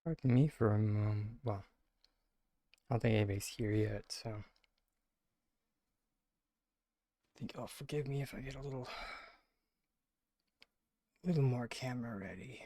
Pardon me for a moment. Well, I don't think anybody's here yet, so I think I'll forgive me if I get a little more camera ready.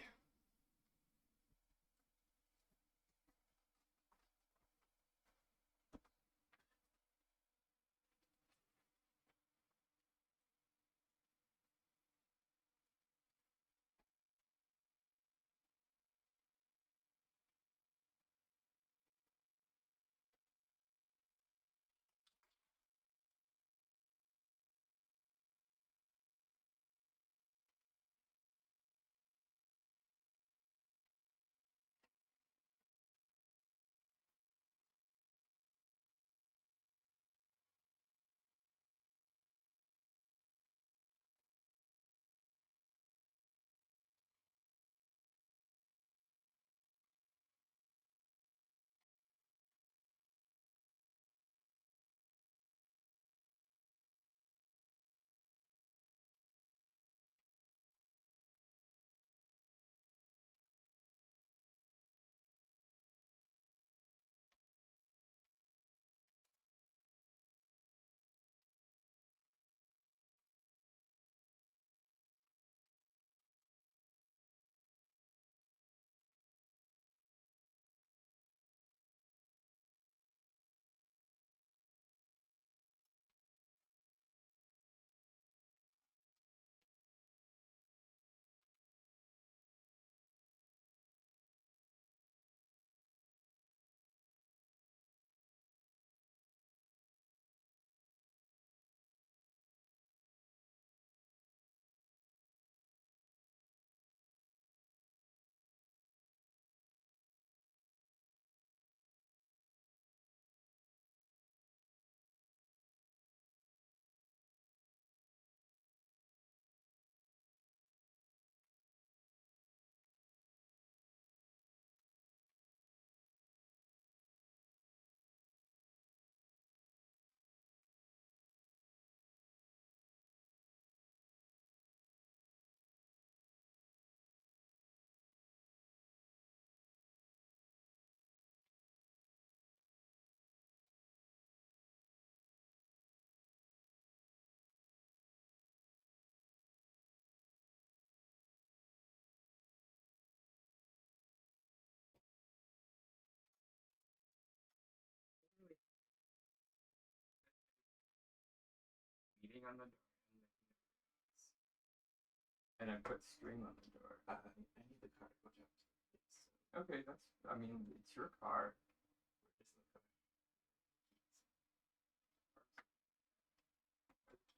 on the door, and I put string on the door. I need the car to go jump. Okay, that's. I mean, it's your car.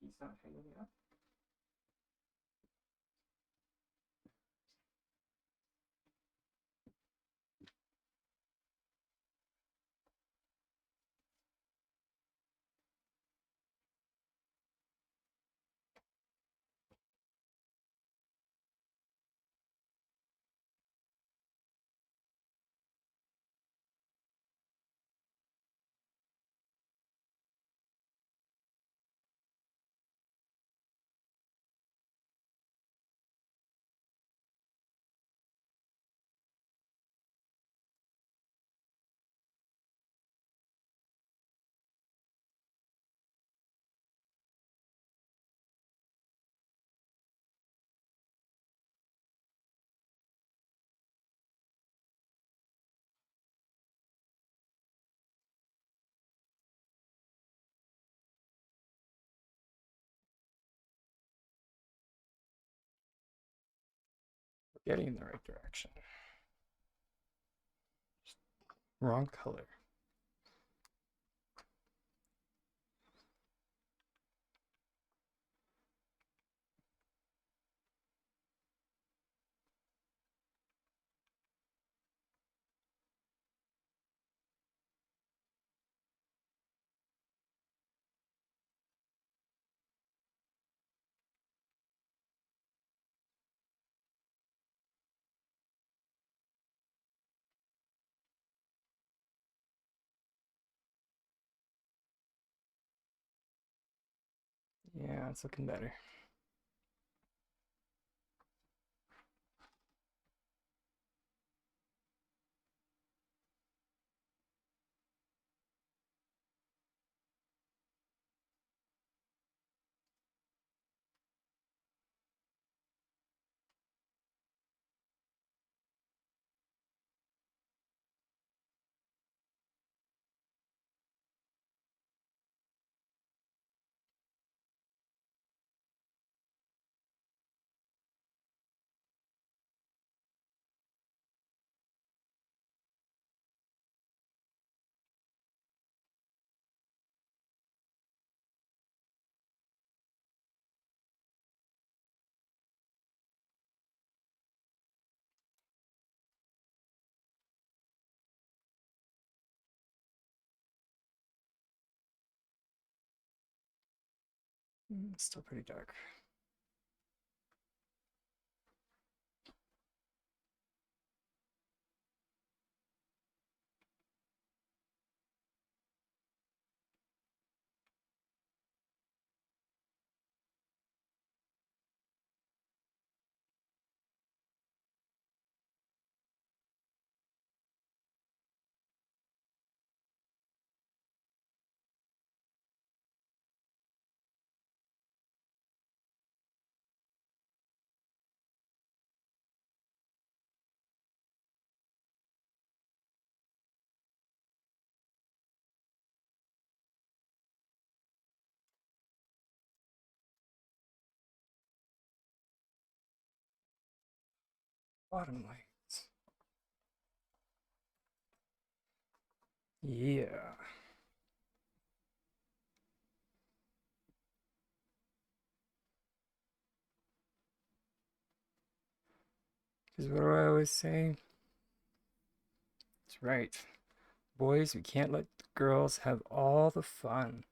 He's not hanging up. We're getting in the right direction. Just wrong color. Yeah, it's looking better. Still pretty dark. Bottom lights. Yeah. Because what do I always say? It's right. Boys, we can't let the girls have all the fun.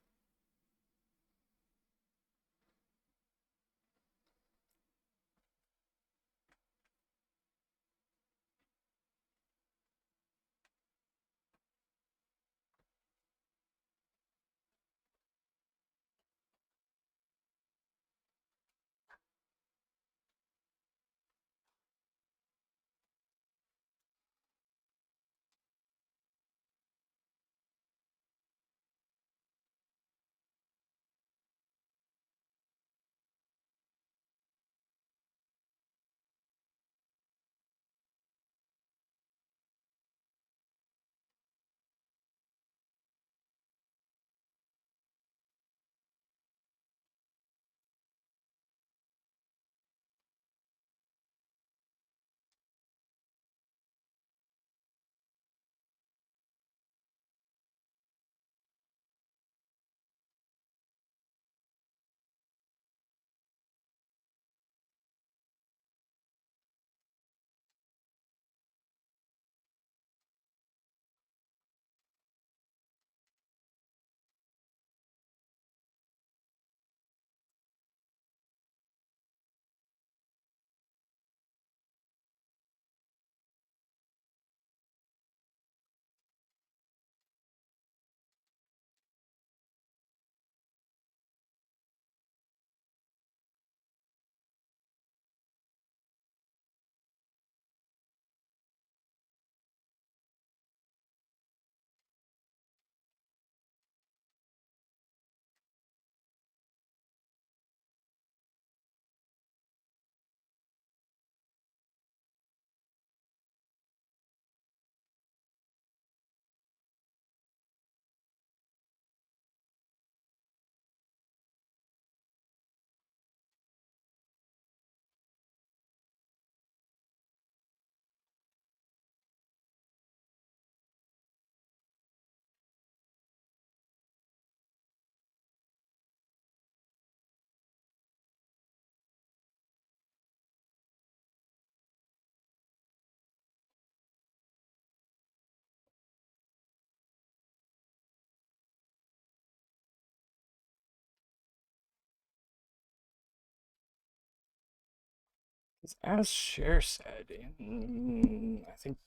As Cher said in, I think,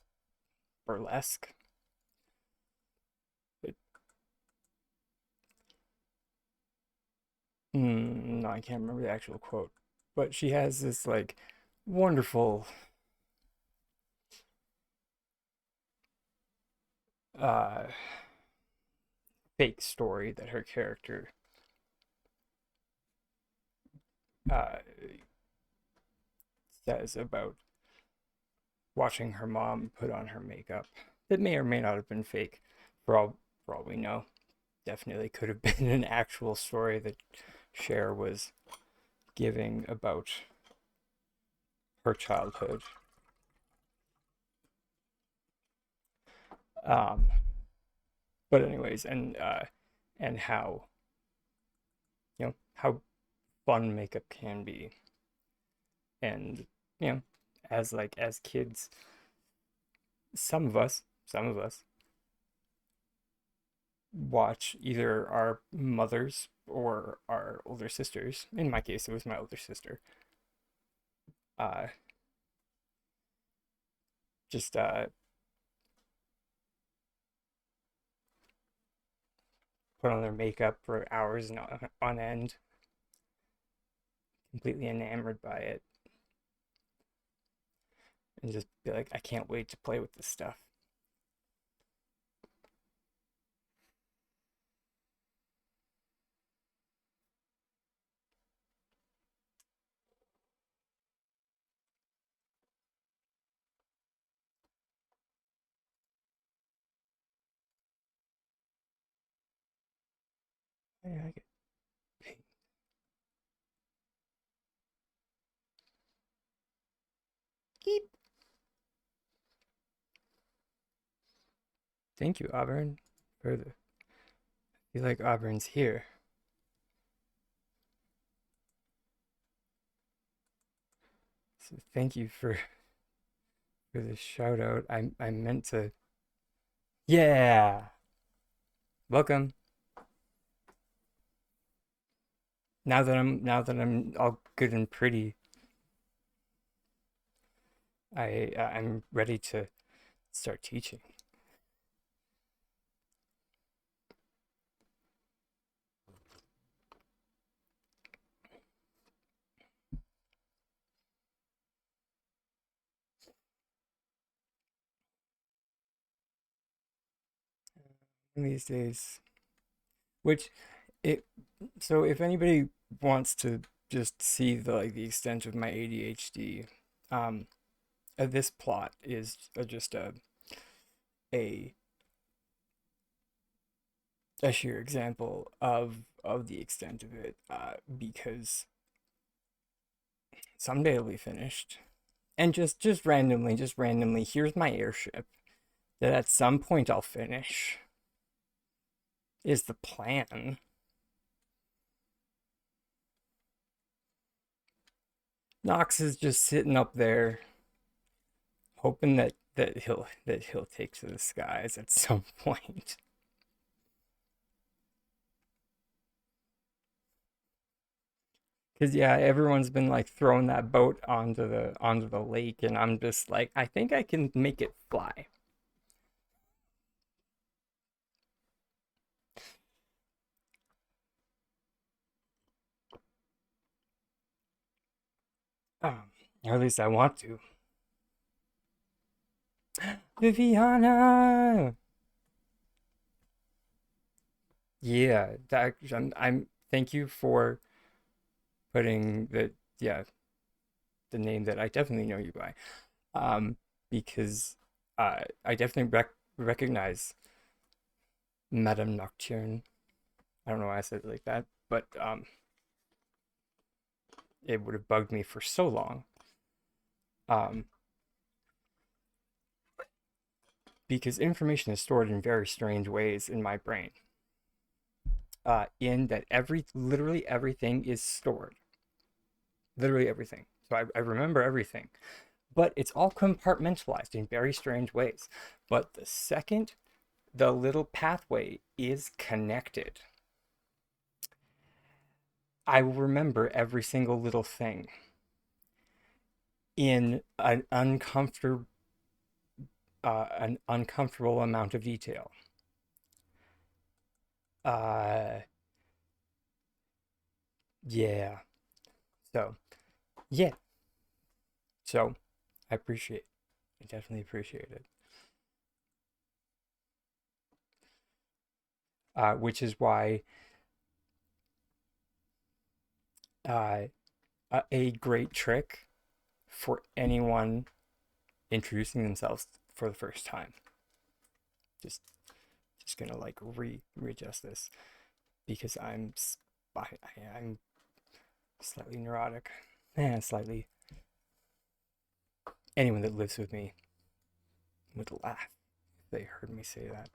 Burlesque, it, no, I can't remember the actual quote, but she has this like wonderful uh, fake story that her character uh, says about watching her mom put on her makeup. That may or may not have been fake, for all we know. Definitely could have been an actual story that Cher was giving about her childhood. Um, but anyways, and how how fun makeup can be, and you know, as kids, some of us watch either our mothers or our older sisters. In my case, it was my older sister. Uh, just put on their makeup for hours on end, completely enamored by it, and just be like, I can't wait to play with this stuff. Yeah, I get paid. Keep. Thank you, Auburn, for the. I feel like Auburn's here. So thank you for the shout out. I meant to. Yeah. Welcome. Now that I'm all good and pretty, I'm ready to start teaching. One of these days. Which it so if anybody wants to just see the extent of my ADHD, um, this plot is just a a sheer example of the extent of it. Because someday it'll be finished, and just randomly, here's my airship that at some point I'll finish. Is the plan. Knox is just sitting up there hoping that he'll take to the skies at some point. Cause yeah, everyone's been like throwing that boat onto the lake, and I'm just like, I think I can make it fly. Or at least I want to. Viviana. Yeah, I'm. Thank you for putting the name that I definitely know you by. Um, because I definitely recognize Madame Nocturne. I don't know why I said it like that, but it would have bugged me for so long. Um, because information is stored in very strange ways in my brain. In that literally everything is stored. Literally everything. So I remember everything. But it's all compartmentalized in very strange ways. But the second the little pathway is connected, I will remember every single little thing. in an uncomfortable amount of detail. Uh, yeah. So, yeah. So, I appreciate it. I definitely appreciate it. Which is why uh, a great trick for anyone introducing themselves for the first time. Just, just gonna like readjust this because I'm slightly neurotic. Slightly. Anyone that lives with me would laugh if they heard me say that.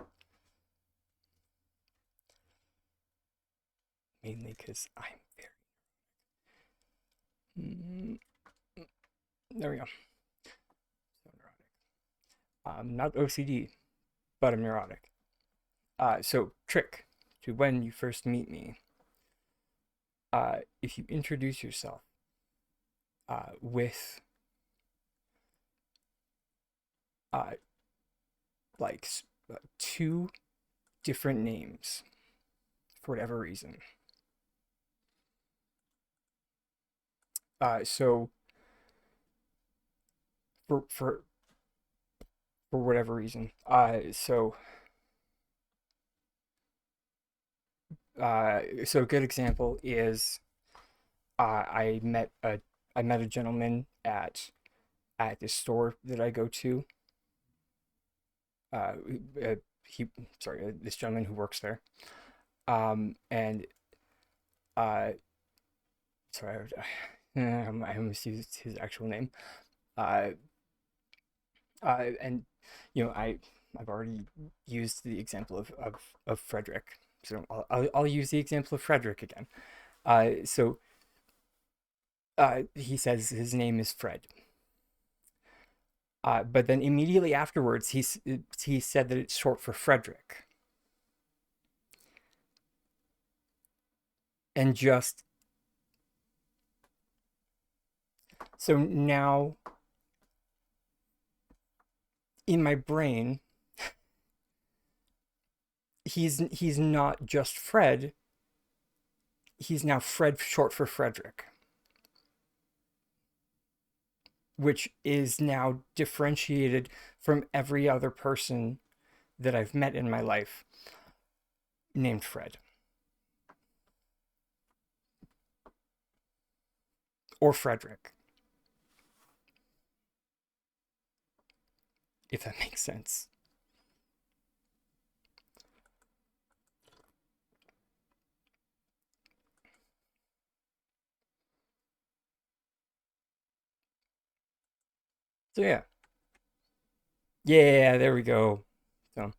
Mainly because I'm very. There we go. So neurotic. Not OCD, but I'm neurotic. So trick to when you first meet me. If you introduce yourself with uh, like two different names for whatever reason. So for for for whatever reason. So a good example is I met a gentleman at this store that I go to. Uh, he sorry, this gentleman who works there. And uh, sorry, I almost used his actual name. Uh, and I've already used the example of Frederick, so I'll use the example of Frederick again. So he says his name is Fred. But then immediately afterwards, he said that it's short for Frederick, and just so now in my brain, he's not just Fred. He's now Fred short for Frederick, which is now differentiated from every other person that I've met in my life named Fred or Frederick, if that makes sense. So yeah. Yeah, there we go. So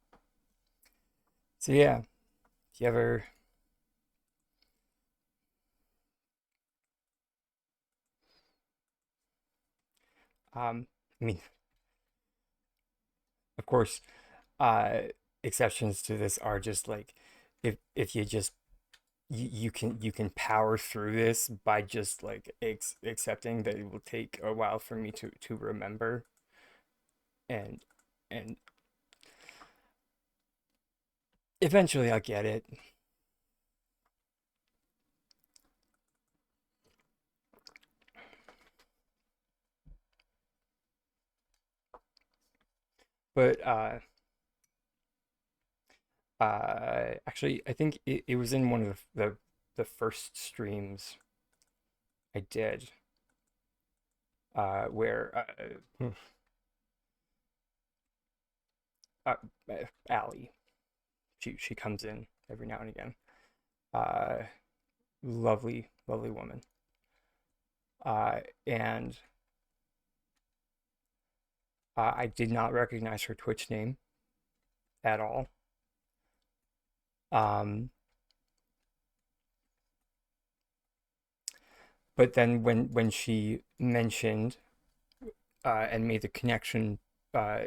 so yeah, if you ever I mean, of course, uh exceptions to this are just like if you just you can power through this by just like accepting that it will take a while for me to remember and and eventually I'll get it. But actually I think it was in one of the first streams I did where uh, Allie, she comes in every now and again. Uh, lovely woman. And I did not recognize her Twitch name at all. Um, but then when she mentioned and made the connection, uh,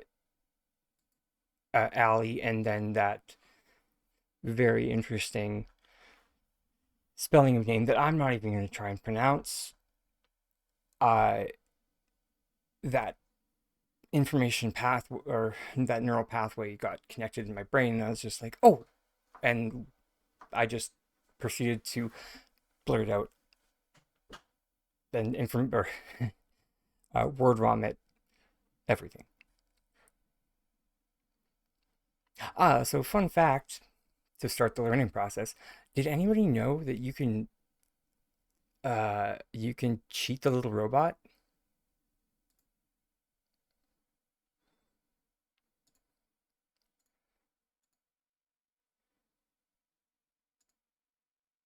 Allie, and then that very interesting spelling of name that I'm not even going to try and pronounce. Uh, that information path or that neural pathway got connected in my brain, and I was just like, oh, and I just proceeded to blurt out and inform or word vomit everything. So fun fact to start the learning process. Did anybody know that you can cheat the little robot?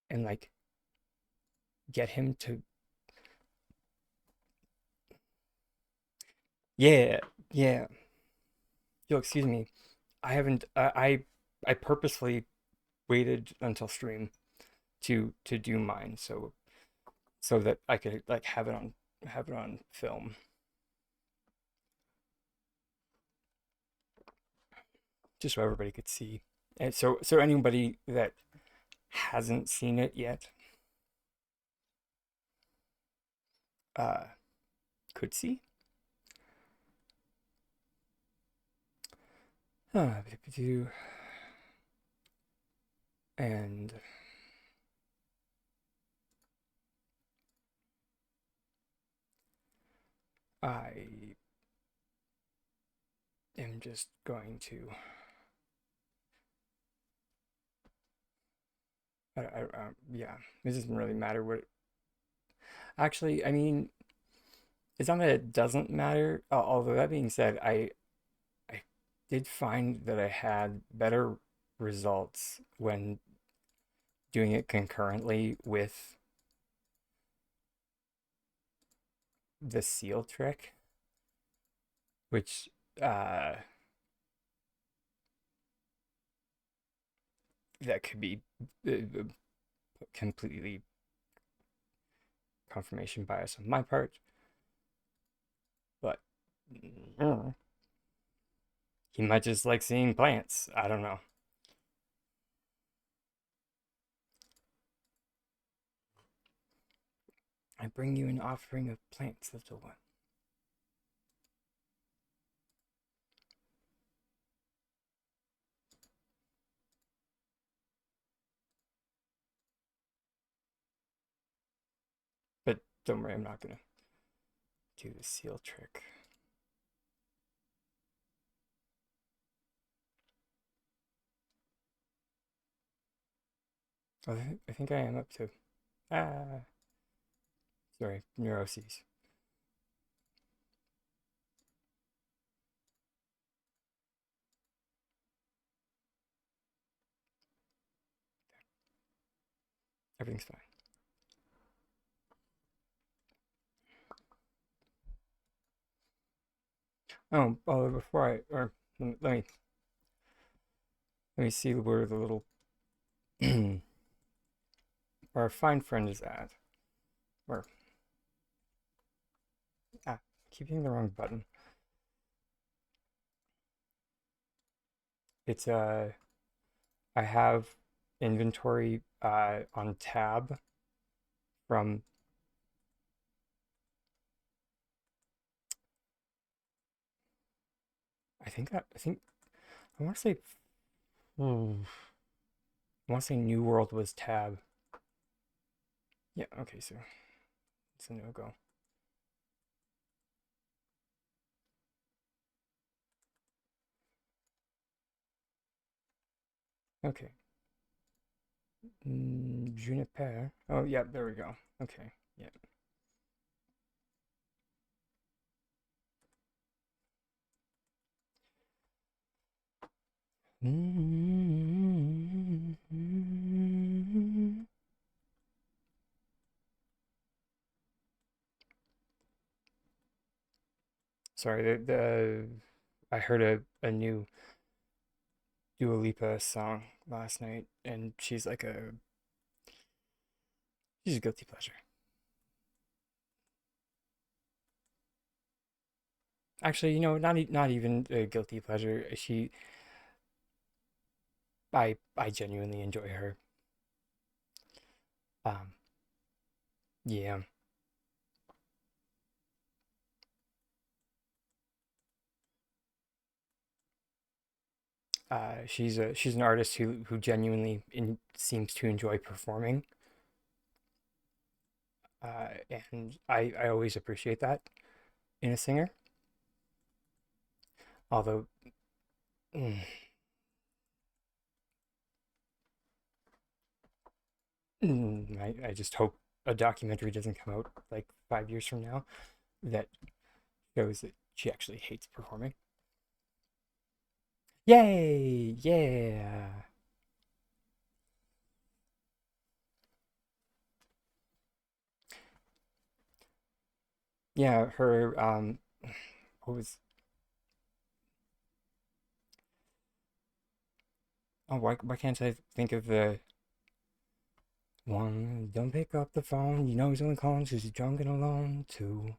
And like get him to yeah, yeah. Yo, excuse me. I haven't I purposely waited until stream to do mine so that I could like have it on film. Just so everybody could see. And so anybody that hasn't seen it yet uh could see. Uh, and I am just going to yeah, this doesn't really matter what actually, I mean, it's not that it doesn't matter. Although that being said, I did find that I had better results when doing it concurrently with the seal trick, which uh, that could be completely confirmation bias on my part, but he might just like seeing plants. I don't know. I bring you an offering of plants, little one. But don't worry, I'm not gonna do the seal trick. I think I am up to ah sorry, neuroses. Everything's fine. Oh, before I or let me see where the little our fine friend is at. Or I keep hitting the wrong button. It's I have inventory on tab from I think I want to say hmm, I want to say New World was tab. Yeah, okay, so it's a no go. Okay. Juniper. Oh, yeah, there we go. Okay, yeah. Sorry, I heard a new Dua Lipa song last night, and she's a guilty pleasure. Actually, not even a guilty pleasure. I genuinely enjoy her. Um, yeah. she's an artist who genuinely seems to enjoy performing, and I always appreciate that in a singer. Although, mm, I just hope a documentary doesn't come out like 5 years from now that shows that she actually hates performing. Yay! Yeah! Yeah, her what was oh why can't I think of the one? Don't pick up the phone. You know he's only calling 'cause he's drunk and alone. Two,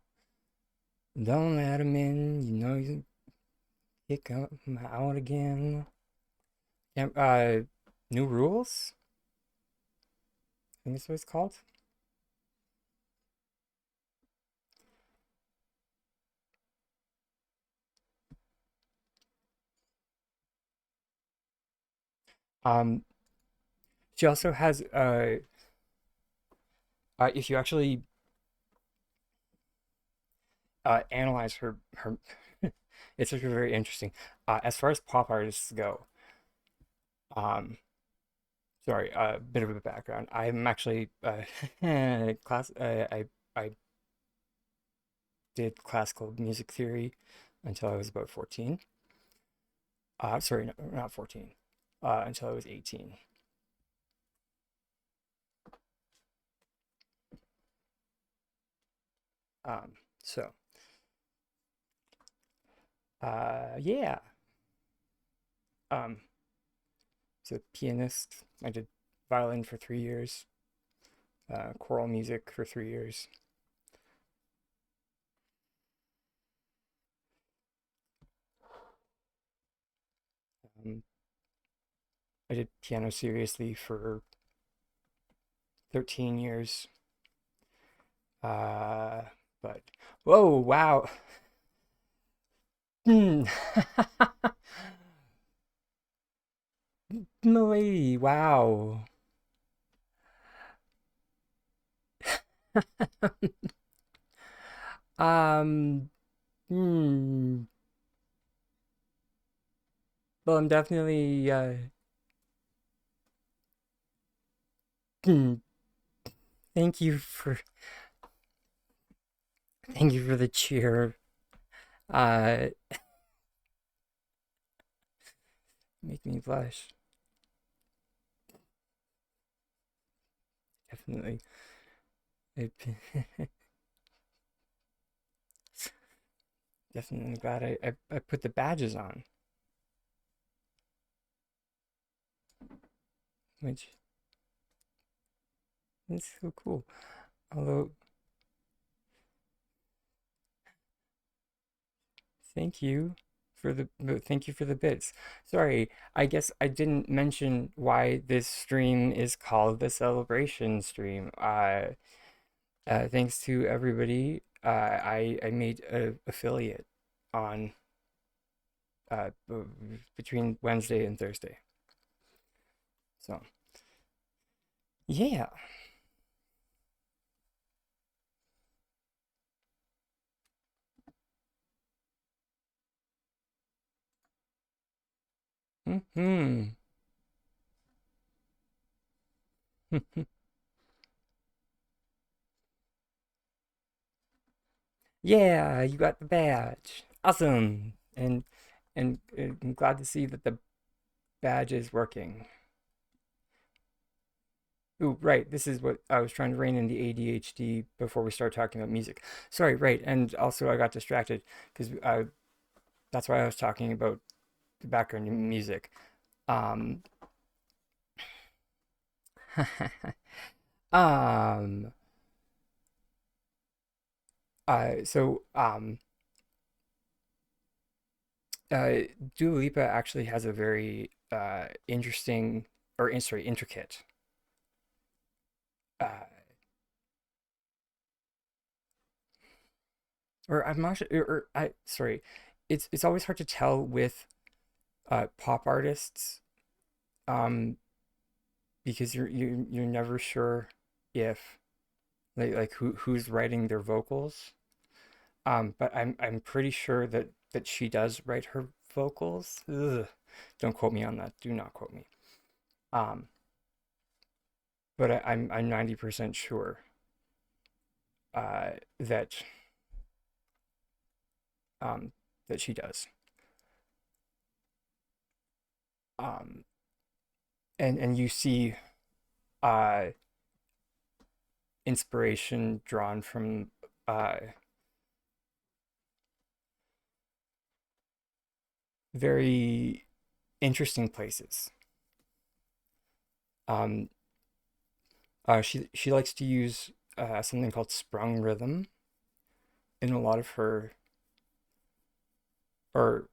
don't let him in. You know he's kick him out again. Yeah, new rules. I think that's what it's called. Um, she also has if you actually analyze her, it's actually very interesting. As far as pop artists go, um, sorry, a bit of a background. I'm actually class. I did classical music theory until I was about 14. Sorry, no, not 14. Until I was 18. Um, so yeah. Um, so pianist. I did violin for 3 years. Choral music for 3 years. Um, I did piano seriously for 13 years. Uh, but whoa, wow. Hmm. Milady, wow. Um, hmm. Well, I'm definitely hmm. Thank you for thank you for the cheer. Uh, make me blush. Definitely. It, definitely glad I put the badges on, which is so cool. Although, thank you thank you for the bits. Sorry, I guess I didn't mention why this stream is called the celebration stream. Thanks to everybody. I made a affiliate on between Wednesday and Thursday. So yeah. Hmm. Yeah, you got the badge. Awesome. And I'm glad to see that the badge is working. Ooh, right. This is what I was trying to rein in the ADHD before we start talking about music. Sorry, right. And also I got distracted because that's why I was talking about the background music. Um, um, so uh, Dua Lipa actually has a very interesting, or sorry, intricate. Uh, or I'm not sure, or I sorry, it's always hard to tell with pop artists, um, because you're never sure if like who's writing their vocals. But I'm pretty sure that she does write her vocals. Ugh. Don't quote me on that. Do not quote me. Um, but I'm 90% sure that um that she does. Um, and you see uh inspiration drawn from uh very interesting places. Um, she likes to use something called sprung rhythm in a lot of her, or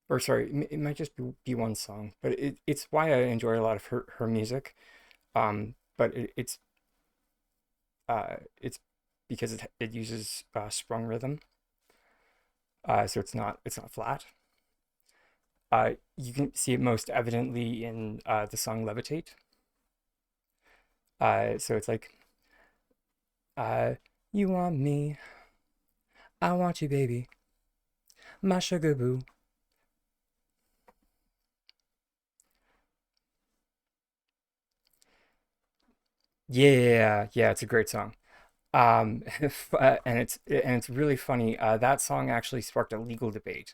or sorry, it might just be one song, but it's why I enjoy a lot of her music. But it's because it uses sprung rhythm, so it's not flat. You can see it most evidently in the song Levitate. So it's like, uh, you want me, I want you, baby, my sugar boo. Yeah, yeah, it's a great song. And it's really funny. That song actually sparked a legal debate.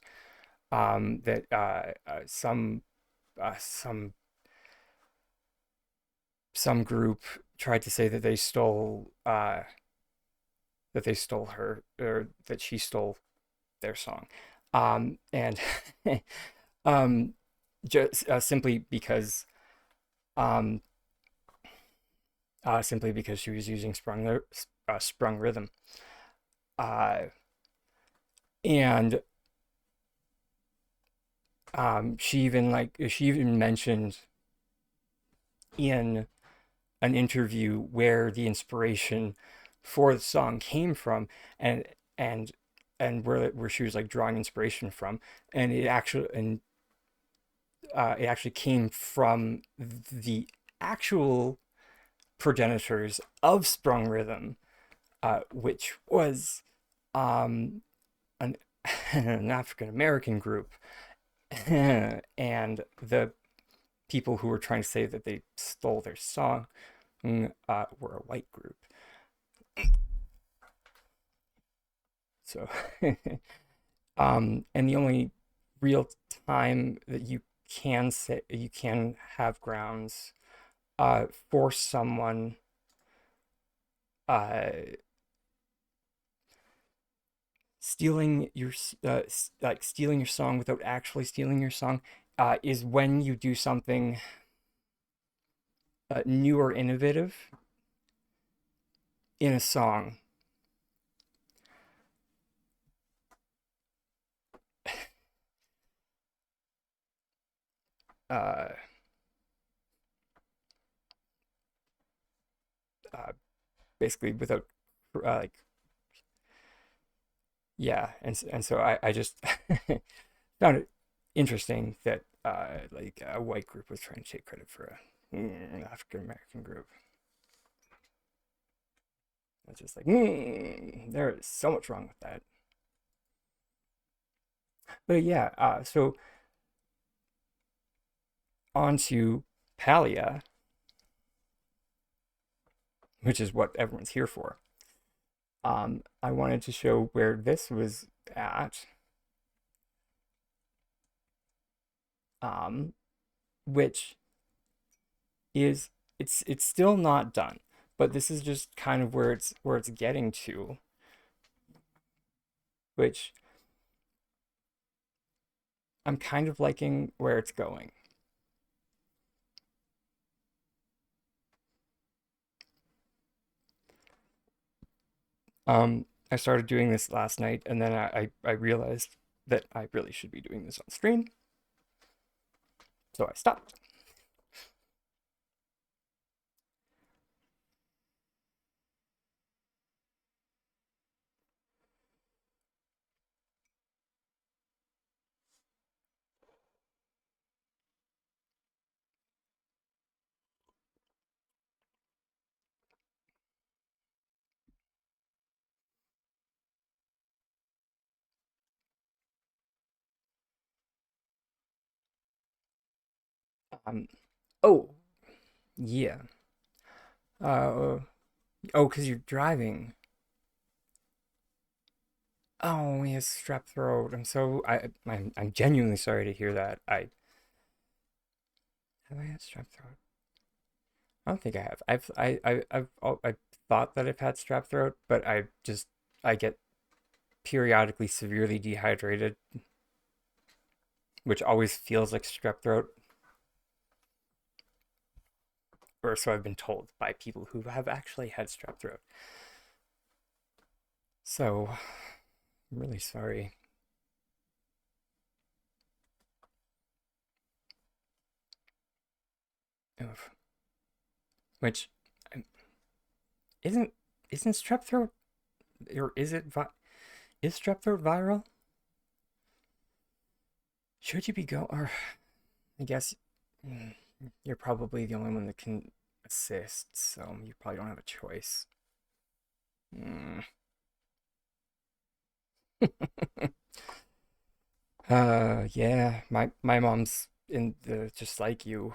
That some some group tried to say that they stole her, or that she stole their song, and um, just um, simply because she was using sprung rhythm, uh, and she even mentioned in an interview where the inspiration for the song came from, and and and where she was like drawing inspiration from, and it actually came from the actual progenitors of sprung rhythm, which was um, an, an African American group, and the people who were trying to say that they stole their song were a white group. So, and the only real time that you can have grounds for someone uh, stealing like stealing your song without actually stealing your song is when you do something new or innovative in a song. Uh, uh, Basically without like, yeah, and so I just found it interesting that like a white group was trying to take credit for a African American group. It's just like, there is so much wrong with that. But yeah, so on to Palia, which is what everyone's here for. I wanted to show where this was at, um, which is it's still not done, but this is just kind of where it's getting to, which I'm kind of liking where it's going. I started doing this last night, and then I realized that I really should be doing this on stream, so I stopped. Um, oh, yeah. Uh, oh, because you're driving. Oh, he has strep throat. I'm genuinely sorry to hear that. Have I had strep throat? I don't think I have. I've thought that I've had strep throat, but I get periodically severely dehydrated, which always feels like strep throat, or so I've been told by people who have actually had strep throat. So, I'm really sorry. Oof. Which um, isn't isn't strep throat, or is strep throat viral? Should you be go or I guess mm, you're probably the only one that can assist, so you probably don't have a choice. Mm. Yeah, my mom's in the just like you.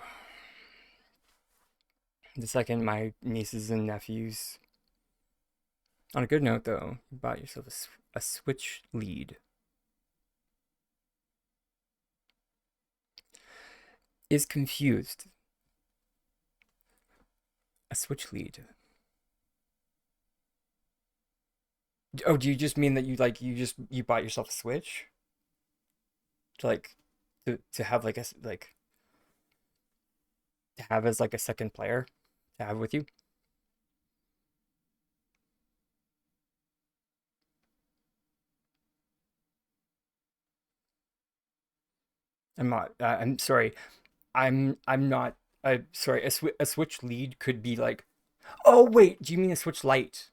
The second my nieces and nephews. On a good note, though, you bought yourself a Switch lead. Is confused. A Switch lead. Oh, do you just mean that you bought yourself a Switch to to have to have as like a second player to have with you? I'm sorry. I'm not. Sorry. A Switch lead could be like. Oh wait, do you mean a Switch Lite?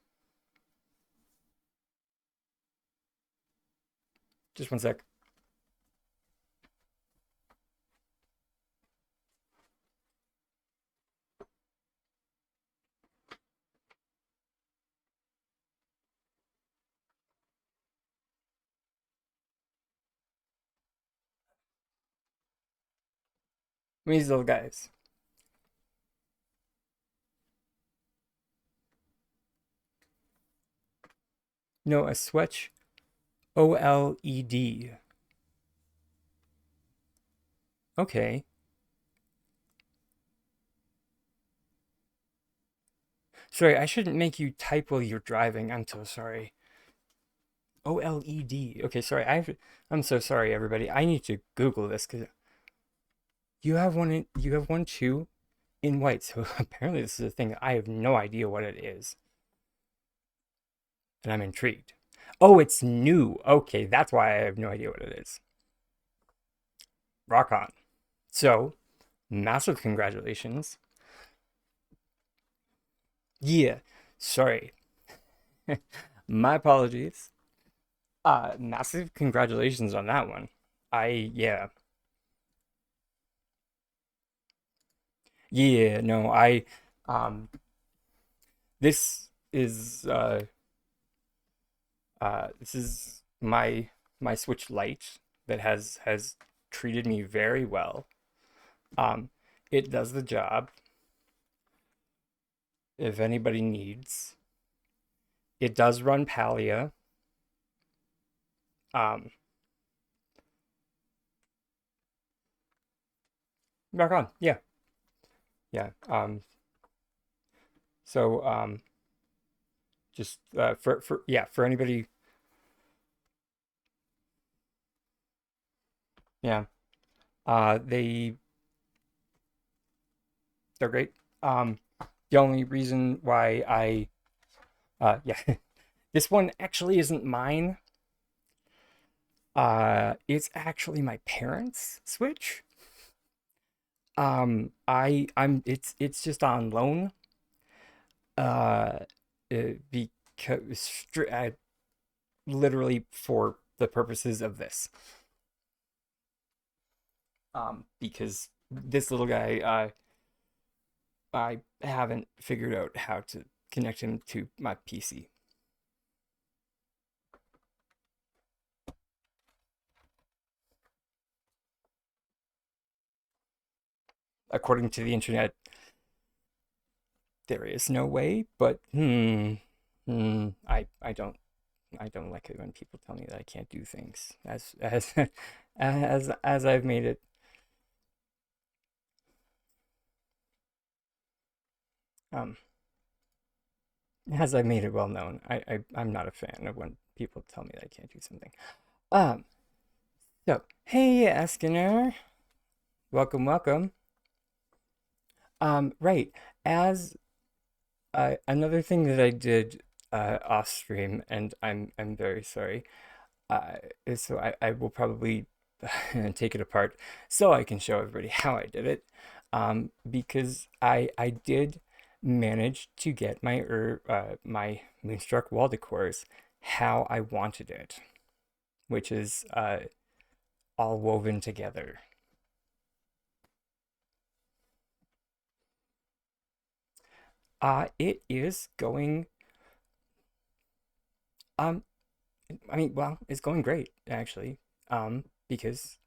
Just one sec. These little guys. No, a Switch OLED. Okay. Sorry, I shouldn't make you type while you're driving. I'm so sorry. OLED. Okay, sorry. I'm so sorry, everybody. I need to Google this because you have one too in white. So apparently this is a thing. I have no idea what it is, and I'm intrigued. Oh, it's new. Okay, that's why I have no idea what it is. Rock on. So, massive congratulations. Yeah, sorry. My apologies. Massive congratulations on that one. Yeah. Yeah, no, um this is this is my Switch Lite that has treated me very well. Um it does the job if anybody needs. It does run Palia. Um Back on. Yeah. Yeah. So just for yeah, for anybody, yeah. They they're great. Um the only reason why yeah, this one actually isn't mine. It's actually my parents' Switch. I'm it's just on loan. Uh, because literally for the purposes of this. Because this little guy, I haven't figured out how to connect him to my PC. according to the internet, there is no way, but I don't like it when people tell me that I can't do things as I've made it um as I've made it well known. I'm not a fan of when people tell me that I can't do something. Um so hey Eskiner, welcome, welcome. Right. As another thing that I did off stream, and I'm very sorry. Is so I will probably take it apart so I can show everybody how I did it. Because I did manage to get my Moonstruck wall decors how I wanted it, which is all woven together. It is going um I mean, well, it's going great actually. Because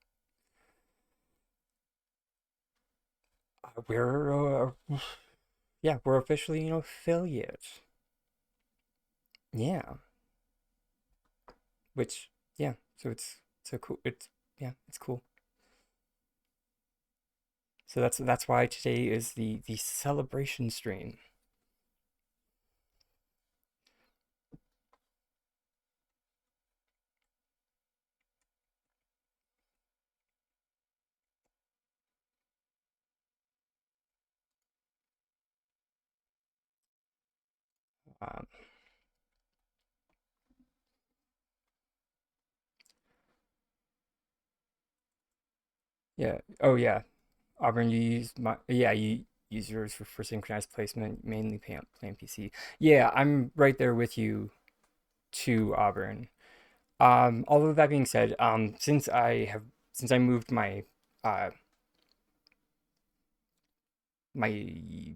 we're yeah, we're officially an affiliate. Yeah, which yeah, so it's so cool. It's yeah, it's cool. So that's why today is the celebration stream. Um, yeah. Oh yeah, Auburn, you use my yeah you use yours for synchronized placement, mainly playing PC. Yeah, I'm right there with you too, Auburn. All of that being said, since I moved uh my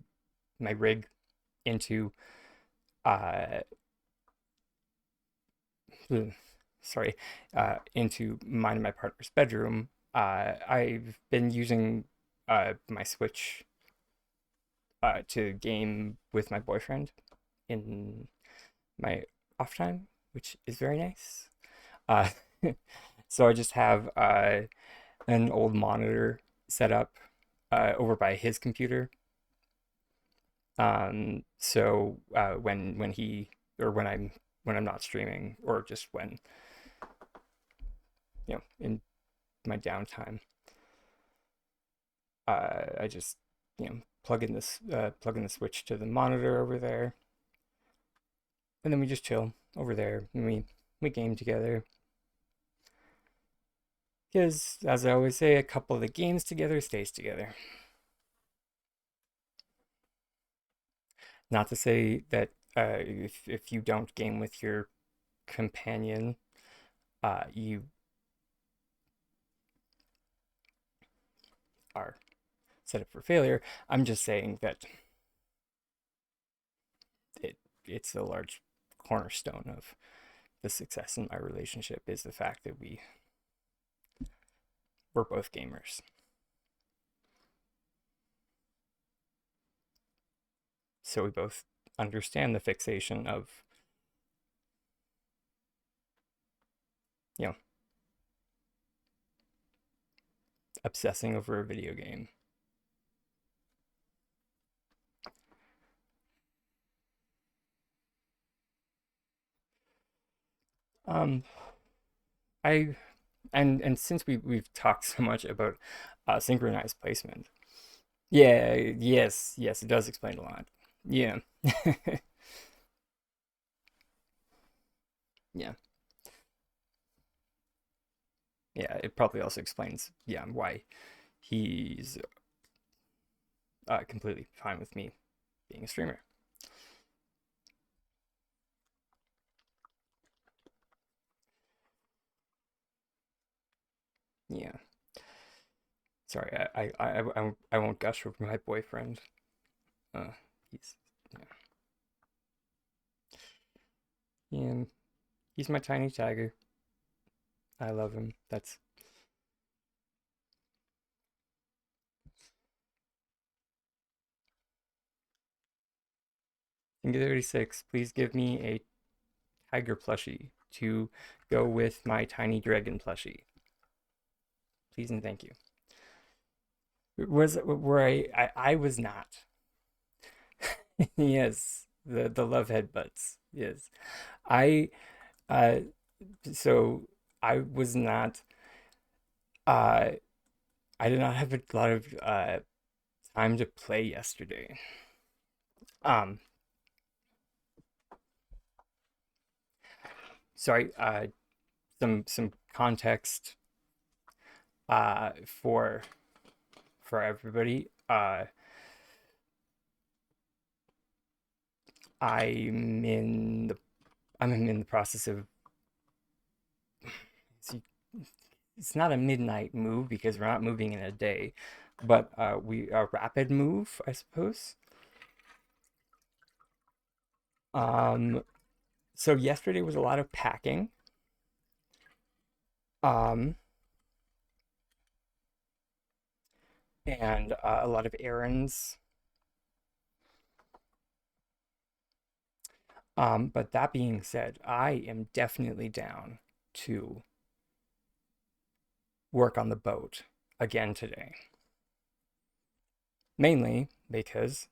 my rig into uh sorry into mine and my partner's bedroom, I've been using my Switch to game with my boyfriend in my off time, which is very nice. uh so I just have an old monitor set up over by his computer. So when he or when I'm not streaming, or just when in my downtime, I just plug in the switch to the monitor over there, and then we just chill over there and we game together. Because as I always say, a couple of the games together stays together. Not to say that if you don't game with your companion, you are set up for failure. I'm just saying that it it's a large cornerstone of the success in my relationship is the fact that we're both gamers. So we both understand the fixation of, you know, obsessing over a video game. Um, I and since we've talked so much about synchronized placement, yeah, yes, it does explain a lot. Yeah, yeah, yeah. It probably also explains, yeah, why he's completely fine with me being a streamer. Yeah. Sorry, I won't gush over my boyfriend. Uh, he's yeah, yeah, he's my tiny tiger. I love him. That's King36, please give me a tiger plushie to go with my tiny dragon plushie. Please and thank you. I was not. Yes, the love headbutts. Yes. I uh so I was not uh I did not have a lot of time to play yesterday. Um sorry, some context for everybody. I'm in the I'm in the process of see, it's not a midnight move because we're not moving in a day, but we a rapid move, I suppose. Um, so yesterday was a lot of packing, um, and a lot of errands. But that being said, I am definitely down to work on the boat again today. Mainly because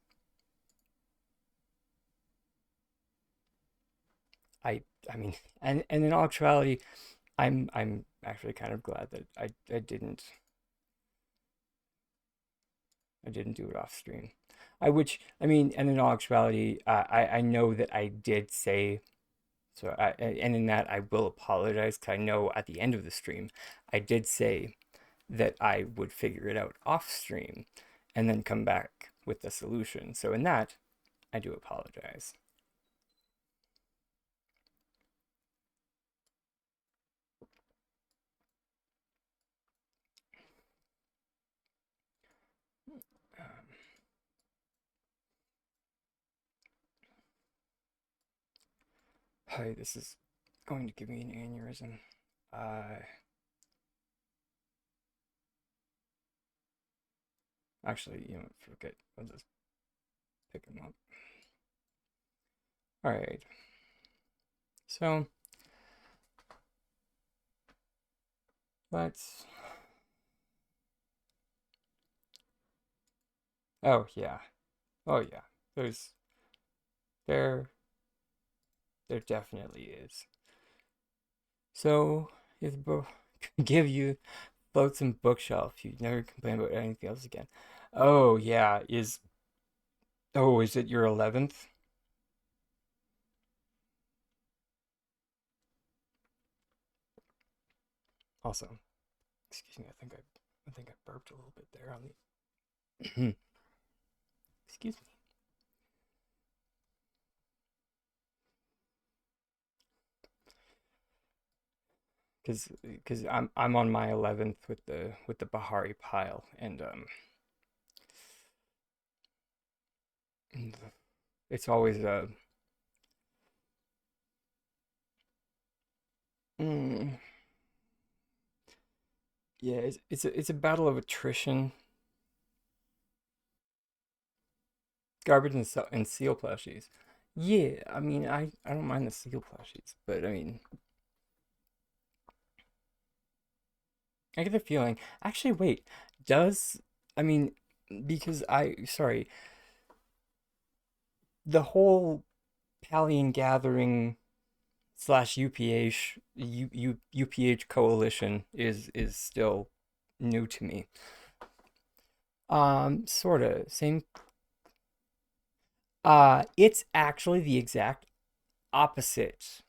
I I mean, and in all actuality, I'm actually kind of glad that I didn't do it off stream. I mean, and in all actuality, I know that I did say so. And in that I will apologize because I know at the end of the stream, I did say that I would figure it out off stream, and then come back with the solution. So in that, I do apologize. Um, Hi, this is going to give me an aneurysm. Uh, Actually, you know, forget. I'll just pick him up. All right. So let's. Oh yeah. Oh yeah. There's there there definitely is. So if book give you floatsome bookshelf, you never complain about anything else again. Oh yeah. Is it your 11th? Also, excuse me. I think I burped a little bit there on the. Excuse me. Because I'm on my 11th with the Bahari pile, and it's always a mm, yeah, it's a battle of attrition, garbage and seal plushies. Yeah, I mean I don't mind the seal plushies, but I mean I get the feeling. Actually, wait, does I mean because I sorry the whole Palian gathering slash UPH coalition is still new to me. Sorta same. It's actually the exact opposite.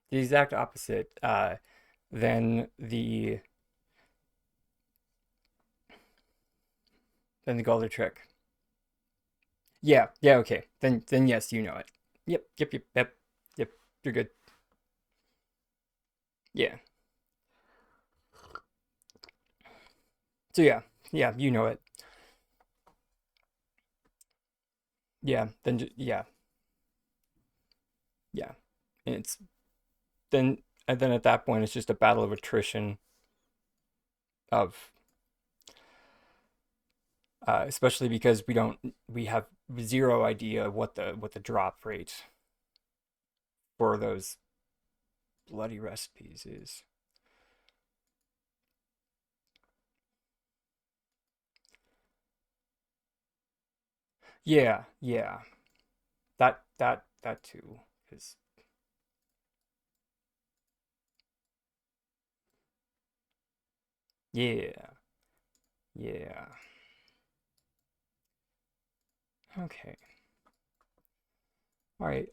The exact opposite. Than the Galder trick. Yeah, yeah, okay. Then yes, you know it. Yep. You're good. Yeah. So yeah, you know it. Yeah, yeah. And it's then and then at that point it's just a battle of attrition of especially because we have zero idea what the drop rate for those bloody recipes is. Yeah, yeah, that too, because yeah, yeah. Okay. All right.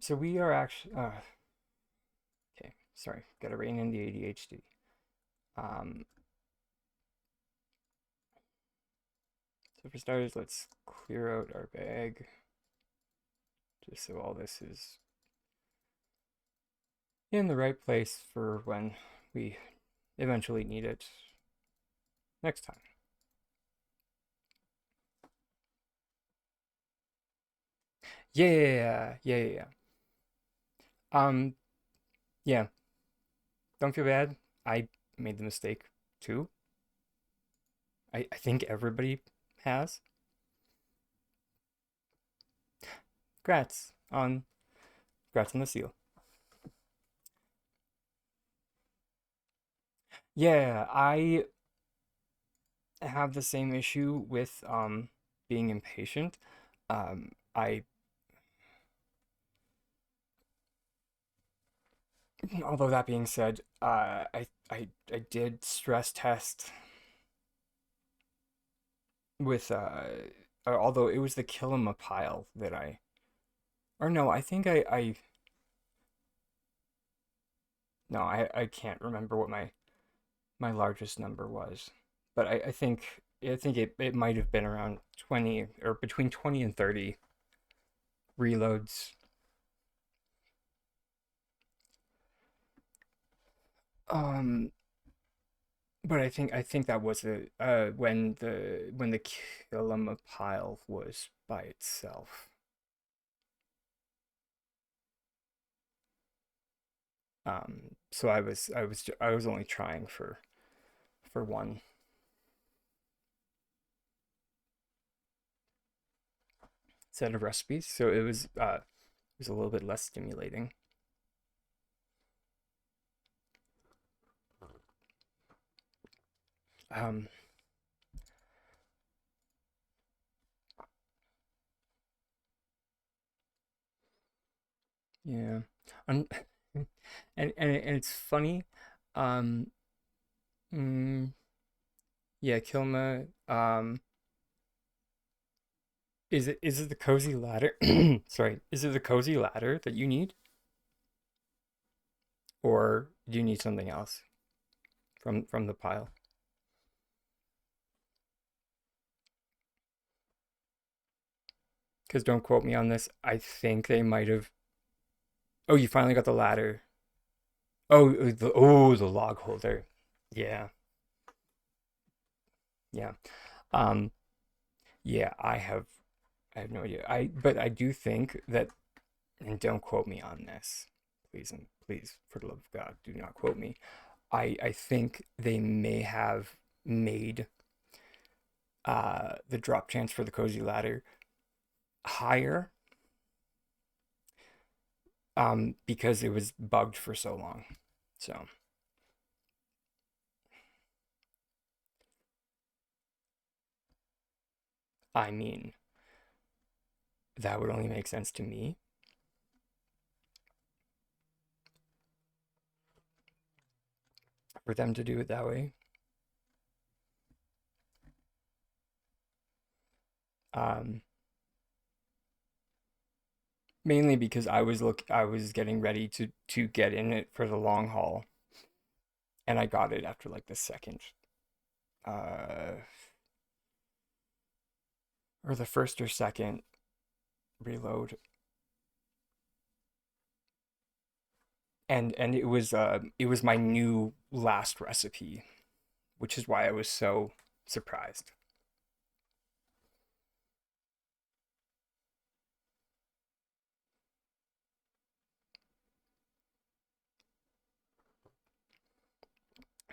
So we are actually. Okay. Sorry. Gotta rein in the ADHD. Um. So for starters, let's clear out our bag, just so all this is in the right place for when we eventually need it next time. Yeah. Um. Yeah. Don't feel bad. I made the mistake too. I think everybody has. Congrats on congrats on the seal. Yeah, I have the same issue with being impatient. I Although that being said, I did stress test with although it was the Kilima pile that I or no, I think I no, I can't remember what my largest number was. But I think it might have been around 20 or between 20 and 30 reloads. Um but I think that was the when the Kilima pile was by itself. So I was only trying for one set of recipes, so it was a little bit less stimulating. Um, yeah, and and it's funny. Um, mm, yeah, Kilma. Is it the cozy ladder? Sorry, is it the cozy ladder that you need, or do you need something else from the pile? Because don't quote me on this. I think they might have. Oh, you finally got the ladder. Oh, the log holder. Yeah, yeah. Um, yeah, I have no idea. But I do think that, and don't quote me on this, please and please, for the love of God, do not quote me. I think they may have made the drop chance for the cozy ladder higher because it was bugged for so long. So I mean, that would only make sense to me for them to do it that way. Um, Mainly because I was getting ready to get in it for the long haul, and I got it after like the second uh or the first or second reload, and it was my new last recipe, which is why I was so surprised.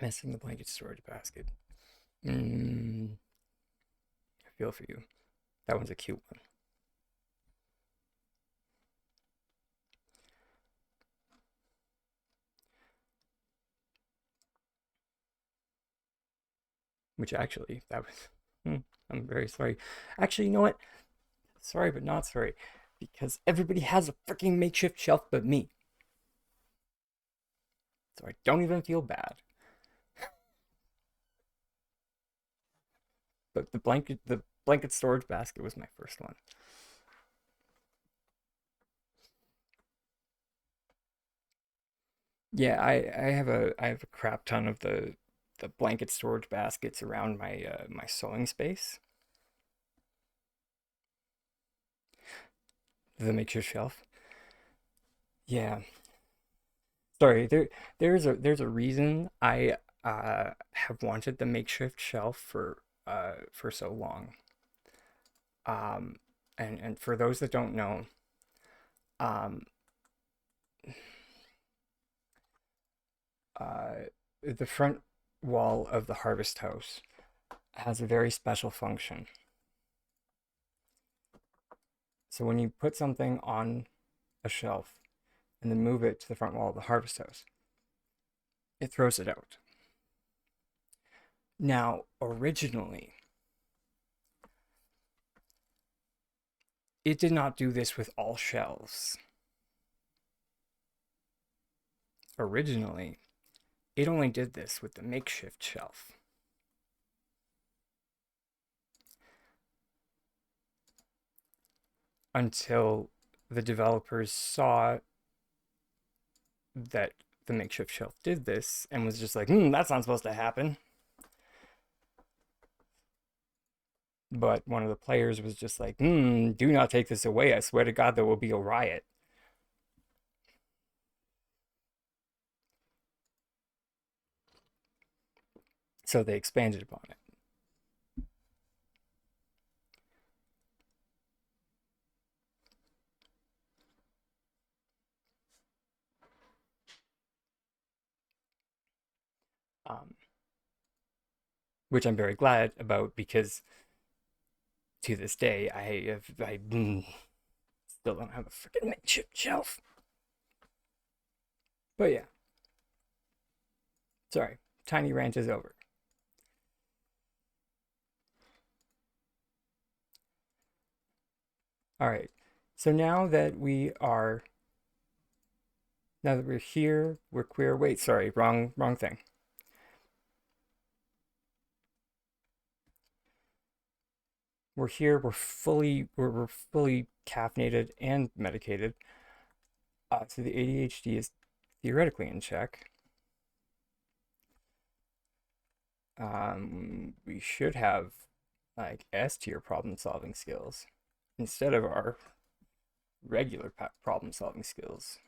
Missing the blanket storage basket. Mm, feel for you. That one's a cute one. Which actually, that was, I'm very sorry. Actually, you know what? Sorry, but not sorry. Because everybody has a freaking makeshift shelf but me. So I don't even feel bad. But the blanket storage basket was my first one. Yeah, I have a crap ton of the blanket storage baskets around my sewing space. The makeshift shelf. Yeah. Sorry, there's a reason I have wanted the makeshift shelf for so long. Um and for those that don't know, um uh the front wall of the harvest house has a very special function. So when you put something on a shelf and then move it to the front wall of the harvest house, it throws it out. Now, originally, it did not do this with all shelves. Originally, it only did this with the makeshift shelf. Until the developers saw that the makeshift shelf did this and was just like, that's not supposed to happen. But one of the players was just like, do not take this away. I swear to God, there will be a riot. So they expanded upon it. Um, which I'm very glad about because to this day, I still don't have a freaking makeshift shelf. But yeah, sorry, tiny rant is over. All right, so now that we're here, we're queer. Wait, sorry, wrong thing. We're here. We're fully caffeinated and medicated. So the ADHD is theoretically in check. We should have like S tier problem solving skills instead of our regular problem solving skills.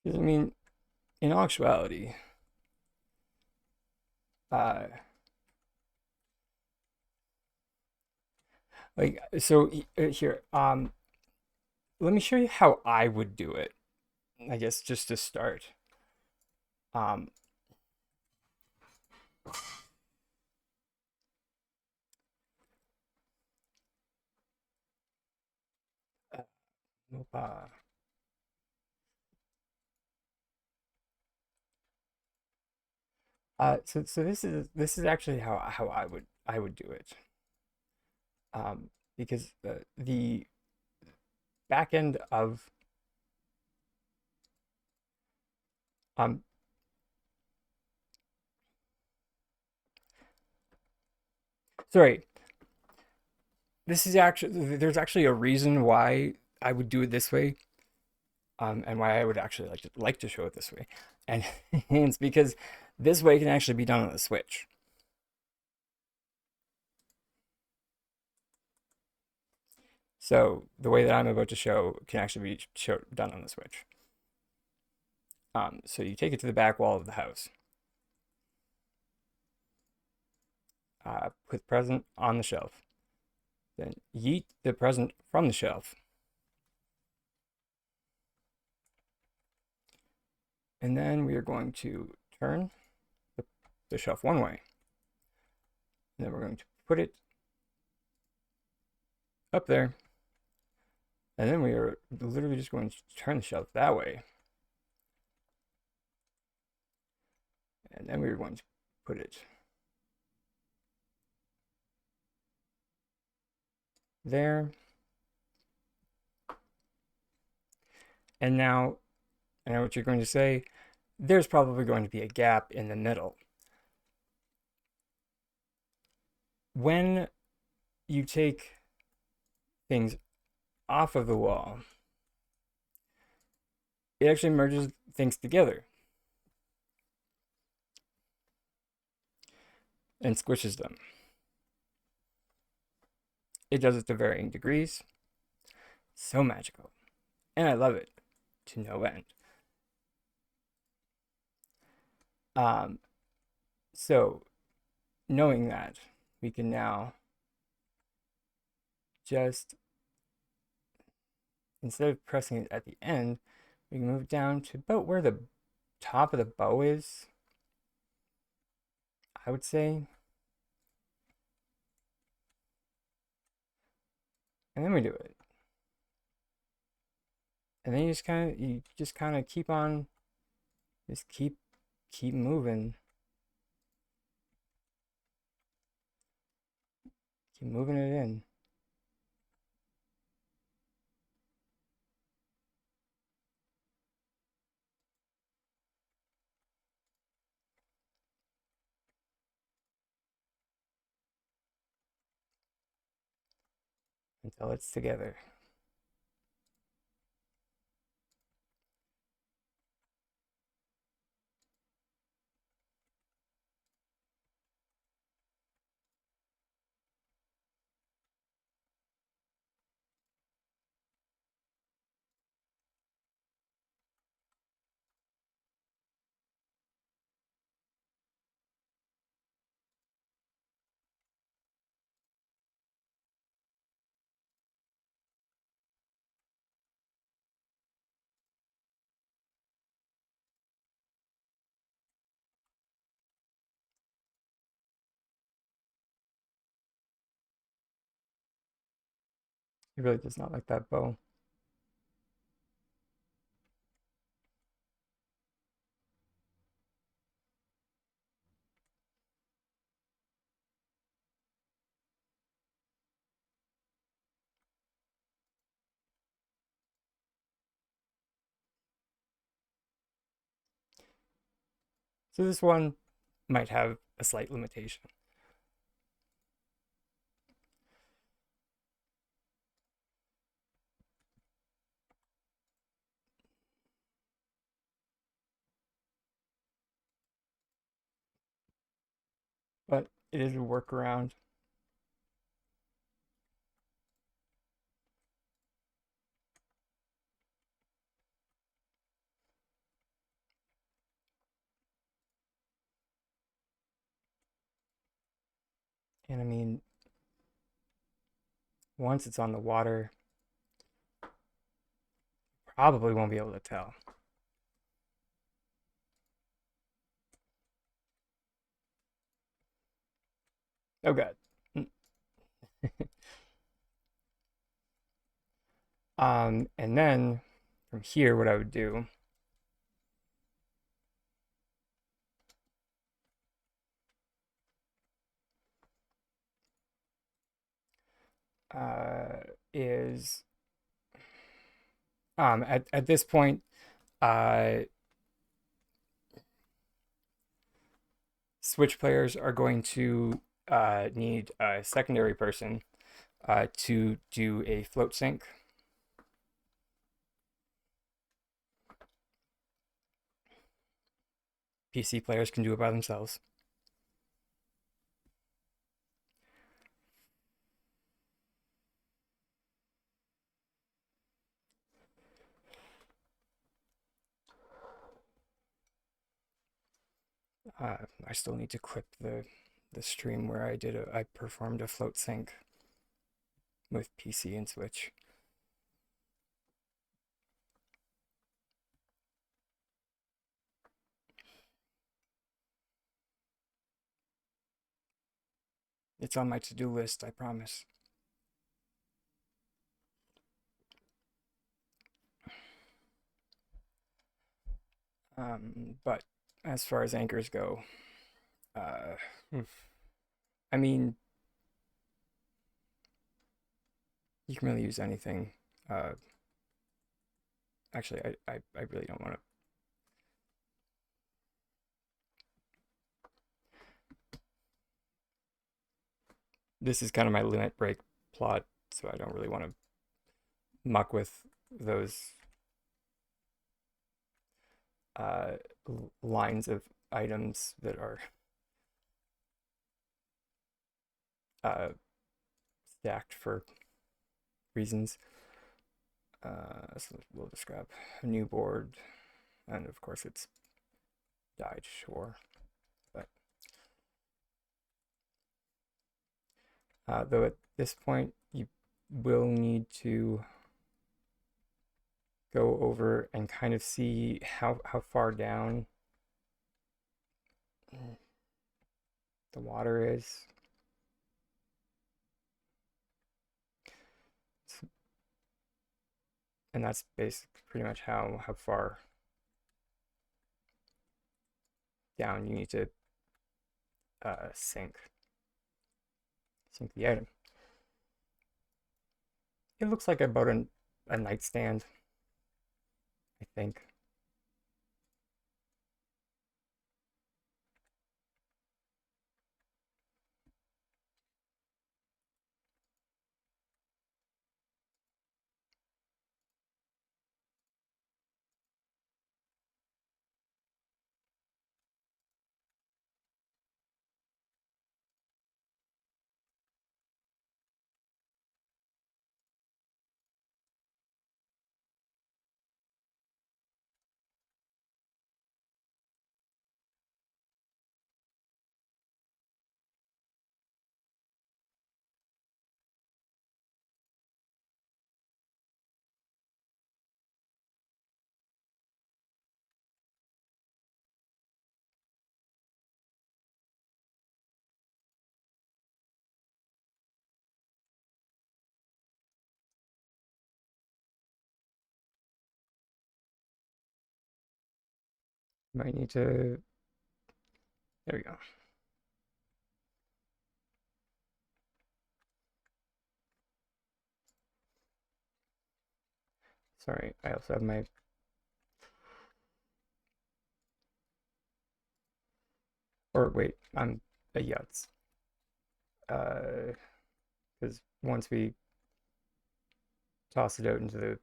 Because I mean, in actuality, uh, like so here, let me show you how I would do it. I guess just to start. Um, uh, so this is actually how I would do it. Because the back end of um sorry, this is actually there's actually a reason why I would do it this way, and why I would actually like to show it this way, and it's because this way can actually be done on the Switch. So the way that I'm about to show can actually be done on the Switch. So you take it to the back wall of the house. Put the present on the shelf. Then yeet the present from the shelf. And then we are going to turn the shelf one way. And then we're going to put it up there. And then we are literally just going to turn the shelf that way. And then we're going to put it there. And now, I know what you're going to say, there's probably going to be a gap in the middle. When you take things off of the wall, it actually merges things together and squishes them. It does it to varying degrees. So magical. And I love it to no end. So knowing that, we can now just, instead of pressing it at the end, we can move down to about where the top of the bow is, I would say. And then we do it. And then you just kind of keep on, just keep moving. Keep moving it in. Until it's together. It really does not like that bow. So this one might have a slight limitation. But it is a workaround. And I mean, once it's on the water, probably won't be able to tell. Oh god. And then from here, what I would do is at this point, uh, Switch players are going to need a secondary person to do a float sync. PC players can do it by themselves. I still need to clip the stream where I performed a float sync with PC and Switch. It's on my to-do list, I promise. But as far as anchors go, uh, I mean, you can really use anything. Uh, Actually, I really don't want to. This is kind of my limit break plot, so I don't really want to muck with those uh, lines of items that are uh, stacked for reasons. So we'll just grab a new board, and of course it's died, sure. But though at this point you will need to go over and kind of see how far down the water is. And that's basically pretty much how far down you need to sink the item. It looks like about a nightstand, I think. Might need to. There we go. Sorry, I also have my. Or wait, I'm a Yutz. Because once we toss it out into the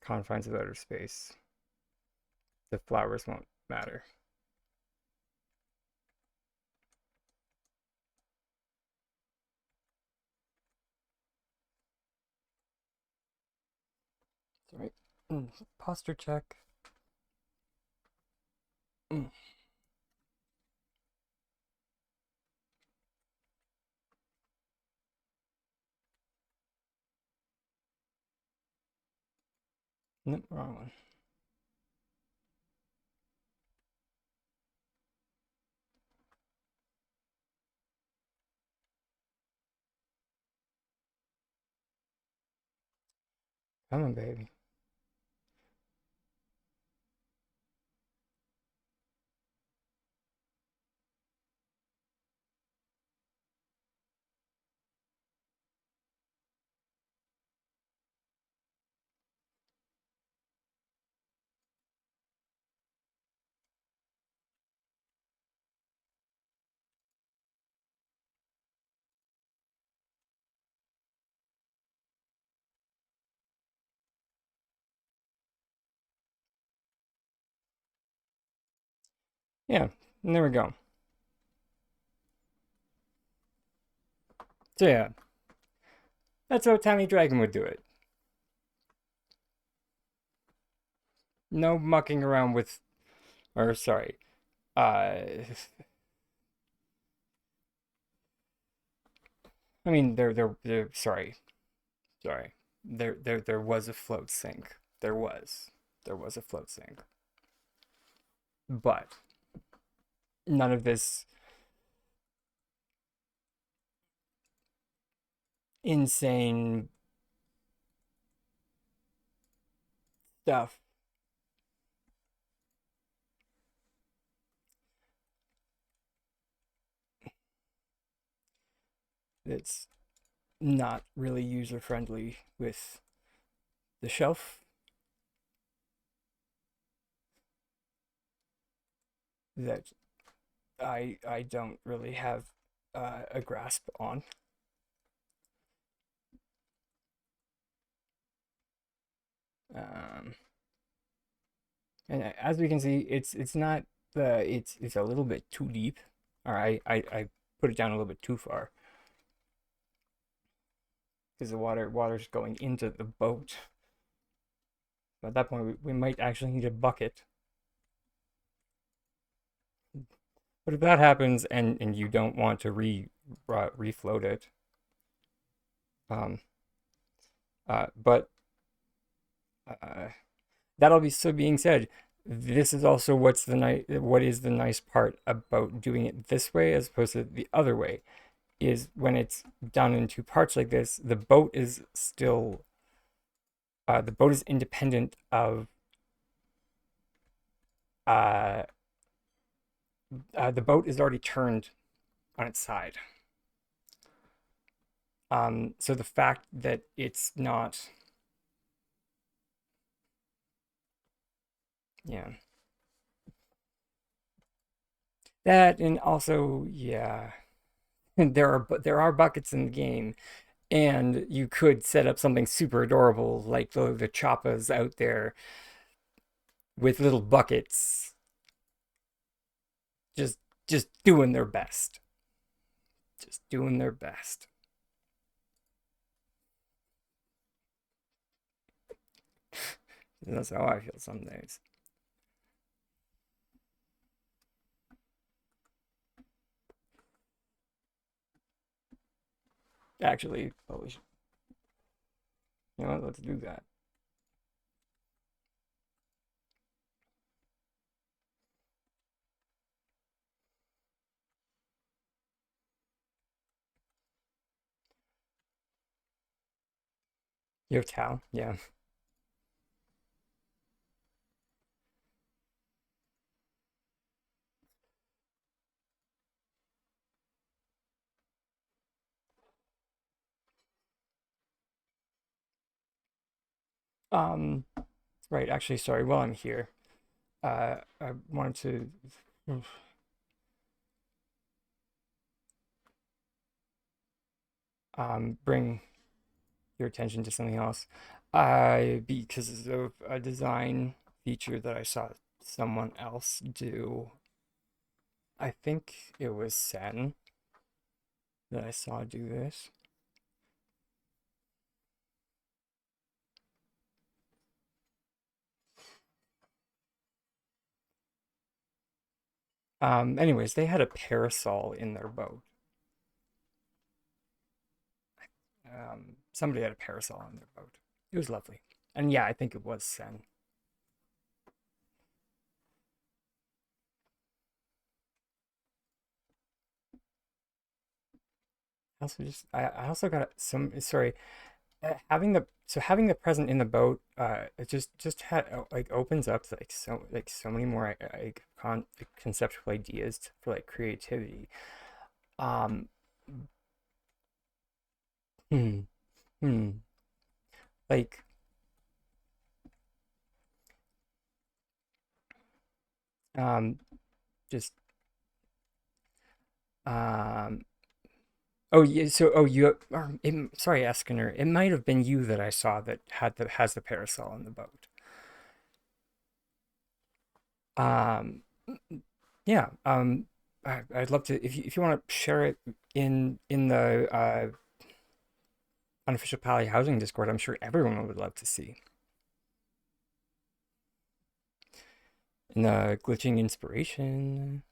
confines of outer space, the flowers won't matter. Sorry. Posture check. Nope, wrong one. Come on, baby. Yeah, and there we go. So yeah, that's how XsTinyDragon would do it. No mucking around with, or sorry, Uh, I mean, sorry. There was a float sink. There was a float sink, but none of this insane stuff that's not really user friendly with the shelf that I don't really have a grasp on. Um, and as we can see, it's not it's a little bit too deep. Or I put it down a little bit too far because the water's going into the boat. So at that point, we might actually need a bucket. But if that happens and you don't want to refloat it, um, but uh, that'll be so being said, this is also what is the nice part about doing it this way as opposed to the other way is when it's done in two parts like this, the boat is independent of uh, the boat is already turned on its side. So the fact that it's not, yeah, that and also, yeah, there are buckets in the game, and you could set up something super adorable like the choppas out there with little buckets, just just doing their best, just doing their best. That's how I feel some days. Actually, probably, you know what? Let's do that. You have Tao, yeah. Um, right. Actually, sorry. While I'm here, I wanted to bring your attention to something else. Because of a design feature that I saw someone else do. I think it was Satin that I saw do this. Anyways, they had a parasol in their boat. Somebody had a parasol on their boat. It was lovely. And yeah, I think it was Sen. I also got some, sorry, having the present in the boat, it just had like opens up like so many more like conceptual ideas for like creativity. Um, hmm, hmm, like um, just um. Oh yeah, sorry, Eskiner. It might have been you that I saw that has the parasol in the boat. Um, yeah. I'd love to if you want to share it in the unofficial Pally housing Discord. I'm sure everyone would love to see. And glitching inspiration.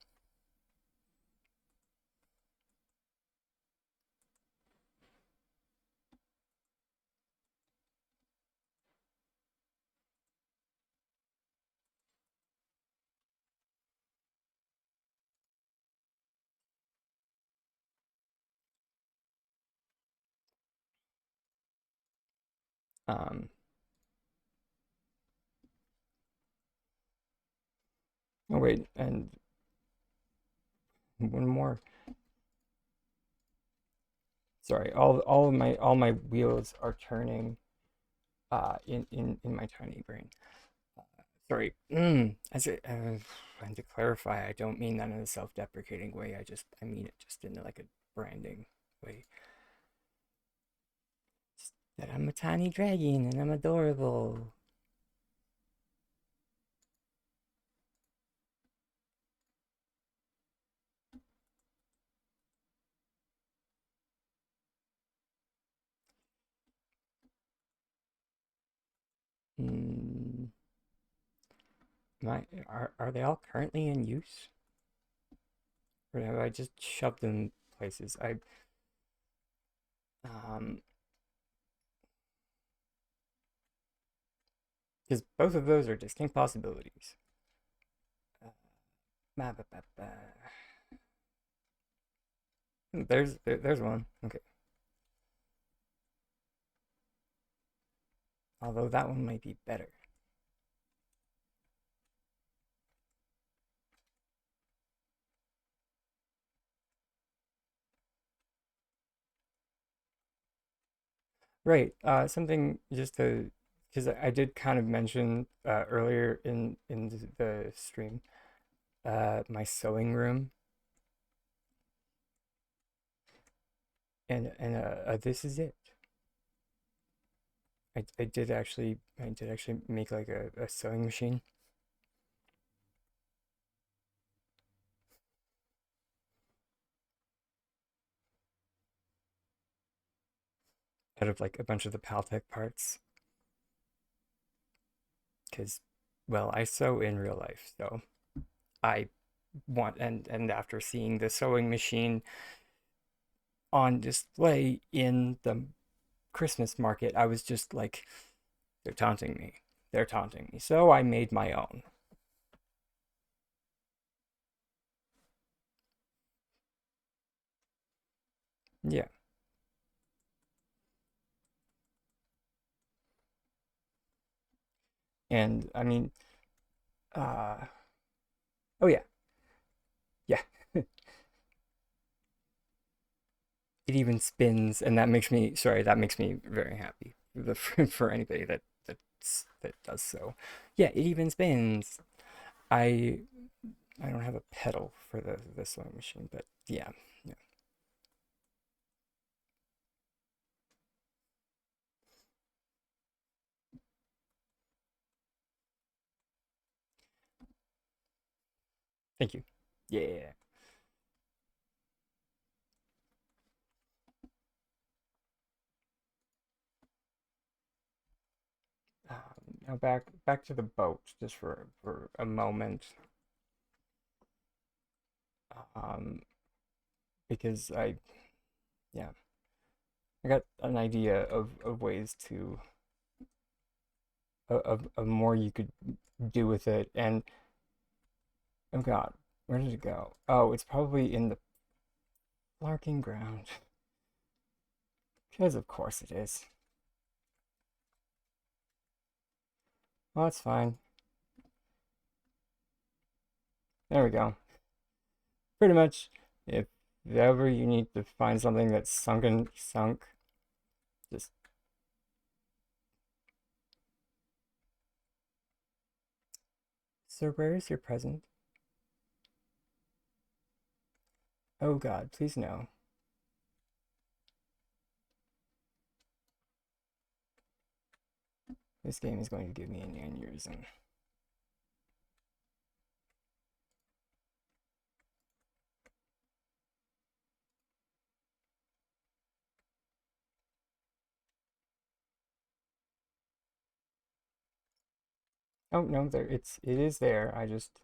Um, oh wait, and one more. Sorry, all my wheels are turning in my tiny brain. Sorry. And to clarify, I don't mean that in a self-deprecating way. I mean it just in like a branding way. Just that I'm a tiny dragon and I'm adorable. Mm, are they all currently in use? Or have I just shoved them places? Um, because both of those are distinct possibilities. Uh, there's one. Okay. Although that one might be better. Right. Something just to, because I did kind of mention earlier in the stream, my sewing room, and this is it. I did actually make like a sewing machine out of like a bunch of the Paltech parts, because, well, I sew in real life, so I want and after seeing the sewing machine on display in the Christmas market, I was just like, they're taunting me. They're taunting me. So I made my own. Yeah. And I mean, uh, oh yeah, yeah. It even spins, and that makes me sorry. That makes me very happy for anybody that does so. Yeah, it even spins. I I don't have a pedal for the sewing machine, but yeah, yeah. Thank you. Yeah. Now back to the boat just for a moment, um, because yeah I got an idea of ways to of more you could do with it. And oh God, where did it go? Oh, it's probably in the Larking ground. Because of course it is. Well, that's fine. There we go. Pretty much, if ever you need to find something that's sunk, just sir, where is your present? Oh God, please no. This game is going to give me an aneurysm. Oh no, it is there. I just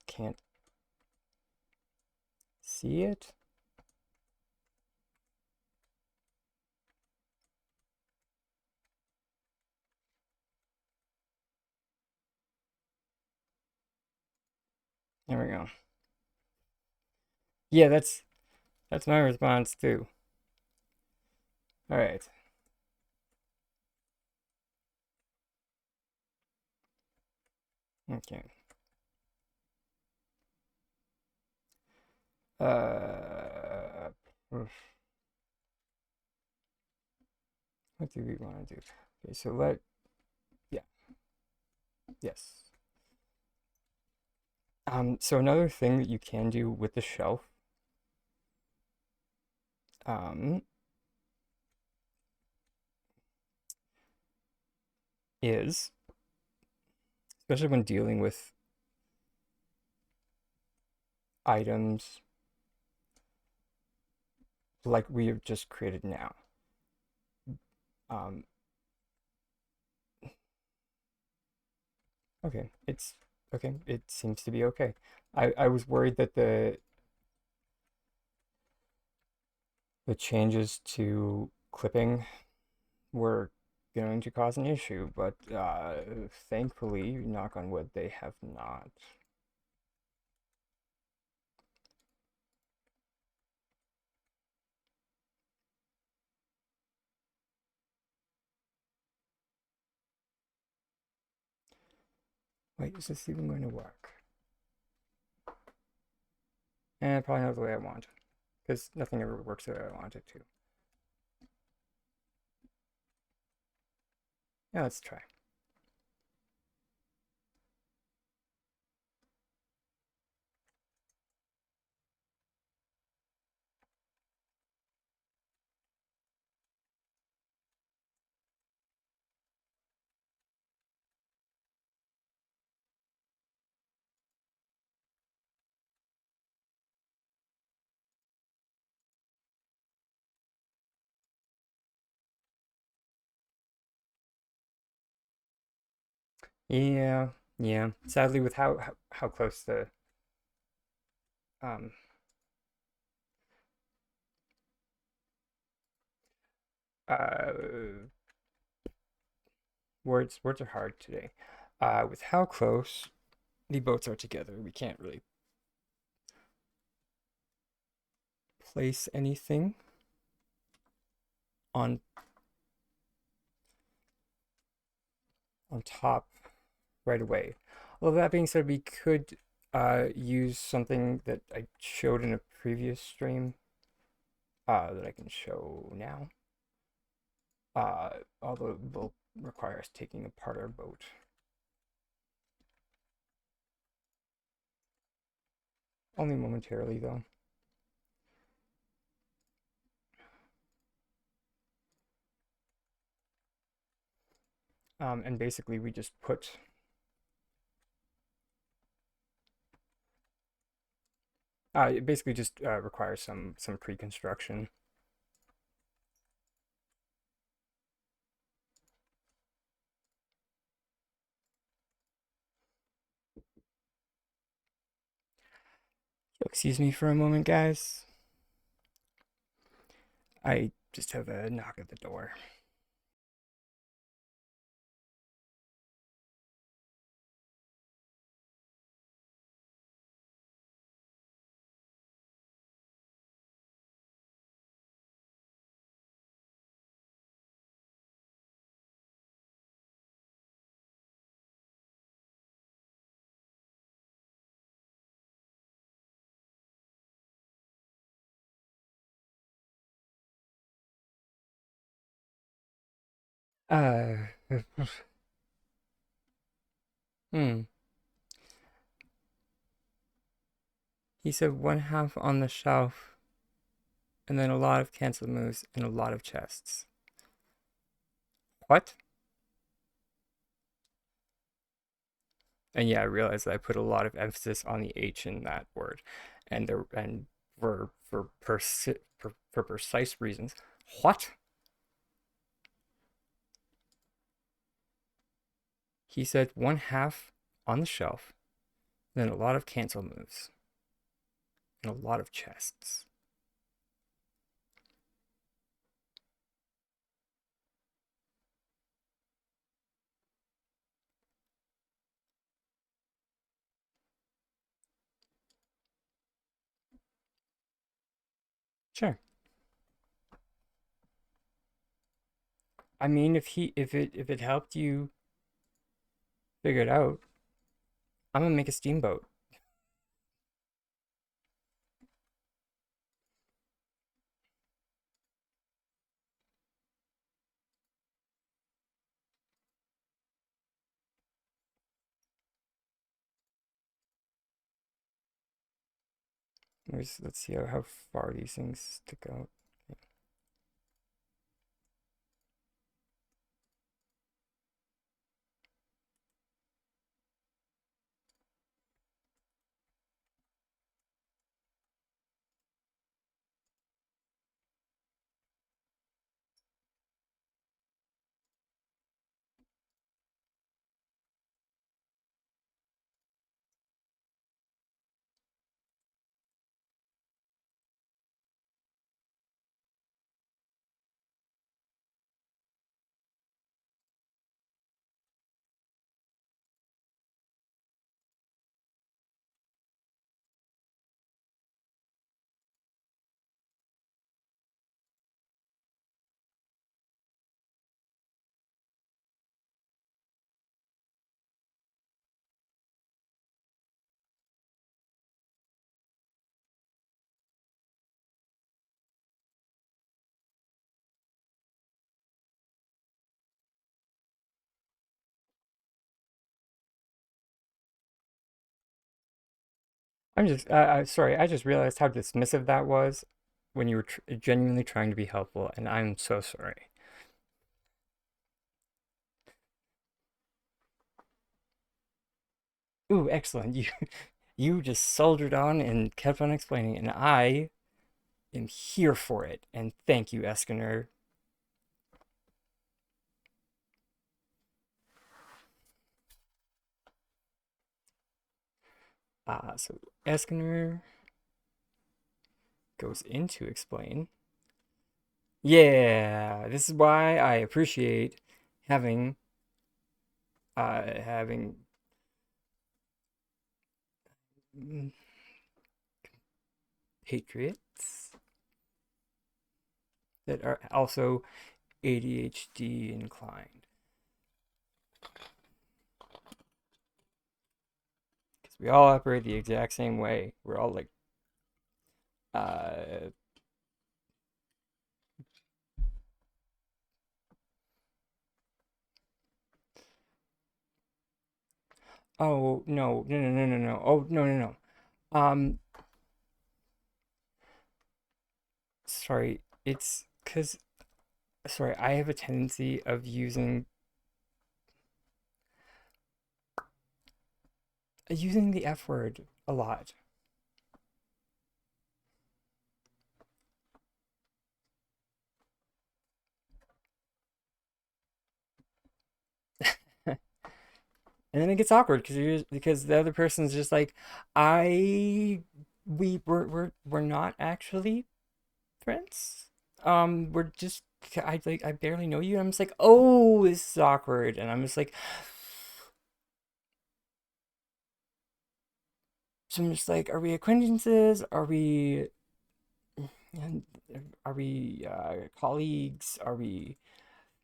can't see it. There we go. Yeah, that's my response too. All right. Okay. Oof. What do we want to do? Okay, so yeah, yes. So another thing that you can do with the shelf, um, is especially when dealing with items like we have just created now. Um, okay, it's okay. It seems to be okay. I was worried that the changes to clipping were going to cause an issue, but thankfully, knock on wood, they have not. Wait, is this even going to work? And probably not the way I want, because nothing ever works the way I want it to. Yeah, let's try. Yeah, yeah. Sadly, with how close the um uh words are hard today. With how close the boats are together, we can't really place anything on top right away. Although that being said, we could use something that I showed in a previous stream that I can show now. Although it will require us taking apart our boat. Only momentarily, though. And basically, we just put it basically just requires some pre-construction. Excuse me for a moment, guys. I just have a knock at the door. Uh, hmm. He said one half on the shelf, and then a lot of cancel moves and a lot of chests. What? And yeah, I realized that I put a lot of emphasis on the H in that word, and for precise reasons. What? He said one half on the shelf, then a lot of cancel moves, and a lot of chests. Sure. I mean, if it helped you figure it out, I'm gonna make a steamboat. Let's see how far these things stick out. I'm just, sorry, I just realized how dismissive that was when you were genuinely trying to be helpful, and I'm so sorry. Ooh, excellent. You just soldiered on and kept on explaining, and I am here for it. And thank you, Eskiner. So Eskiner goes in to explain. Yeah, this is why I appreciate having having mm, patriots that are also ADHD inclined. Because we all operate the exact same way. We're all like, uh, oh, no, no, no, no, no, no. Oh, no, no, no. Um, sorry. It's because, sorry, I have a tendency of using the F word a lot. And then it gets awkward because the other person's just like, I we're not actually friends. We're just I barely know you. And I'm just like, oh, this is awkward. And I'm just like, so I'm just like, are we acquaintances? And are we colleagues? Are we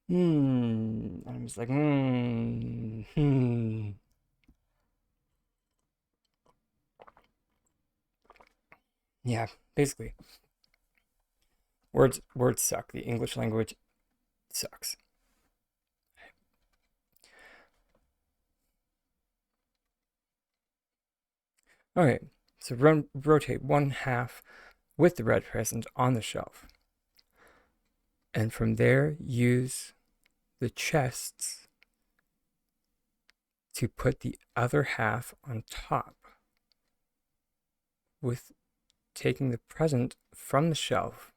And I'm just like, hmm. Yeah, basically. Words suck. The English language sucks. Okay, so rotate one half with the red present on the shelf. And from there, use the chests to put the other half on top with taking the present from the shelf.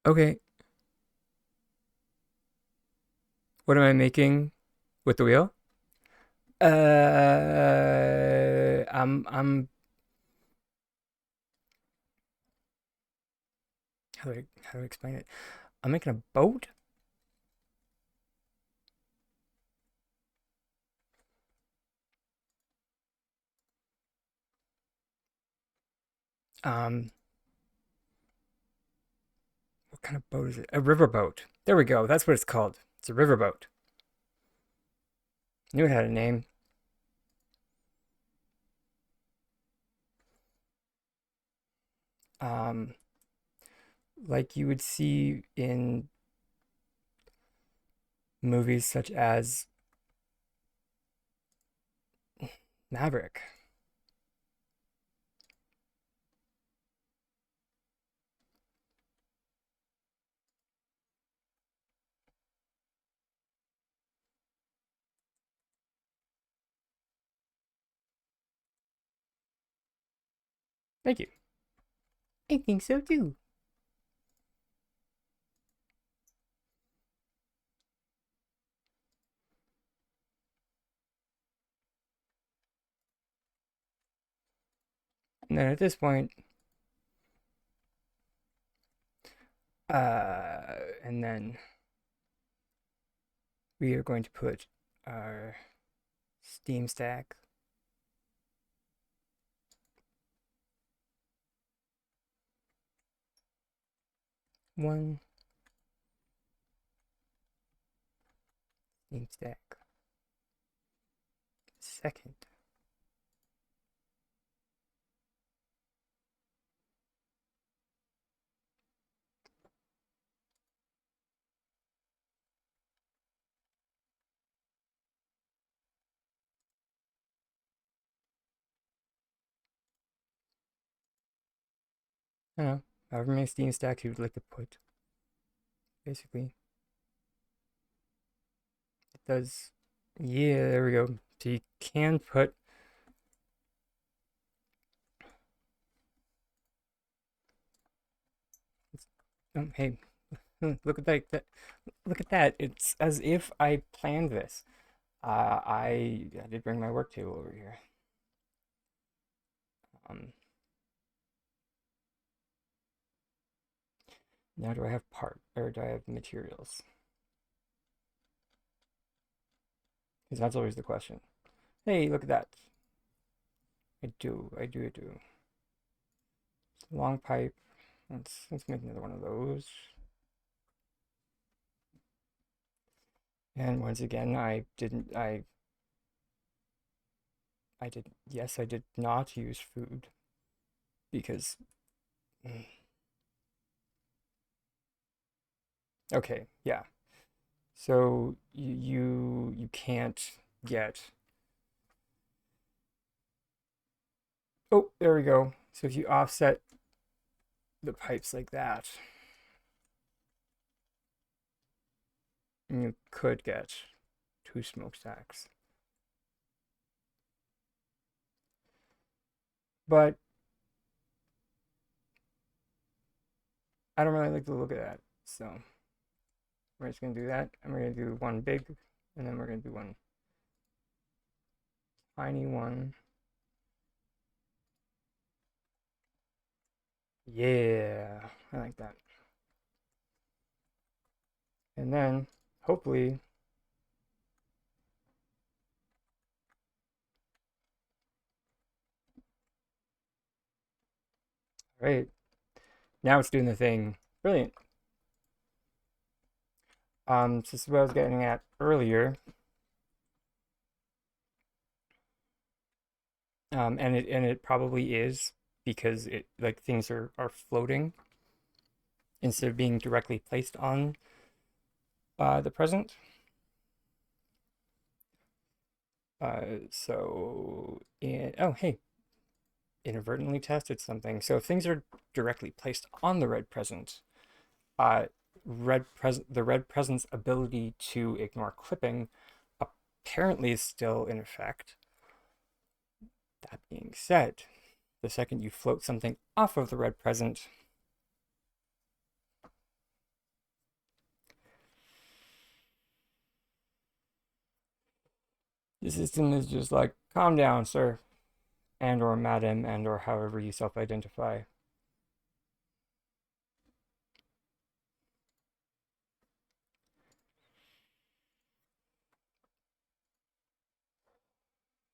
Okay. What am I making with the wheel? I'm how do I explain it? I'm making a boat. Um, what kind of boat is it? A riverboat. There we go. That's what it's called. It's a riverboat. Knew it had a name. Um, like you would see in movies such as Maverick. Thank you. I think so too. And then at this point, and then we are going to put our Steam stack. One Steam stack. Second. I don't know. However many Steam stacks you would like to put. Basically. It does. Yeah, there we go. So you can put. Oh, hey, look at look at that. It's as if I planned this. I did bring my work table over here. Um, Now do I have part or do I have materials? Because that's always the question. Hey, look at that. I do. Long pipe. Let's make another one of those. And once again, I did yes, I did not use food because okay, yeah. So you can't get. Oh, there we go. So if you offset the pipes like that, you could get two smokestacks. But I don't really like the look of that. So we're just gonna do that. And we're gonna do one big, and then we're gonna do one tiny one. Yeah, I like that. And then hopefully, right, now it's doing the thing. Brilliant. So this is what I was getting at earlier. And it probably is because it like things are floating instead of being directly placed on the present. Oh hey, inadvertently tested something. So if things are directly placed on the red present, uh, the red presence ability to ignore clipping apparently is still in effect. That being said, the second you float something off of the red present, the system is just like, calm down, sir, and or madam, and or however you self-identify.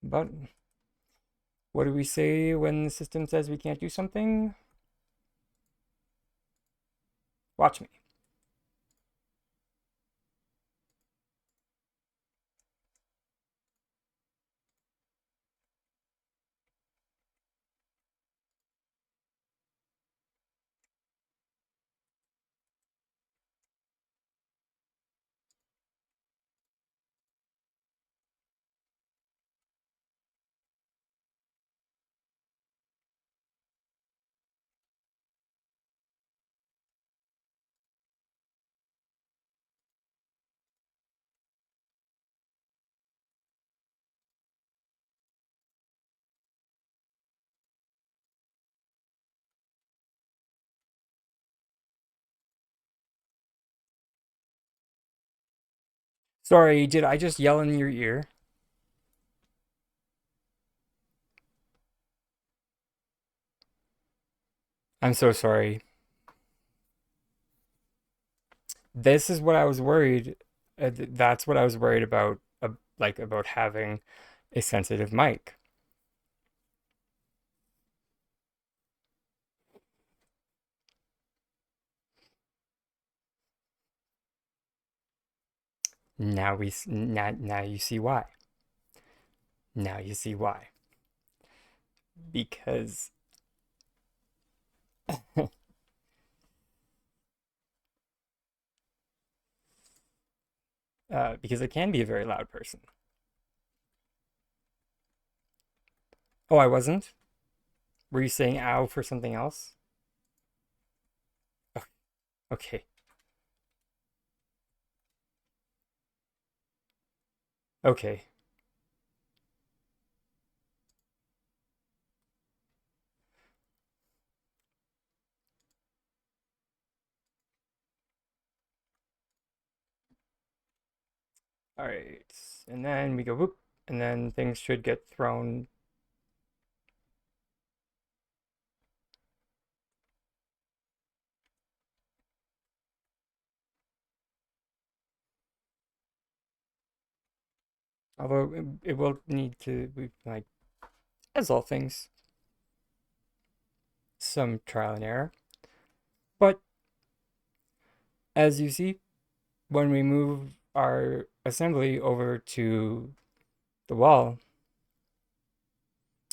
But what do we say when the system says we can't do something? Watch me. Sorry, did I just yell in your ear? I'm so sorry. This is what I was worried. That's what I was worried about, like about having a sensitive mic. Now you see why. Now you see why. Because because I can be a very loud person. Oh, I wasn't? Were you saying ow for something else? Oh, okay. Okay. All right. And then we go whoop, and then things should get thrown. Although it will need to be like, as all things, some trial and error. But as you see, when we move our assembly over to the wall,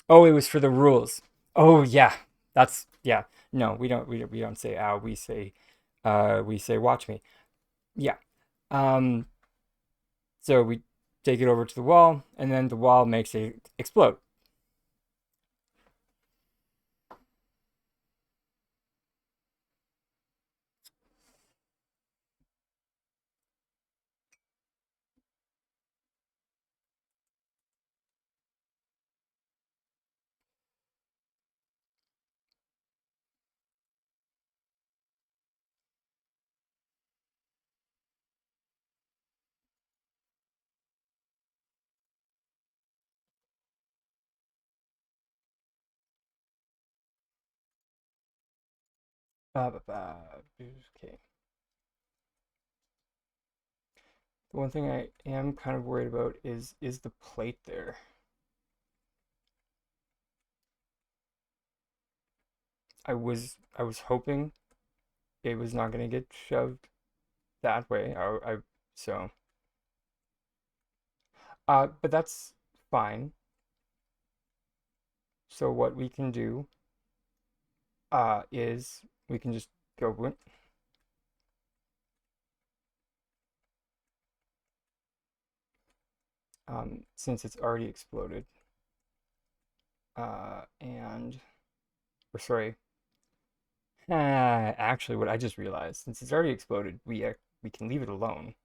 oh, it was for the rules. Oh yeah, that's yeah. No, we don't say ow. We say watch me. Yeah. Um. So we take it over to the wall, and then the wall makes it explode. Okay. The one thing I am kind of worried about is the plate there. I was hoping it was not gonna get shoved that way. So but that's fine. So what we can do is we can just go since it's already exploded. And or sorry, Actually, what I just realized, since it's already exploded, we can leave it alone,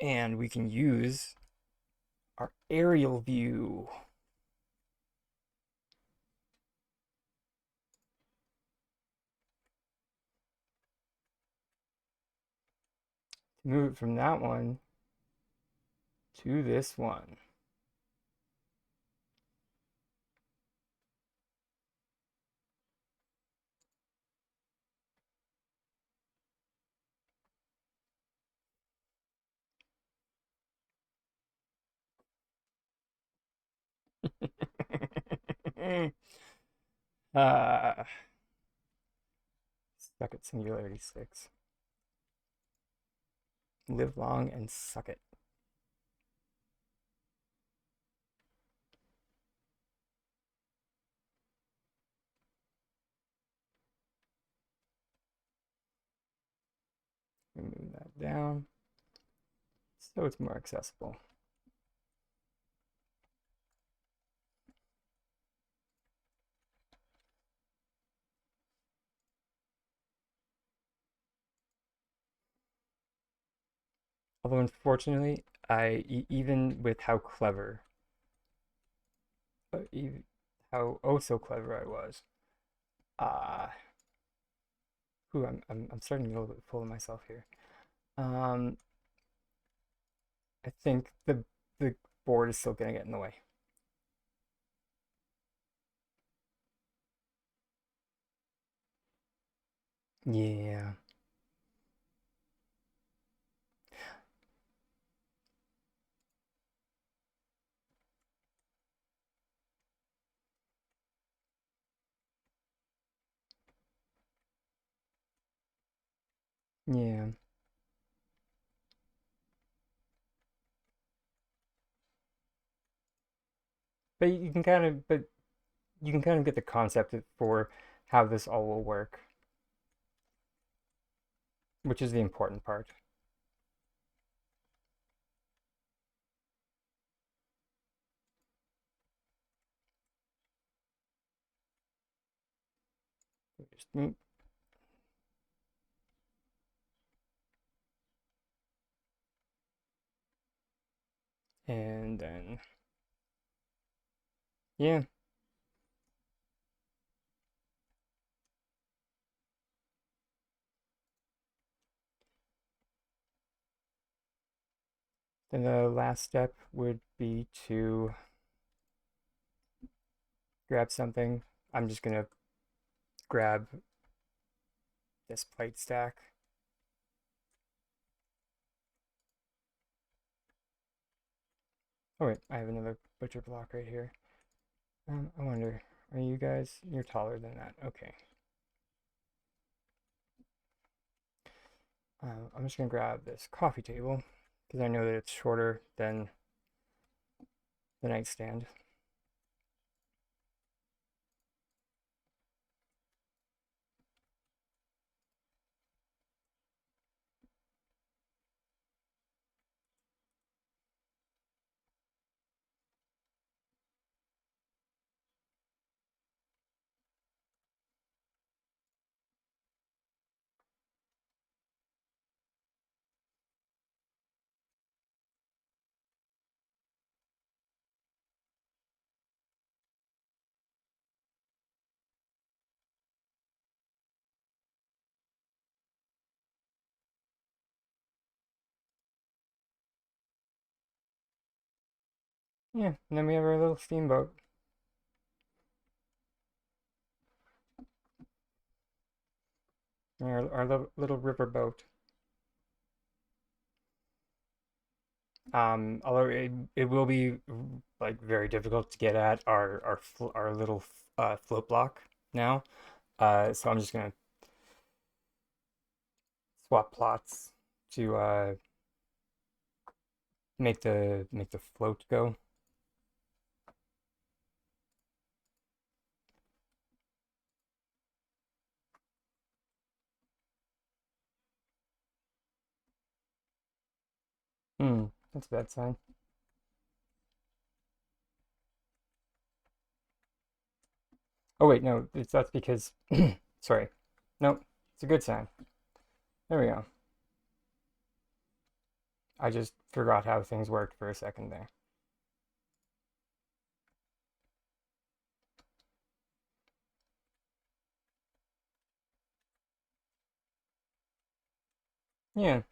and we can use our aerial view to move it from that one to this one. uh, Stuck at Singularity 6. Live long and suck it. Move that down so it's more accessible. Although unfortunately, even with how clever, even how oh so clever I was, uh, I'm starting to get a little bit full of myself here. Um, I think the board is still gonna get in the way. Yeah, yeah. But you can kind of get the concept for how this all will work, which is the important part. Just and then yeah, then the last step would be to grab something. I'm just gonna grab this plate stack. Oh wait, I have another butcher block right here. I wonder, are you guys? You're taller than that. Okay. I'm just gonna grab this coffee table because I know that it's shorter than the nightstand. Yeah, and then we have our little steamboat, our little river boat. Although it will be like very difficult to get at our little float block now. So I'm just gonna swap plots to make the float go. Hmm, that's a bad sign. Oh wait, no, that's because sorry. Nope, it's a good sign. There we go. I just forgot how things worked for a second there. Yeah.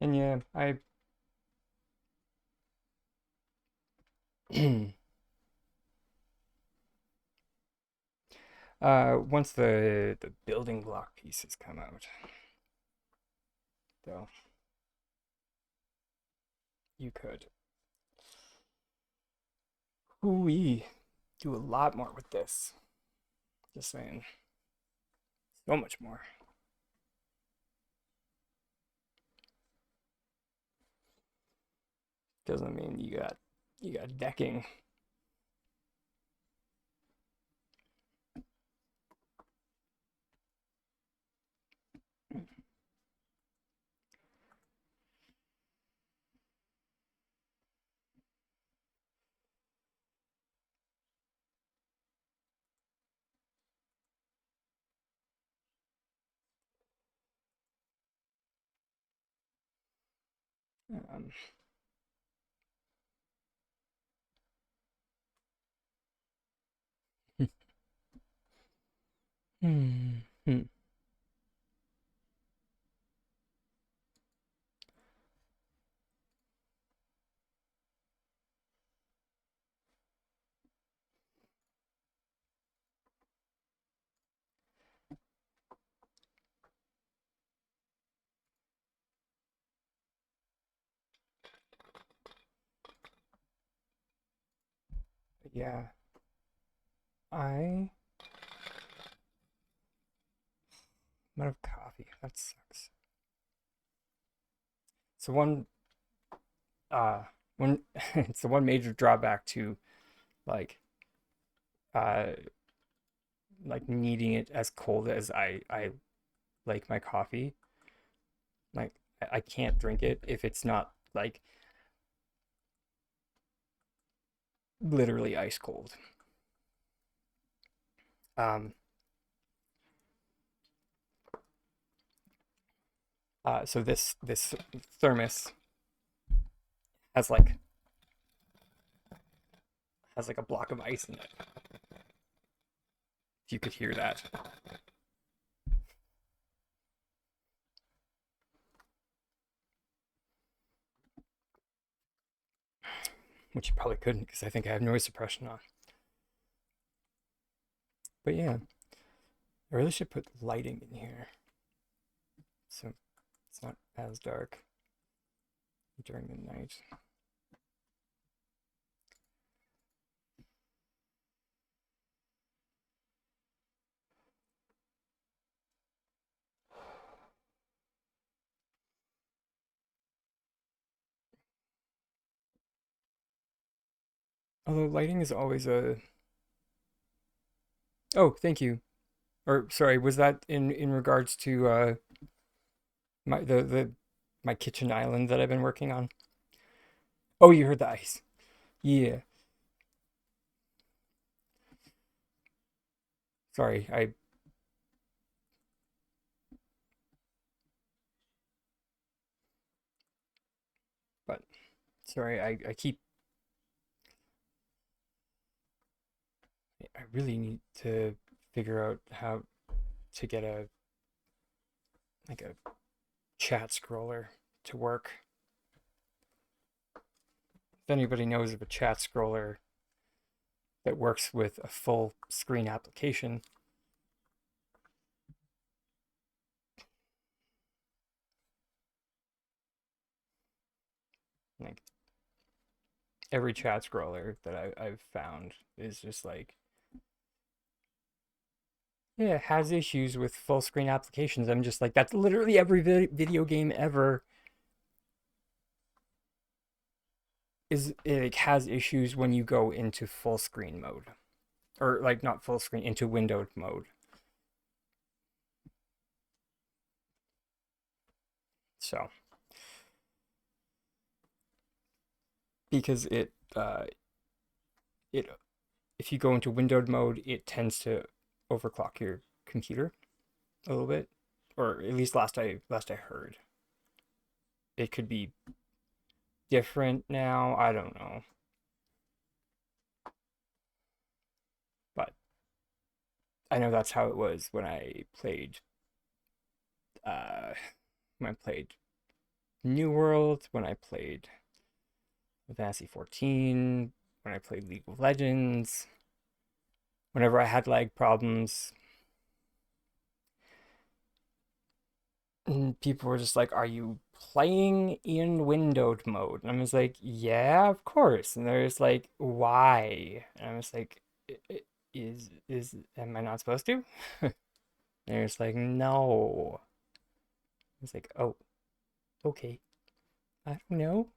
And yeah, I once the building block pieces come out, though, you could ooh do a lot more with this. Just saying, so much more. Doesn't mean you got decking. Um, hmm. Hmm. But yeah, I'm out of coffee. That sucks. So uh one it's the one major drawback to like uh like needing it as cold as I like my coffee. Like I can't drink it if it's not like literally ice cold. Um so this thermos has like a block of ice in it. If you could hear that. Which you probably couldn't because I think I have noise suppression on. But yeah, I really should put lighting in here so it's not as dark during the night. Although lighting is always a oh, thank you. Or sorry, was that in regards to my the my kitchen island that I've been working on? Oh, you heard the ice. Yeah. Sorry, I but sorry, I keep I really need to figure out how to get a like a chat scroller to work. If anybody knows of a chat scroller that works with a full screen application, like every chat scroller that I've found is just like, yeah, it has issues with full screen applications. I'm just like, that's literally every video game ever is it has issues when you go into full screen mode. Or like not full screen, into windowed mode. So because it if you go into windowed mode, it tends to overclock your computer a little bit, or at least last I heard. It could be different now. I don't know, but I know that's how it was uh when I played New World, when I played Fantasy 14, when I played League of Legends. Whenever I had lag problems, and people were just like, "Are you playing in windowed mode?" And I was like, "Yeah, of course." And they're just like, "Why?" And I was like, "Is am I not supposed to?" And they're just like, "No." I was like, "Oh, okay. I don't know.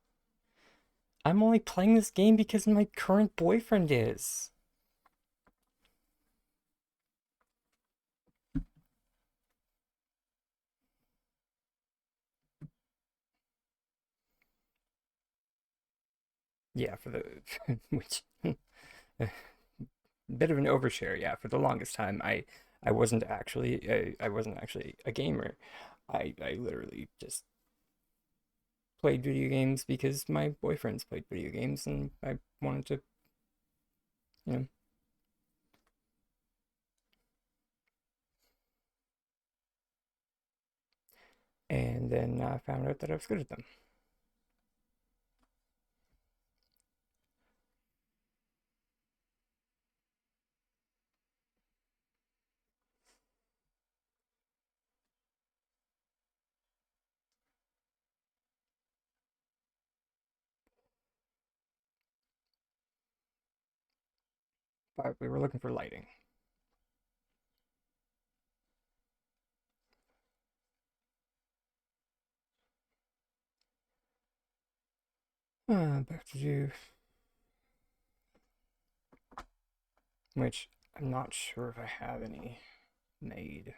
I'm only playing this game because my current boyfriend is." Yeah, for the which bit of an overshare. Yeah, for the longest time, I wasn't actually a gamer. I literally just played video games because my boyfriends played video games, and I wanted to, you know. And then I found out that I was good at them. But we were looking for lighting. Back to do, which I'm not sure if I have any made.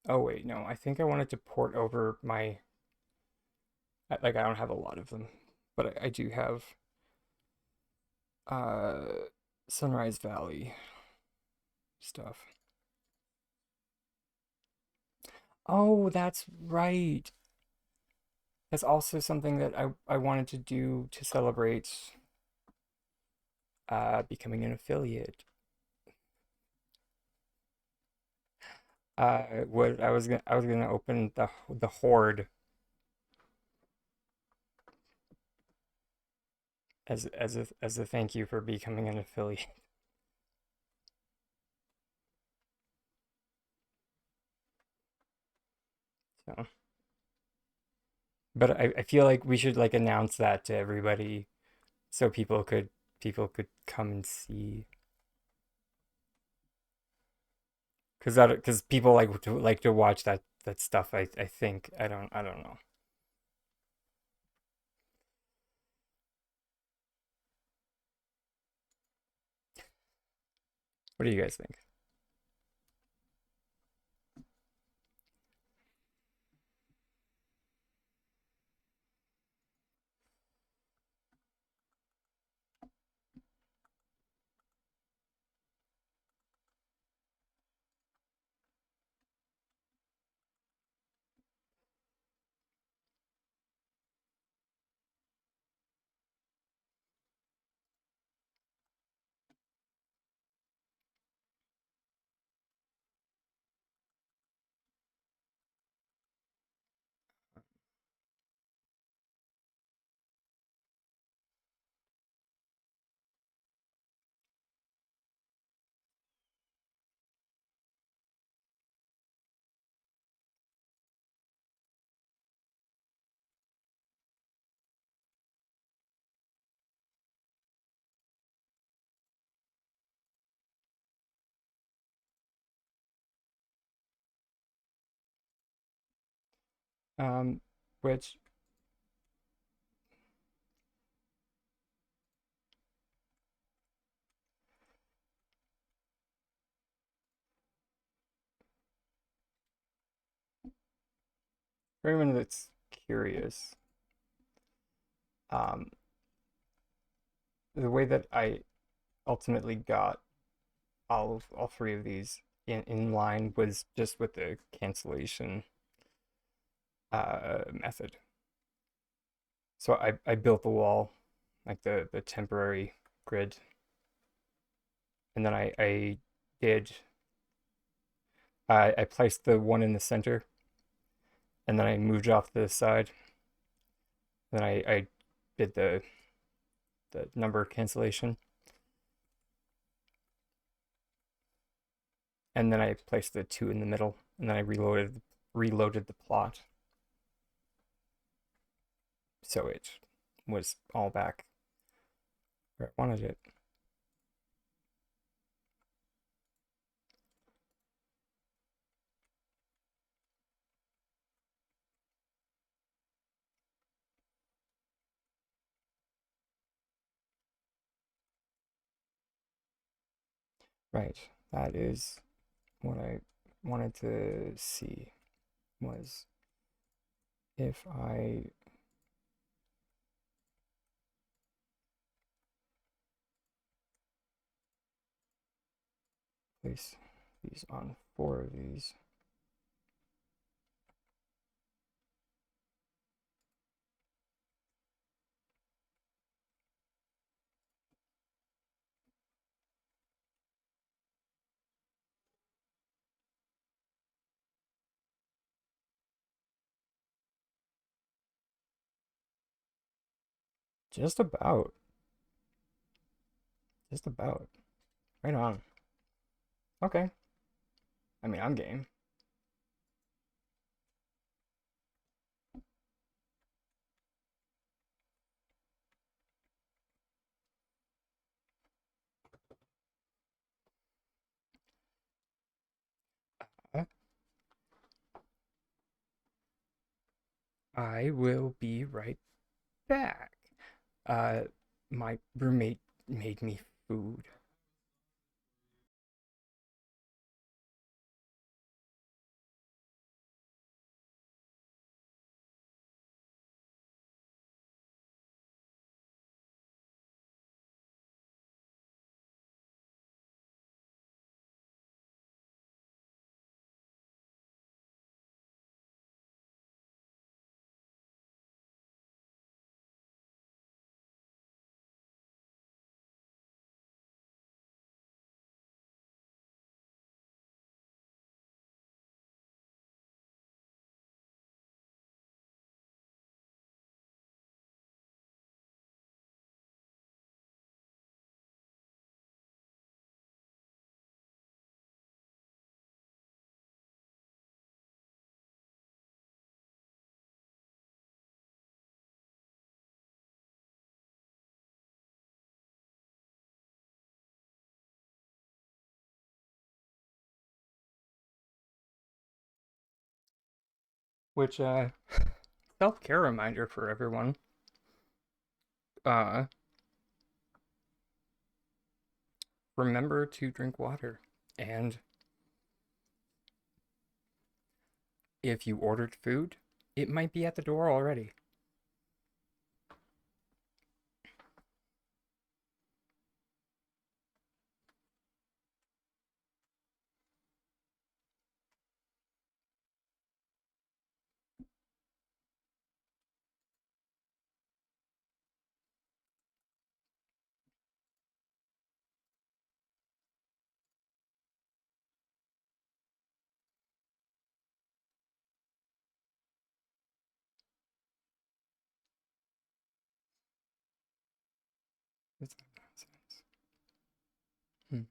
Oh wait, no, I think I wanted to port over my, like I don't have a lot of them, but I do have uh Sunrise Valley stuff. Oh, that's right. That's also something that I wanted to do to celebrate becoming an affiliate. What I was gonna open the Horde as a thank you for becoming an affiliate. So, but I feel like we should like announce that to everybody so people could come and see. Because people like to watch that stuff. I think I don't know. What do you guys think? Um, which for anyone that's curious, um, the way that I ultimately got all three of these in line was just with the cancellation method. So I built the wall, like the temporary grid, and then I did I placed the one in the center, and then I moved it off to the side. Then I did the number cancellation, and then I placed the two in the middle, and then I reloaded the plot, so it was all back where I wanted it. Right. That is what I wanted to see was if I place these on four of these. Just about. Just about. Right on. Okay. I mean, I'm game. Uh, I will be right back. Uh, my roommate made me food. Which, self-care reminder for everyone. Uh, remember to drink water. And if you ordered food, it might be at the door already. It's nonsense. Hmm.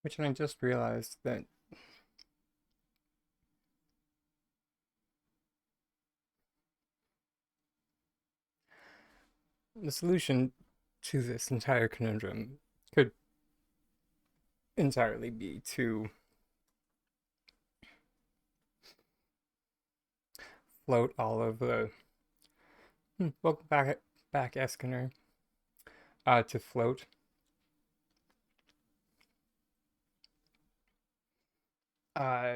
Which I just realized that the solution to this entire conundrum could entirely be to float all of the welcome back Eskiner, to float uh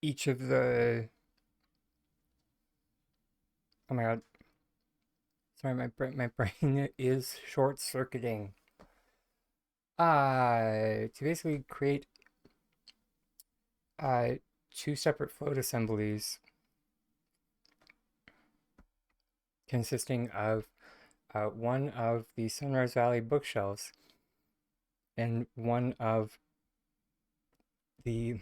each of the, oh my god, sorry, my brain is short circuiting. To basically create uh two separate float assemblies consisting of one of the Sunrise Valley bookshelves and one of the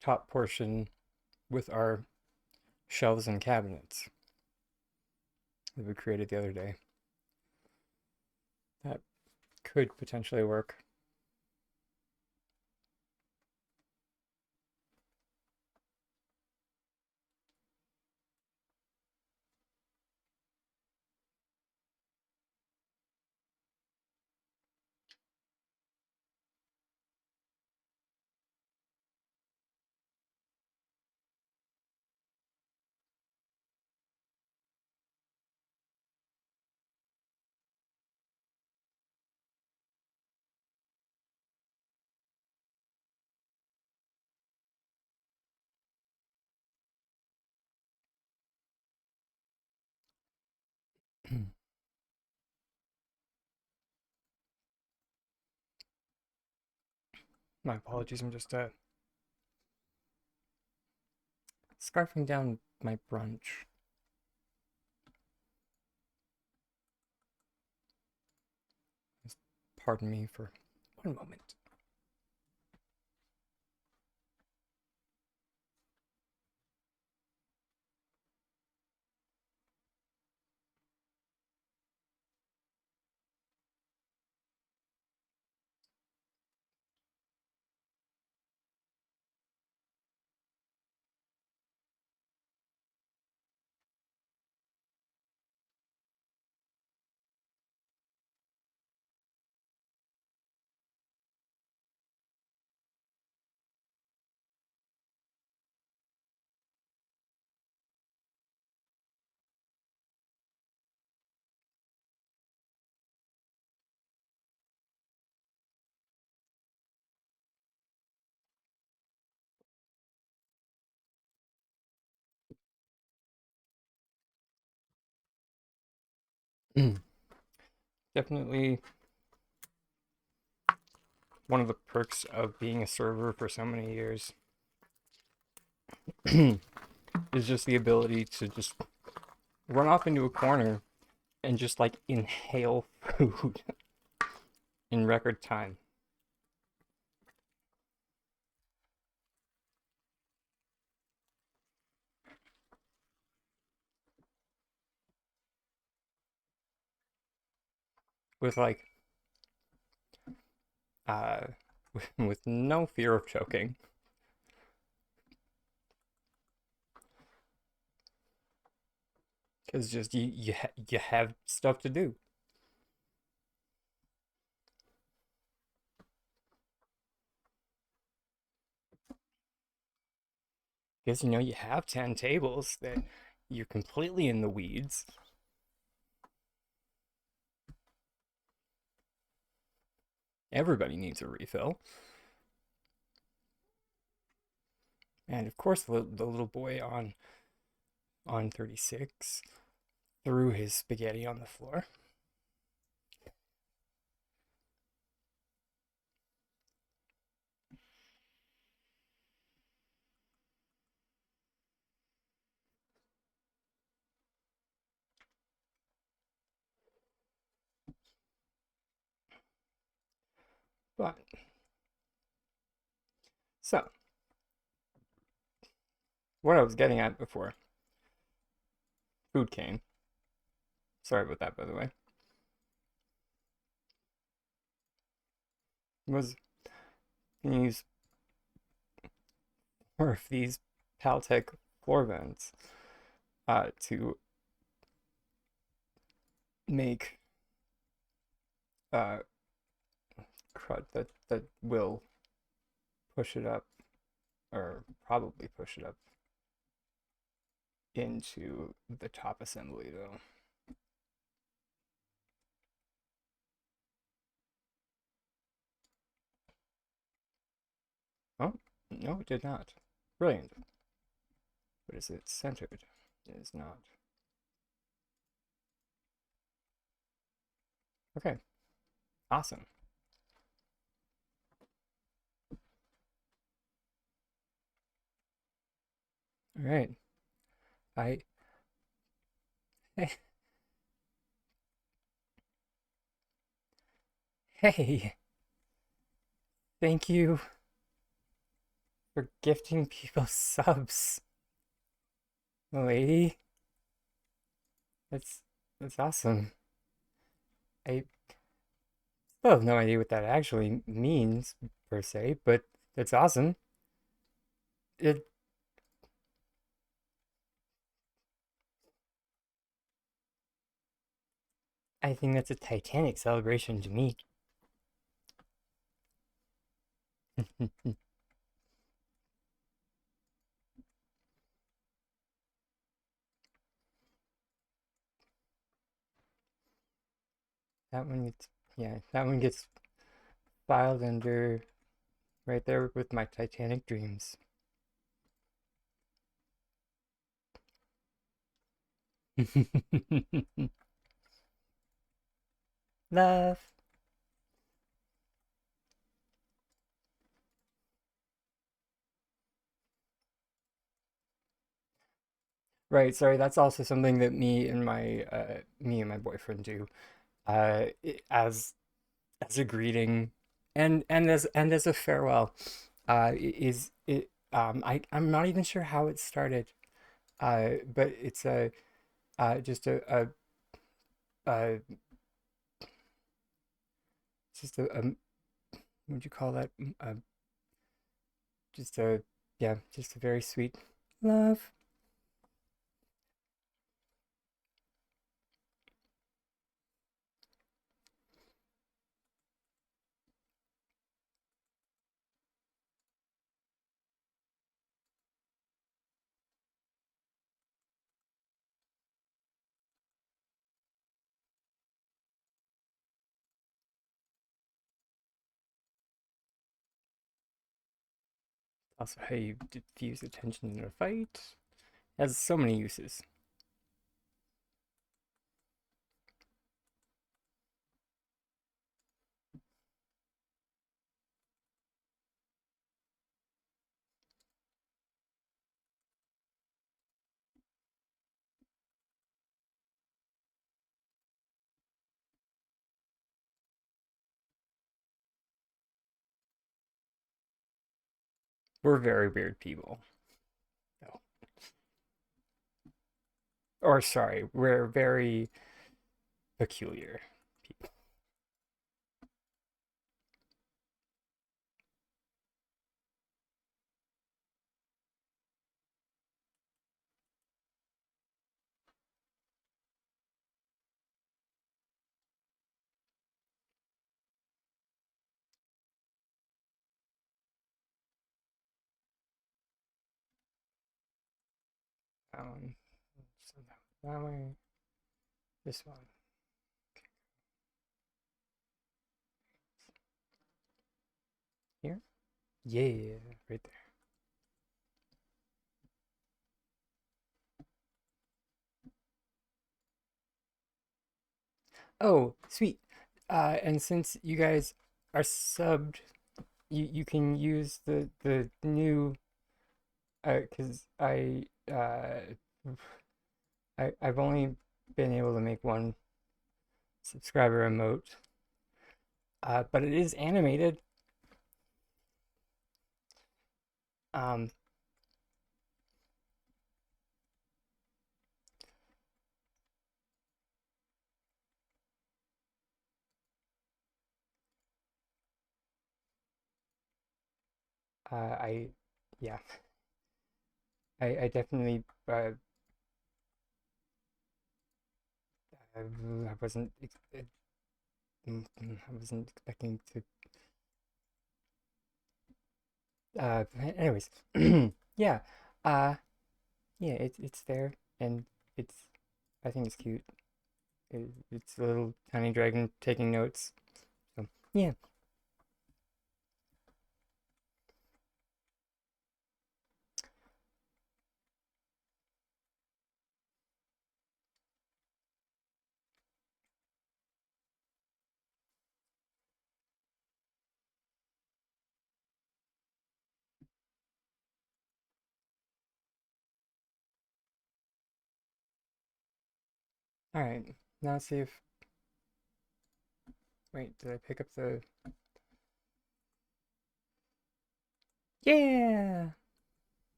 top portion with our shelves and cabinets that we created the other day. That could potentially work. My apologies, I'm just scarfing down my brunch. Just pardon me for one moment. Definitely one of the perks of being a server for so many years is just the ability to just run off into a corner and just like inhale food in record time. With like uh with no fear of choking. Because just you have stuff to do. Because you have 10 tables that you're completely in the weeds. Everybody needs a refill. And of course, the little boy on 36 threw his spaghetti on the floor. But so what I was getting at before food cane. Sorry about that, by the way. Was gonna use more of these Paltech floor vents to make uh, crud that will push it up, or probably push it up into the top assembly, though. Oh, no, it did not. Brilliant. But is it centered? It is not. Okay, awesome. All right. I hey, thank you for gifting people subs, lady. That's that's awesome. I still have no idea what that actually means per se, but that's awesome. It I think that's a Titanic celebration to me. That one gets yeah, that one gets filed under right there with my Titanic dreams. Love. Right, sorry, that's also something that me and my boyfriend do. As a greeting and as a farewell. Is it I'm not even sure how it started. But it's a just a just a what would you call that? Just a yeah, just a very sweet love. Also, how you diffuse attention in a fight. Has so many uses. We're very weird people. Oh. Or sorry, we're very peculiar people. Um, so that way, this one here. Yeah, right there. Oh, sweet. And since you guys are subbed, you can use the new because I've only been able to make one subscriber emote, but it is animated. Um, I, yeah, I definitely, I wasn't, I wasn't expecting to, anyways, yeah, uh, yeah, it's there, and it's, I think it's cute. It's a little tiny dragon taking notes. So, yeah. All right. Now let's see if, wait, did I pick up the, yeah.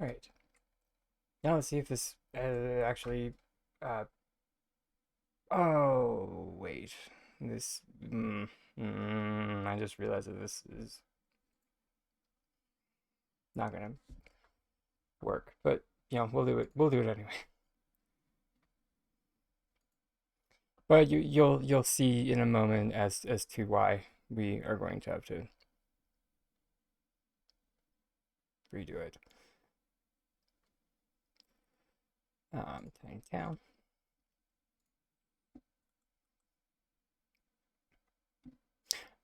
All right. Now let's see if this actually, uh, oh, wait. This, I just realized that this is not gonna work, but we'll do it. We'll do it anyway. But you'll see in a moment as to why we are going to have to redo it. Tiny town.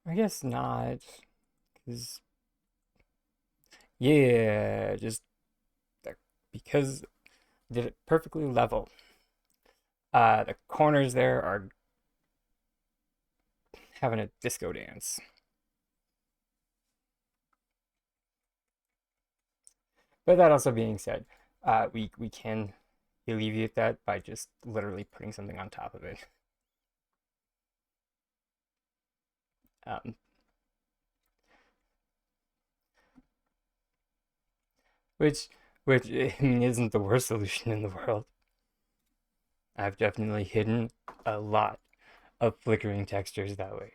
I guess not, because yeah, just because did it perfectly level. The corners there are having a disco dance. But that also being said, we can alleviate that by just literally putting something on top of it. Um, which which I mean isn't the worst solution in the world. I've definitely hidden a lot of flickering textures that way.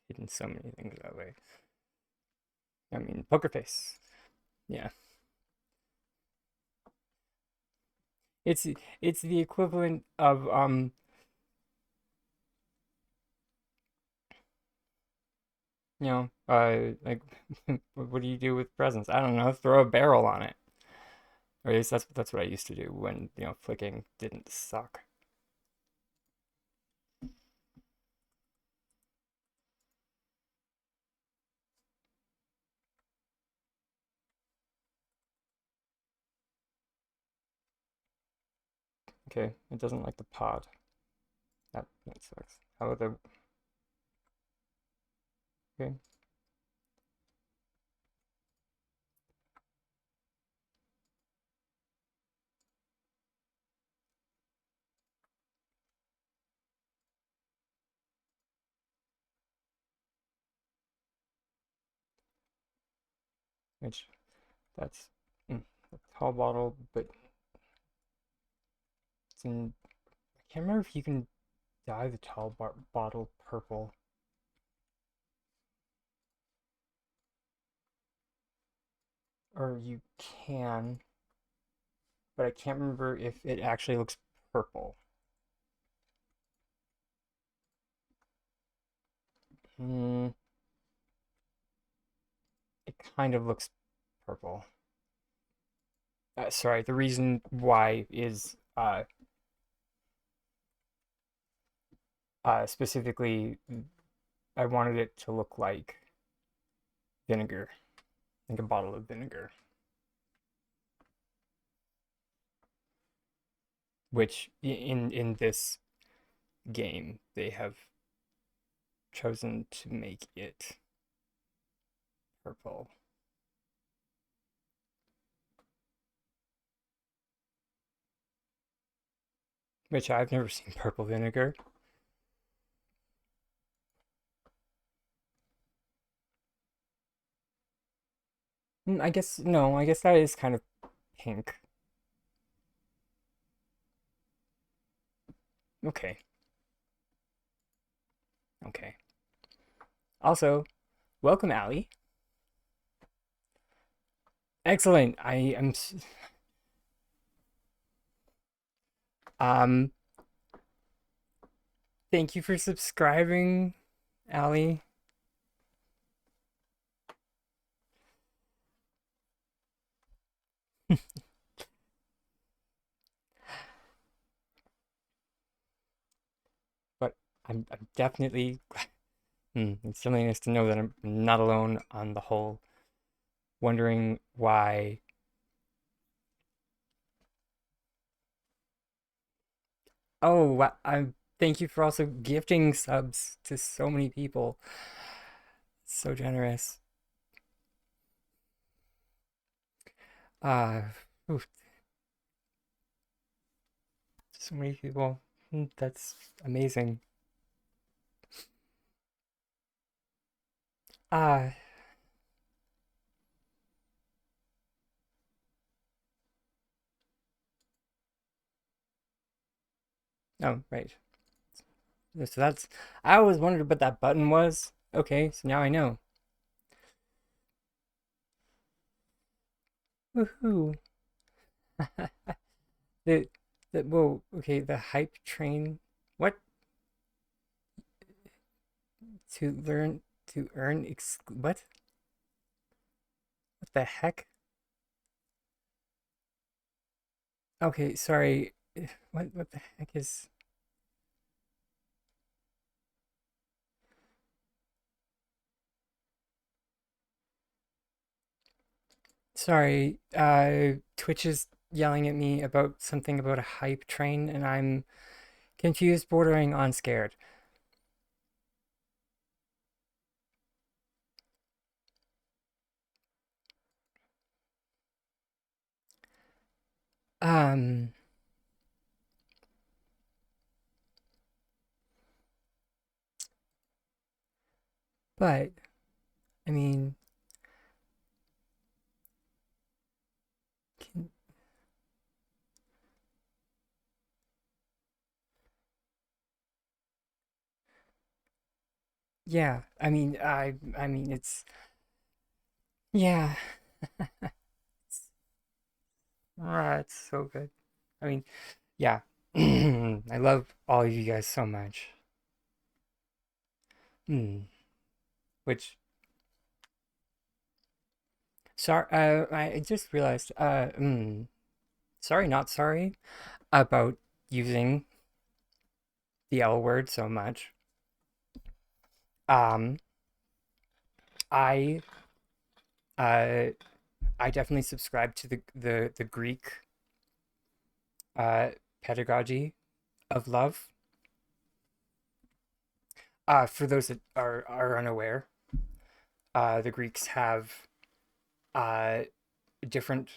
Hidden so many things that way. I mean, poker face. Yeah. It's it's the equivalent of like what do you do with presents? I don't know, throw a barrel on it. Or at least that's what I used to do when, flicking didn't suck. Okay, it doesn't like the pod. That sucks. How about the okay, which that's a tall bottle, but it's in. I can't remember if you can dye the tall bottle purple, or you can, but I can't remember if it actually looks purple. Hmm, it kind of looks purple. Sorry, the reason why is specifically I wanted it to look like vinegar, like a bottle of vinegar. which in this game they have chosen to make it purple. Which I've never seen purple vinegar. I guess, no, I guess that is kind of pink. Okay, okay. Also, welcome, Allie. Excellent. Um, thank you for subscribing, Allie. But I'm definitely it's really nice to know that I'm not alone on the whole wondering why. Oh, I'm thank you for also gifting subs to so many people. So generous. Uh, oof, so many people. That's amazing. Uh, oh, right. So that's, I always wondered what that button was. Okay, so now I know. Woohoo. The, whoa, okay, the hype train. What? To learn, to earn, what? What the heck? Okay, sorry. What the heck is, sorry, Twitch is yelling at me about something about a hype train, and I'm confused, bordering on scared. Um, but, I mean, can, yeah, I mean, yeah, it's so good. I mean, yeah, I love all of you guys so much. Mm, which, sorry, I just realized, sorry, not sorry about using the L word so much. Um, I, uh, I definitely subscribe to the Greek, uh, pedagogy of love. For those that are unaware, the Greeks have uh, different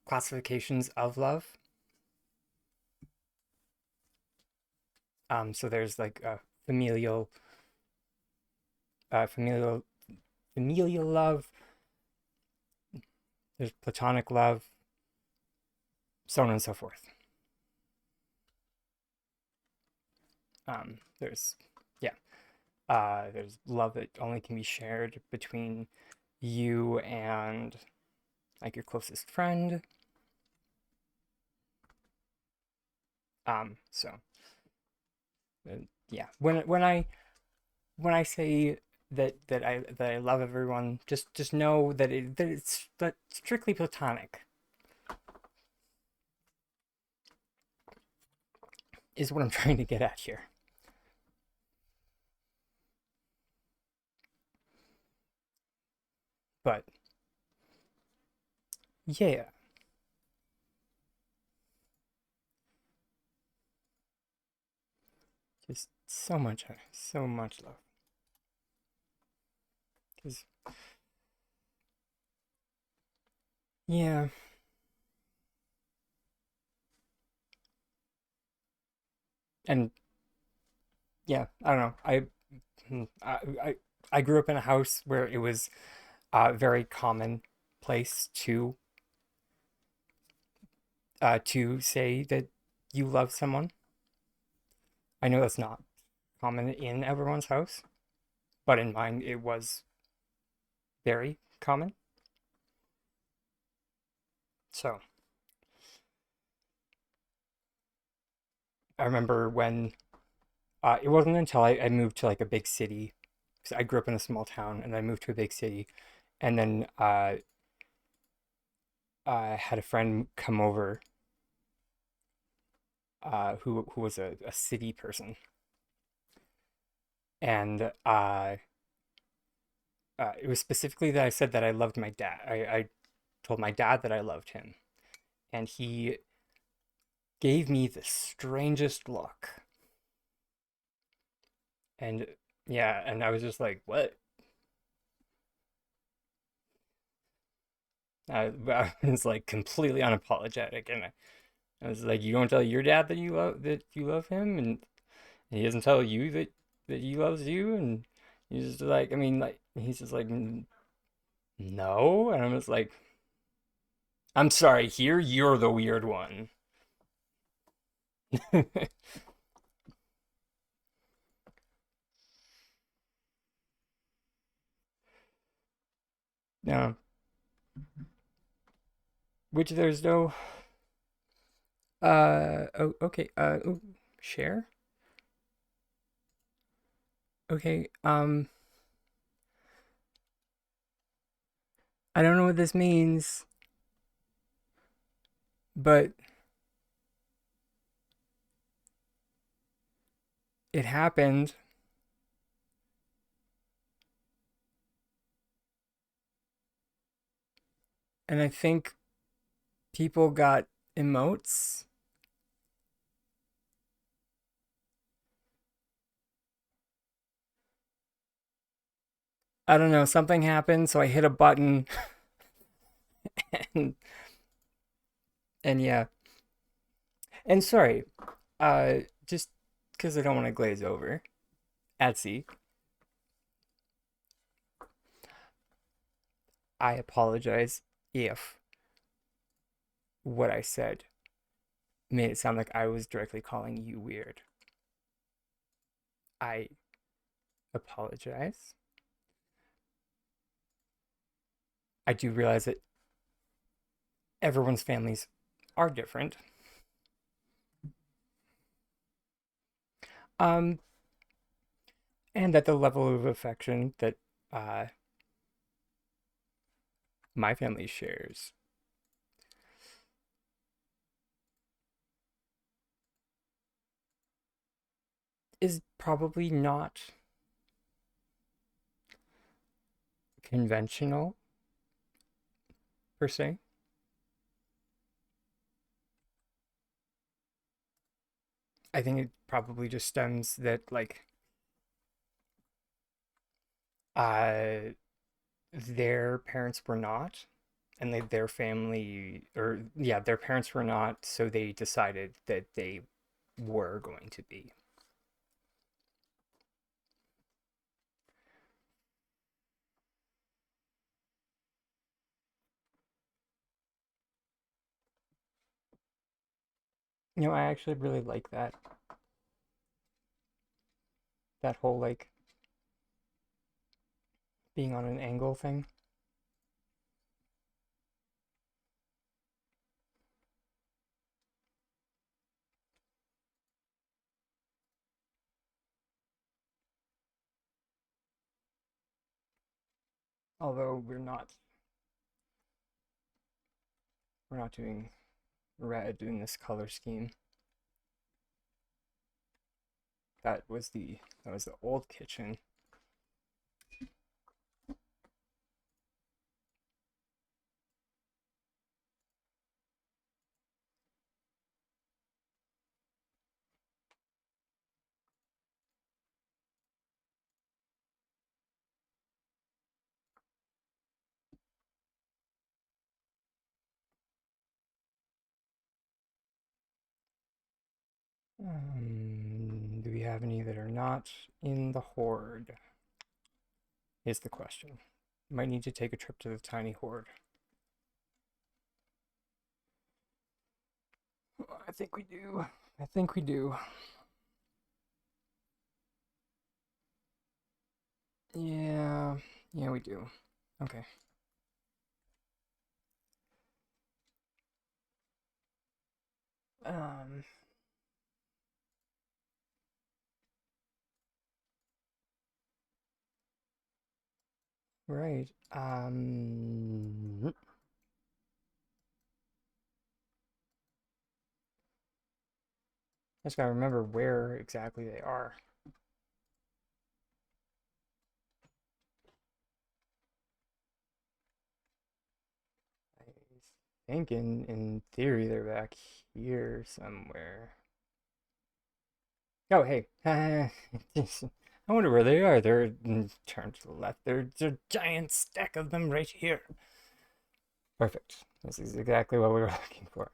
classifications of love. So there's like familial, uh, familial, familial love. There's platonic love, so on and so forth. There's yeah, there's love that only can be shared between you and like your closest friend. So yeah, when I say that I love everyone, just know that it's that strictly platonic is what I'm trying to get at here. But yeah, Just so much love. 'Cause, yeah, and yeah, I don't know. I grew up in a house where it was a very common place to say that you love someone. I know that's not common in everyone's house, but in mine it was very common. So I remember when it wasn't until I moved to like a big city, because I grew up in a small town and I moved to a big city, and then I had a friend come over who was a city person, and it was specifically that I said that I loved my dad. I told my dad that I loved him, and he gave me the strangest look. And yeah, and I was just like, what? I was like completely unapologetic, and I was like, you don't tell your dad that you love him, and he doesn't tell you that he loves you, and he's just like, I mean, like he's just like, no," and I'm just like, I'm sorry, here you're the weird one. No, which there's no, oh, okay, oh, share, okay, I don't know what this means, but it happened, and I think people got emotes. I don't know, something happened, so I hit a button, and yeah. And sorry, just because I don't want to glaze over, Etsy, I apologize if what I said made it sound like I was directly calling you weird. I apologize. I do realize that everyone's families are different. Um, and that the level of affection that uh, my family shares is probably not conventional per se. I think it probably just stems that like uh their parents were not, and their family, or yeah, their parents were not, so they decided that they were going to be. I actually really like that whole like being on an angle thing. Although we're not doing red in this color scheme. That was the old kitchen. Do we have any that are not in the horde? Is the question. Might need to take a trip to the tiny horde. I think we do. I think we do. Yeah, yeah, we do. Okay. Um, right. Just gotta remember where exactly they are. I think in theory they're back here somewhere. Oh, hey. I wonder where they are. They're turn to the left. There's a giant stack of them right here. Perfect. This is exactly what we were looking for.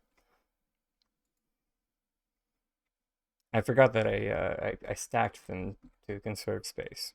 I forgot that I stacked them to conserve space.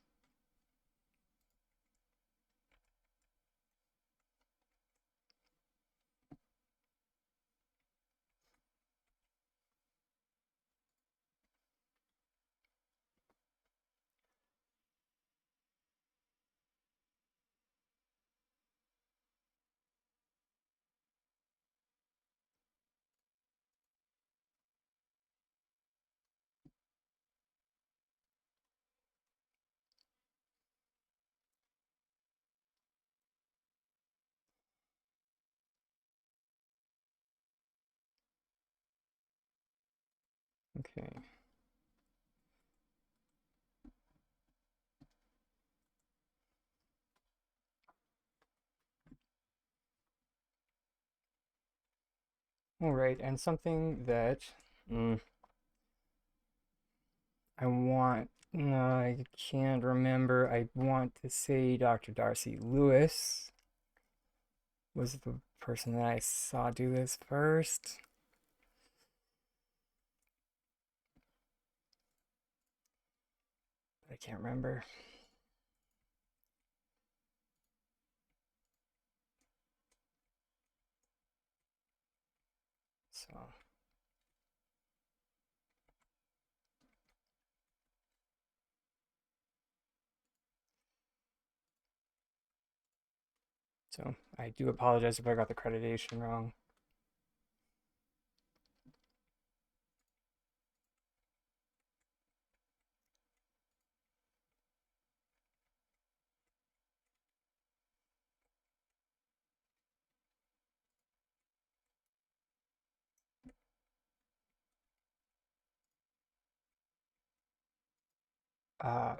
Okay. All right, and something that mm, I can't remember. I want to say Dr. Darcy Lewis was the person that I saw do this first. But I can't remember. So, so I do apologize if I got the accreditation wrong.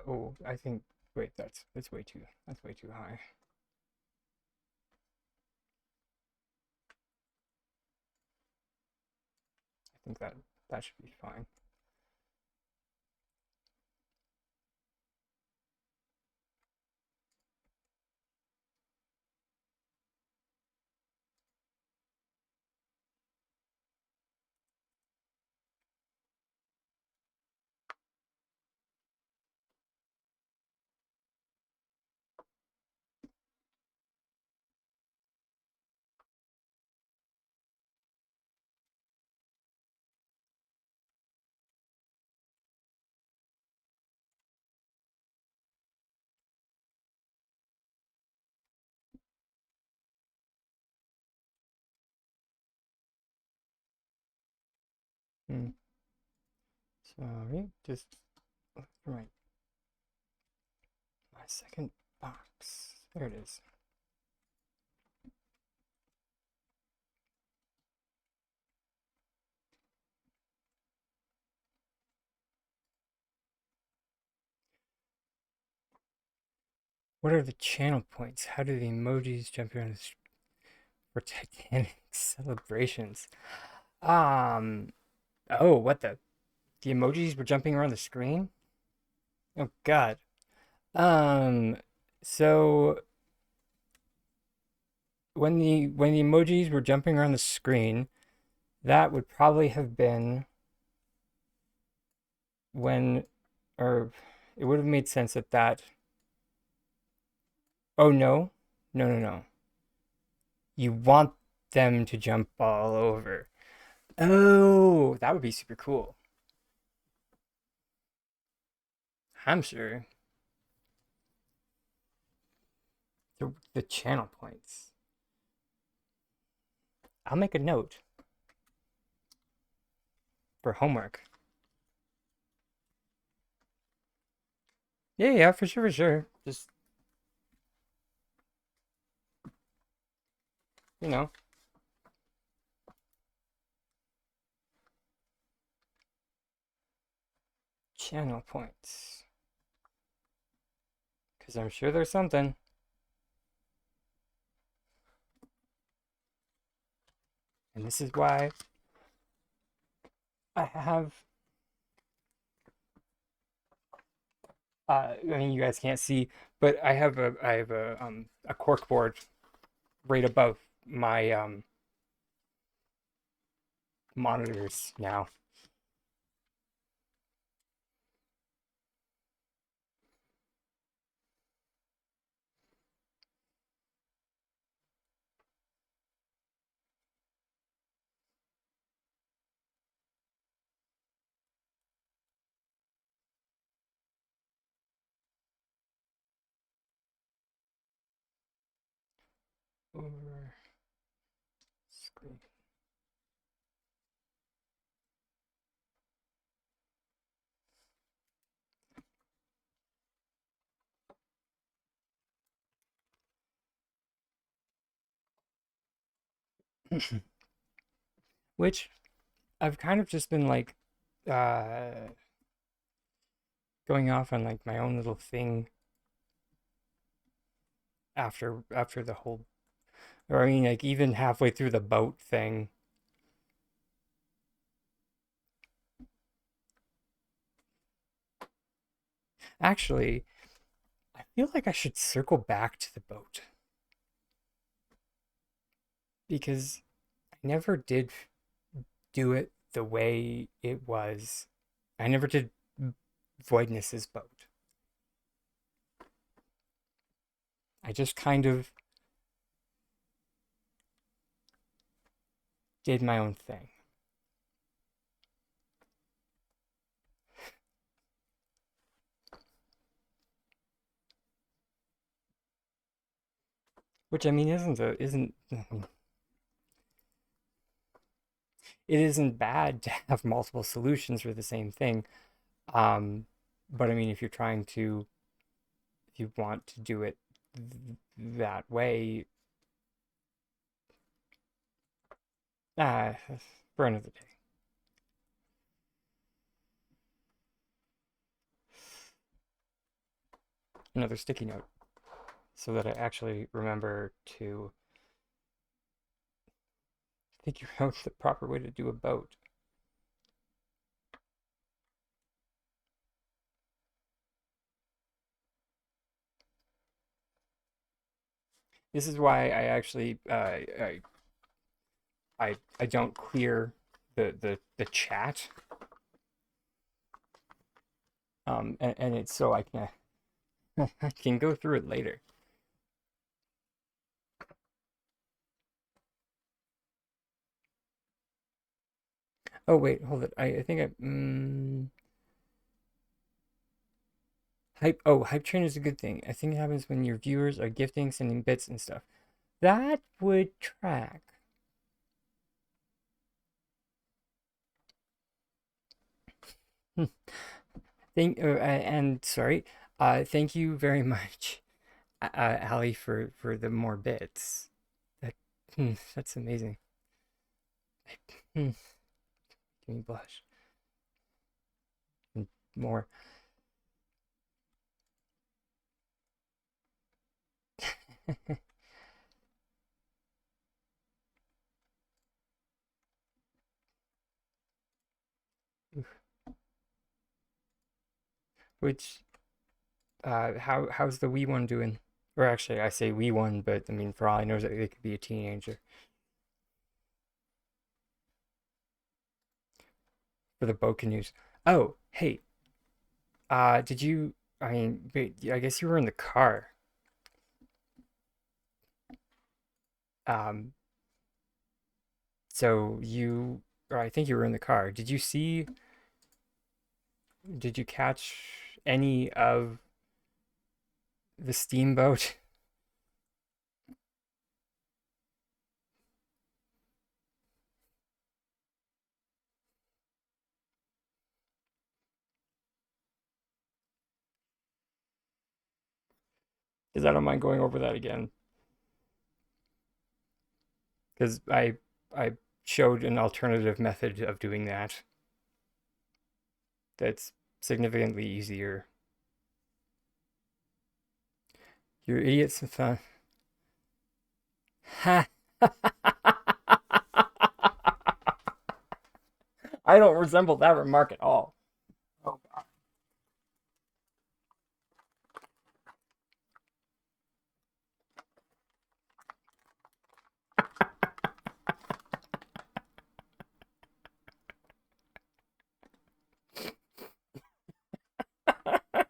Oh, I think wait, that's way too high. I think that should be fine. Hmm. Sorry, just look for my second box. There it is. What are the channel points? How do the emojis jump around for Titanic celebrations? Um, oh, what the emojis were jumping around the screen? Oh God. Um, so when the emojis were jumping around the screen, that would probably have been when, or it would have made sense that that. Oh no, no, no, no. You want them to jump all over. Oh, that would be super cool. I'm sure. The channel points. I'll make a note for homework. Yeah, yeah, for sure, for sure. Just, you know, channel points. Because I'm sure there's something. And this is why I have, I mean, you guys can't see, but I have a cork board right above my monitors now. Over screen. Which I've kind of just been like uh going off on like my own little thing after the whole, or I mean like even halfway through the boat thing. Actually, I feel like I should circle back to the boat because I never did do it the way it was. I never did Voidness's boat. I just kind of did my own thing. Which I mean isn't it isn't bad to have multiple solutions for the same thing. Um, but I mean if you want to do it that way, ah, for another day. Another sticky note so that I actually remember to figure out the proper way to do a boat. This is why I actually I don't clear the chat, and it's so I can I can go through it later. Oh wait, hold it. I think hype train is a good thing. I think it happens when your viewers are gifting, sending bits and stuff. That would track. And sorry, thank you very much, Ali, for the more bits. That that's amazing. Give me blush. And more. Which how's the wee one doing? Or actually, I say wee one, but I mean for all I know, it could be a teenager. For the boat canoes. Oh, hey, Did you? I mean, I guess you were in the car. Um, so you, or I think you were in the car. Did you see? Did you catch any of the steamboat? Because I don't mind going over that again. Because I showed an alternative method of doing that that's significantly easier. You're idiots. Ha! I don't resemble that remark at all. Oh God.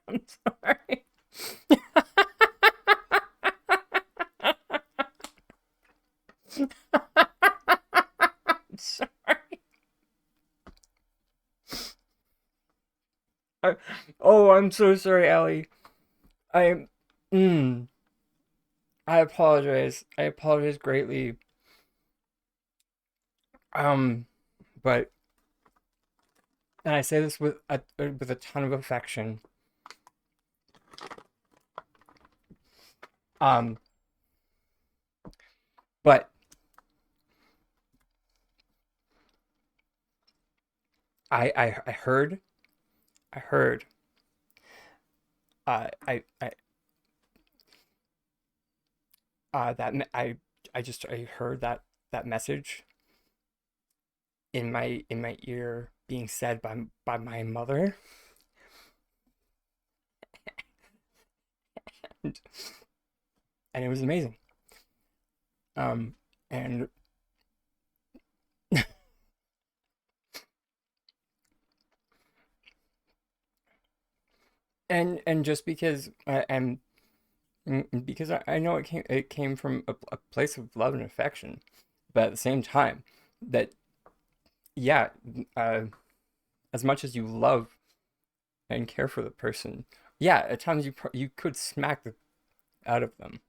I'm sorry. I'm sorry. I, oh, I'm so sorry, Allie. I mm, I apologize. I apologize greatly. Um, but and I say this with a ton of affection. Um, but I heard I that I heard that message in my ear being said by my mother, and, and it was amazing. Um, and and just because because I know it came from a place of love and affection, but at the same time, that yeah, uh, as much as you love and care for the person, yeah, at times you could smack the out of them.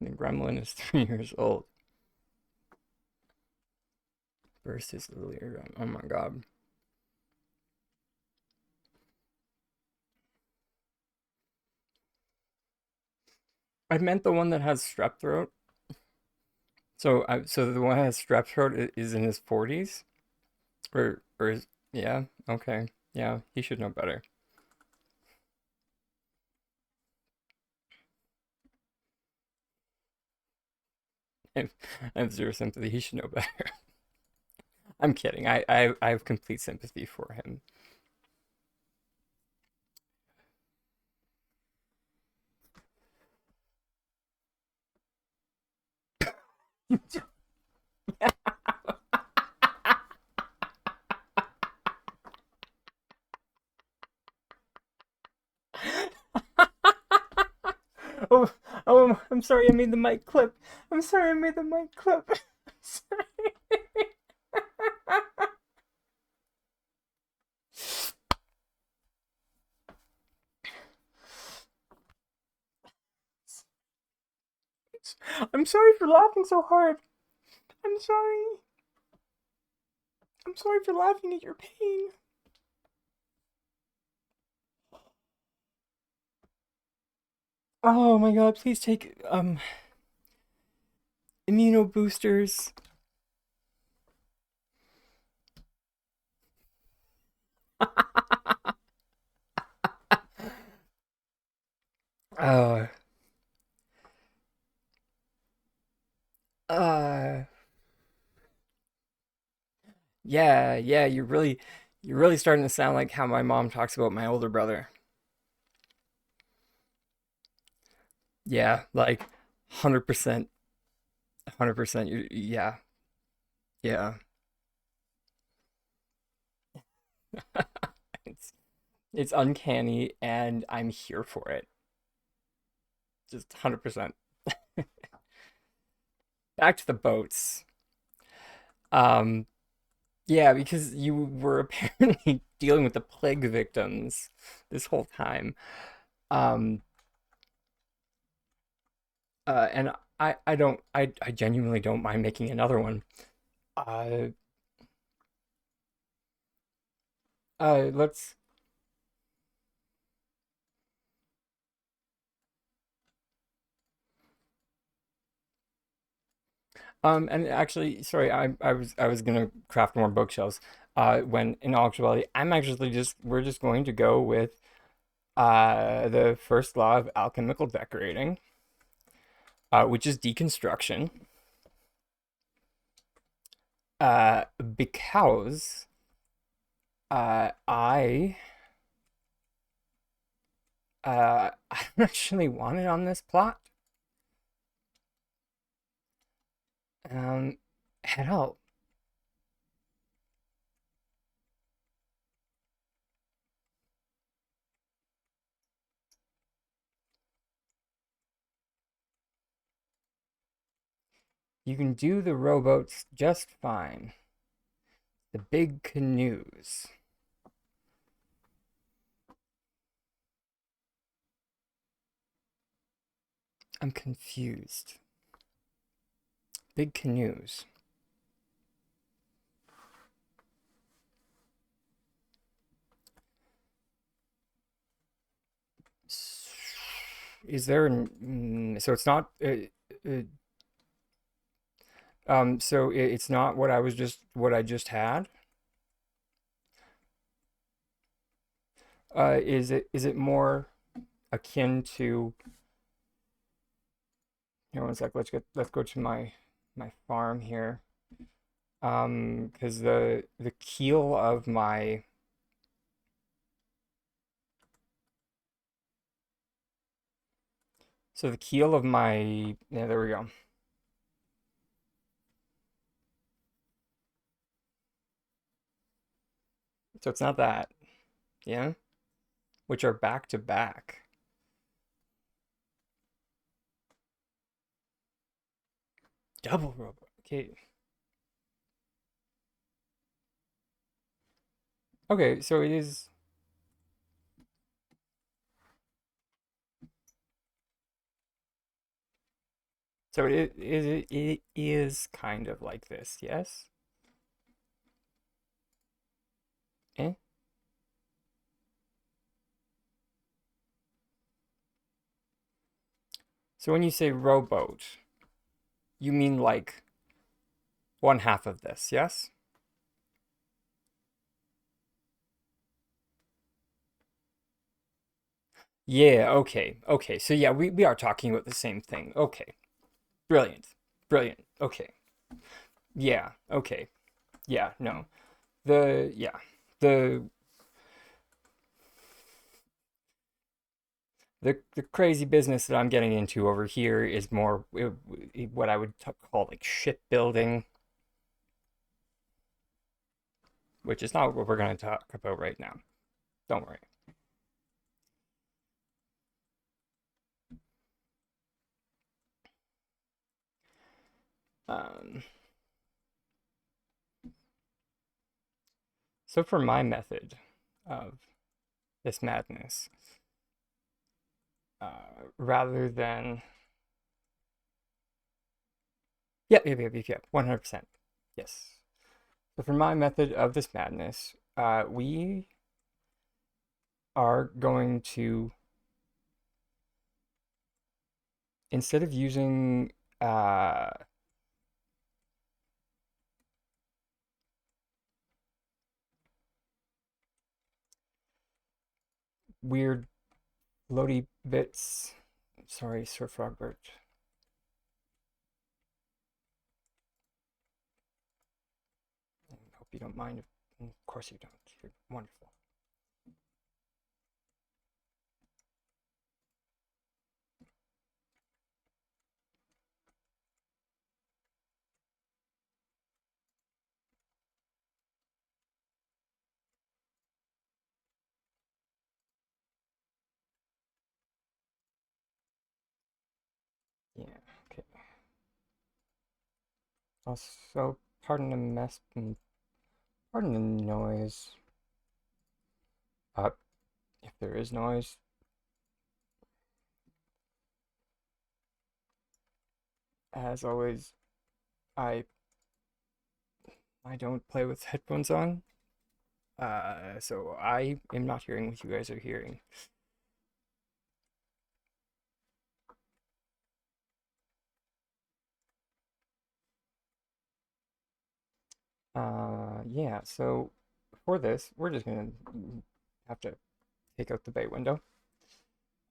The gremlin is 3 years old versus the little. Oh my God. I meant the one that has strep throat. So the one that has strep throat is in his 40s, or is yeah, okay, yeah, he should know better. I I have zero sympathy. He should know better. I'm kidding. I have complete sympathy for him. Oh, oh, I'm sorry I made the mic clip. I'm sorry I made the mic clip. I'm sorry. I'm sorry for laughing so hard. I'm sorry. I'm sorry for laughing at your pain. Oh my God, please take immuno boosters. Uh uh yeah, yeah, you're really You're really starting to sound like how my mom talks about my older brother. Yeah, like 100%, 100%. Yeah, yeah. It's it's uncanny and I'm here for it. Just 100%. Back to the boats. Um, yeah, because you were apparently dealing with the plague victims this whole time. Um, and I genuinely don't mind making another one. Uh, let's, and actually, sorry, I was gonna craft more bookshelves. When in all actuality, we're just going to go with the first law of alchemical decorating, which is deconstruction. Because I I don't actually want it on this plot. Um, hell, you can do the rowboats just fine. The big canoes. I'm confused. Big canoes. Is there so it's not uh, so it's not what I just had. Is it more akin to, here one sec, let's go to my farm here. Because the keel of my, so the keel of my, yeah, there we go. So it's not that, yeah, which are back to back. Double robot. Okay. Okay, so it is, so it is kind of like this, yes? Eh? So when you say rowboat, you mean like one half of this, yes? Yeah, okay. Okay. So yeah, we are talking about the same thing. Okay. Brilliant. Brilliant. Okay. Yeah, okay. Yeah, no. Yeah. The the crazy business that I'm getting into over here is more what I would call like shipbuilding, which is not what we're going to talk about right now. Don't worry. Um, so for my method of this madness, rather than, yep, 100%. Yes. So for my method of this madness, we are going to, instead of using uh, weird floaty bits, sorry, Sir Frogbert, I hope you don't mind. Of course you don't. You're wonderful. Yeah, okay. Also, pardon the mess, pardon the noise. Uh, if there is noise, as always, I I don't play with headphones on. So I am not hearing what you guys are hearing. Yeah, so for this, we're just gonna have to take out the bay window.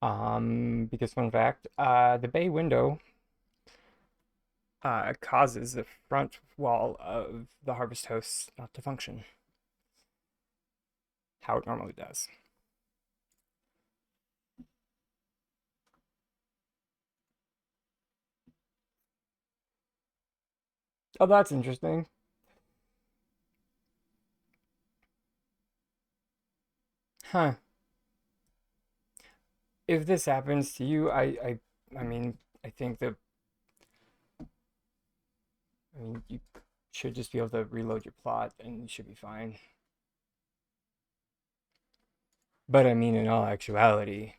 Because fun fact, the bay window causes the front wall of the harvest house not to function how it normally does. Oh, that's interesting. Huh. If this happens to you, I mean, I think that, I mean, you should just be able to reload your plot and you should be fine. But I mean, in all actuality,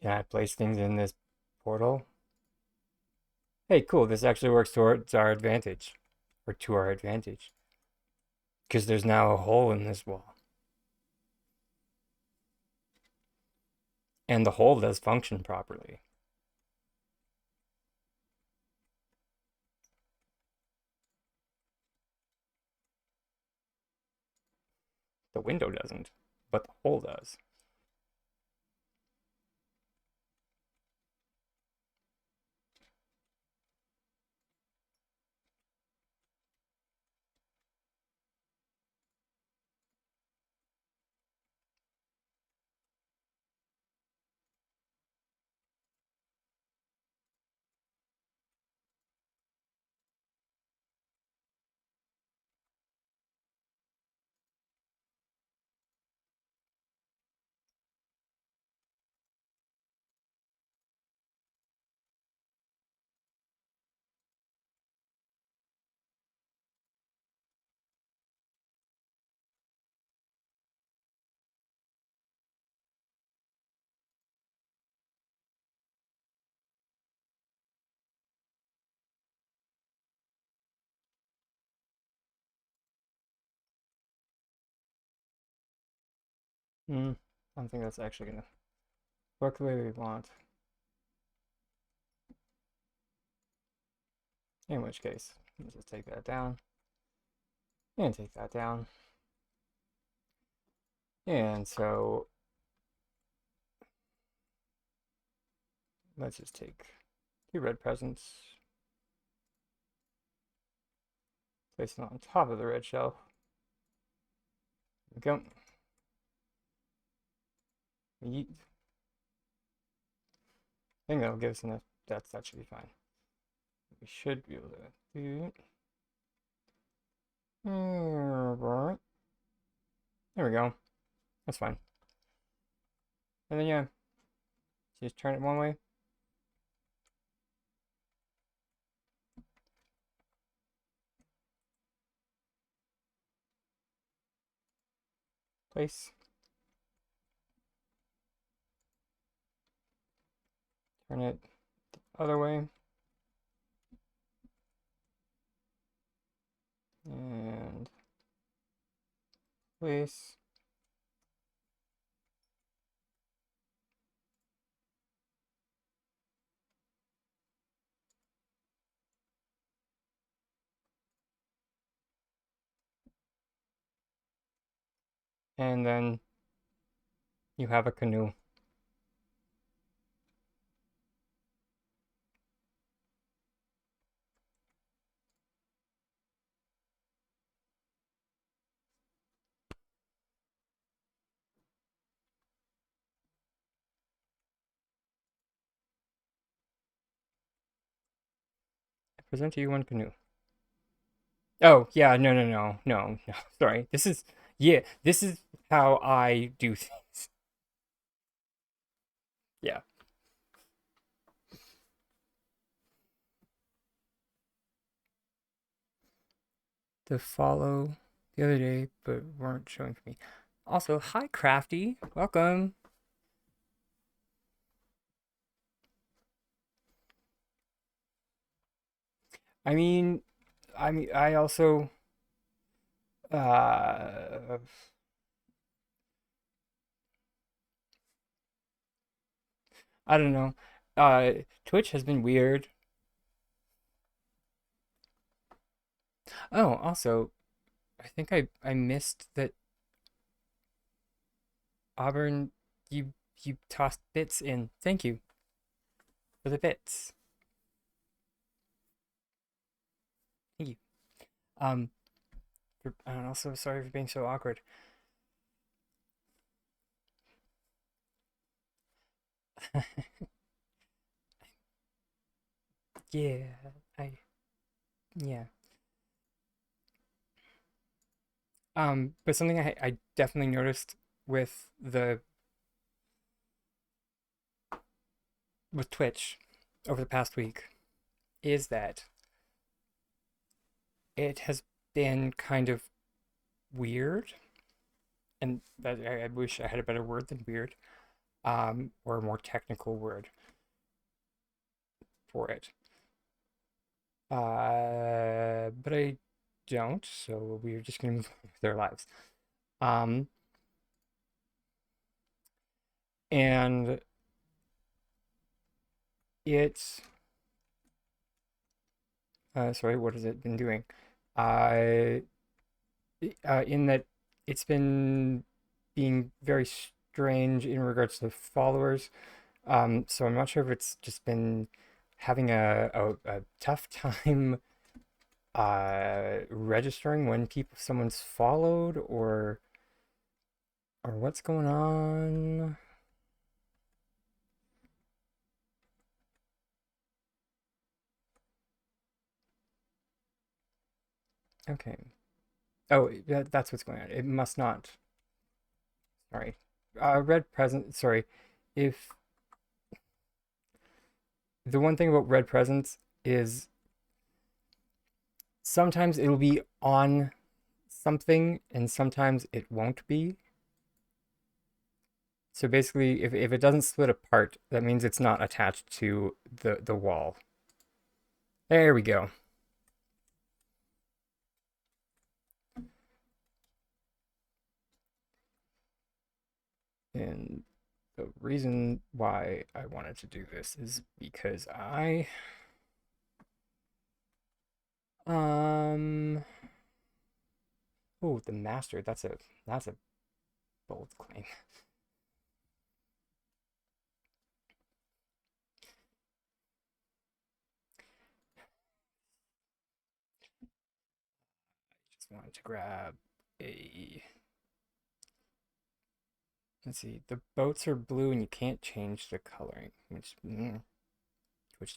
can I place things in this portal? Hey, cool, this actually works towards our advantage, or to our advantage, because there's now a hole in this wall. And the hole does function properly. The window doesn't, but the hole does. Hmm, I don't think that's actually gonna work the way we want. In which case, let's just take that down, and take that down. And so, let's just take 2 red presents, place them on top of the red shelf. There we go. Yeet. I think that'll give us enough. That should be fine. We should be able to do it. There we go. That's fine. And then yeah, just turn it one way. Place. Turn it the other way. And place. And then you have a canoe. Present to you one canoe. Oh, yeah, no. Sorry. This is how I do things. Yeah. To follow the other day, but weren't showing for me. Also, hi, Crafty. Welcome. I mean, I also, uh, I don't know. Twitch has been weird. Oh, also, I think I missed that Auburn, you tossed bits in. Thank you for the bits. Thank you. Um, I'm also sorry for being so awkward. Yeah, I yeah. But something I definitely noticed with the with Twitch over the past week is that it has been kind of weird, and that I wish I had a better word than weird, or a more technical word for it. But I don't, so we're just gonna move on with our lives. Um, and it's sorry, what has it been doing? Uh, in that it's been being very strange in regards to followers. So I'm not sure if it's just been having a tough time registering when someone's followed or what's going on. Okay. Oh, that's what's going on. It must not. Sorry. Red present. Sorry. If the one thing about red presents is sometimes it'll be on something and sometimes it won't be. So basically, if it doesn't split apart, that means it's not attached to the wall. There we go. And the reason why I wanted to do this is because um oh, the master, that's a bold claim. Just wanted to grab a let's see, the boats are blue and you can't change the coloring, which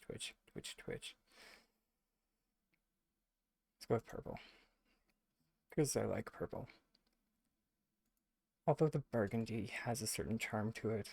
twitch. Let's go with purple because I like purple. Although the burgundy has a certain charm to it.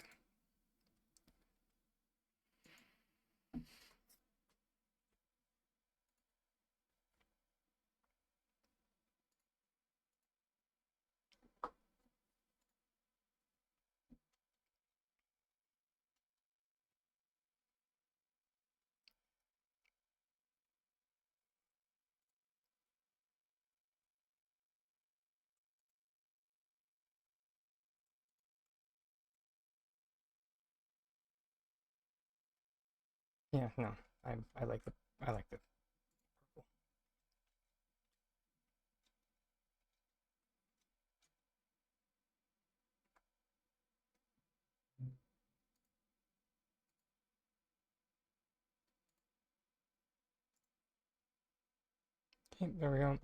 Yeah, no, I like the purple. Okay, there we go.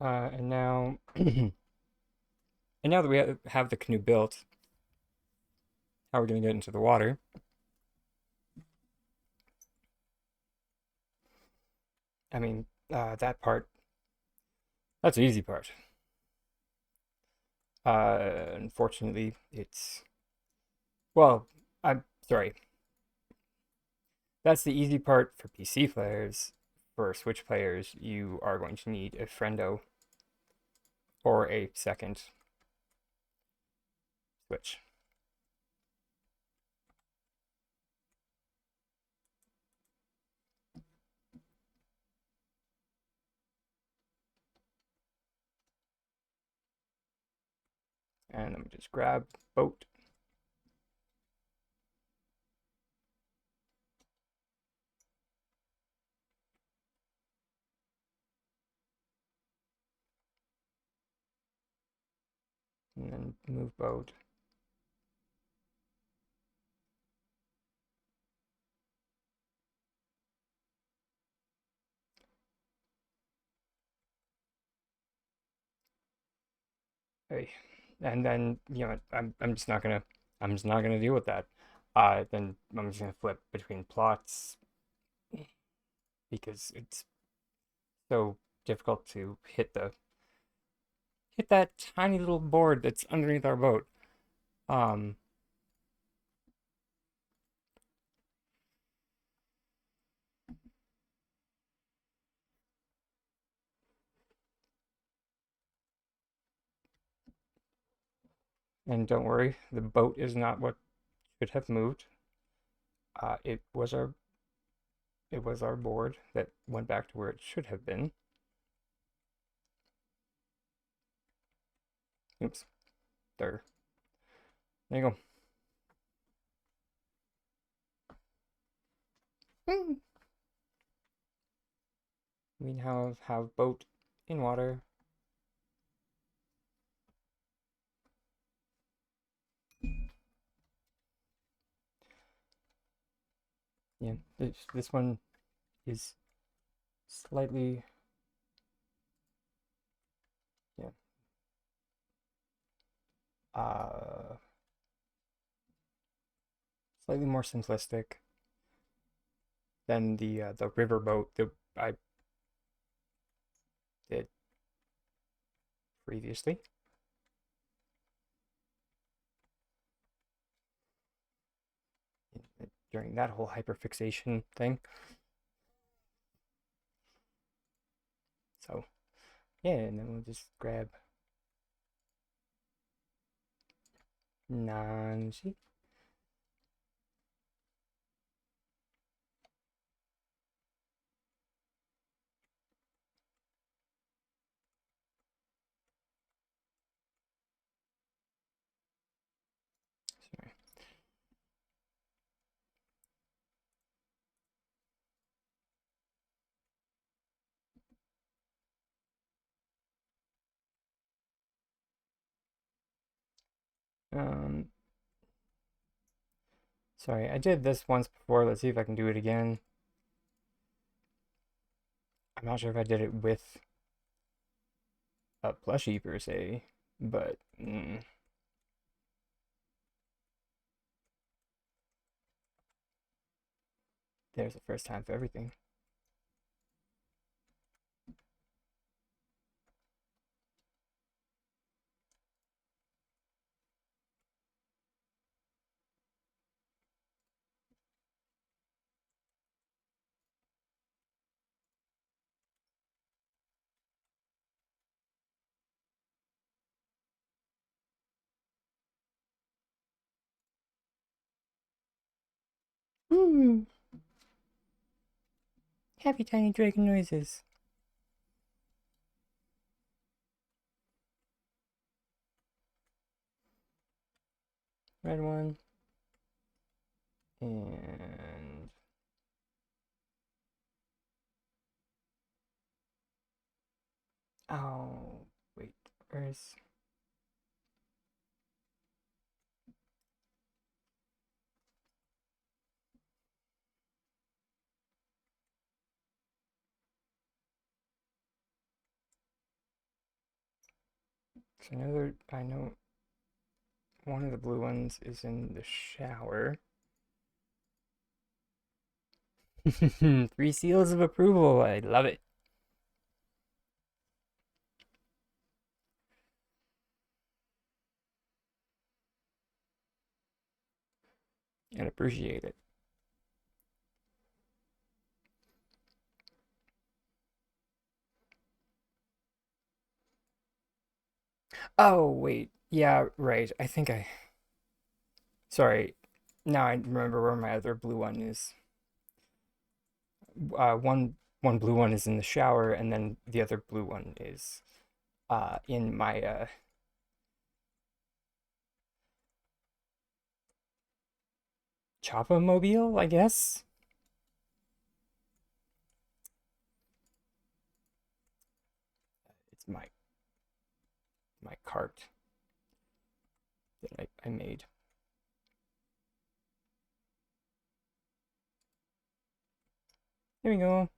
And now and now that we have the canoe built, how we're gonna get into the water I mean, that part, that's the easy part. Unfortunately, well, I'm sorry. That's the easy part for PC players. For Switch players, you are going to need a friendo or a second Switch. And let me just grab boat. And then move boat. Hey. And then, I'm just not gonna deal with that. Then I'm just gonna flip between plots because it's so difficult to hit that tiny little board that's underneath our boat. Um, and don't worry, the boat is not what should have moved. It was our board that went back to where it should have been. Oops, there. There you go. We now have boat in water. Yeah, this one is slightly, yeah, uh, slightly more simplistic than the river boat that I did previously during that whole hyperfixation thing. So yeah, and then we'll just grab Nancy. Sorry. Um, Sorry, I did this once before. Let's see if I can do it again. I'm not sure if I did it with a plushie per se, but there's a first time for everything. Woo! Happy tiny dragon noises. Red one. And oh wait, where's so I know one of the blue ones is in the shower. Three seals of approval. I love it. And appreciate it. Oh, wait. Yeah, right. I think I. Sorry. Now I remember where my other blue one is. One blue one is in the shower, and then the other blue one is in my Choppa mobile, I guess. It's my cart that I made. There we go.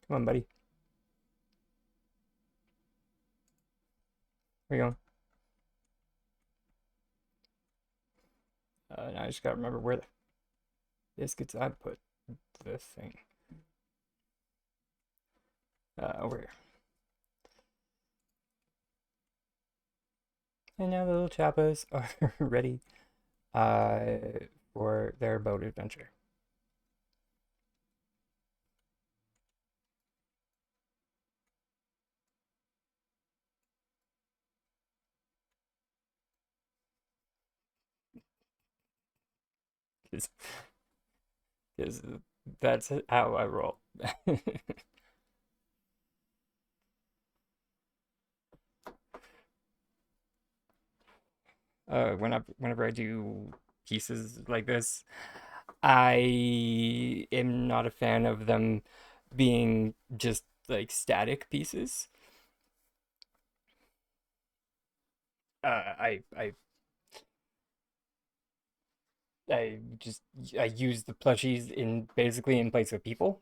Come on, buddy. There we go. Now I just gotta remember where the biscuits I put this thing. Over here. And now the little chappas are ready uh, for their boat adventure. Because that's how I roll. Whenever I do pieces like this, I am not a fan of them being just like static pieces. I just I use the plushies in basically in place of people.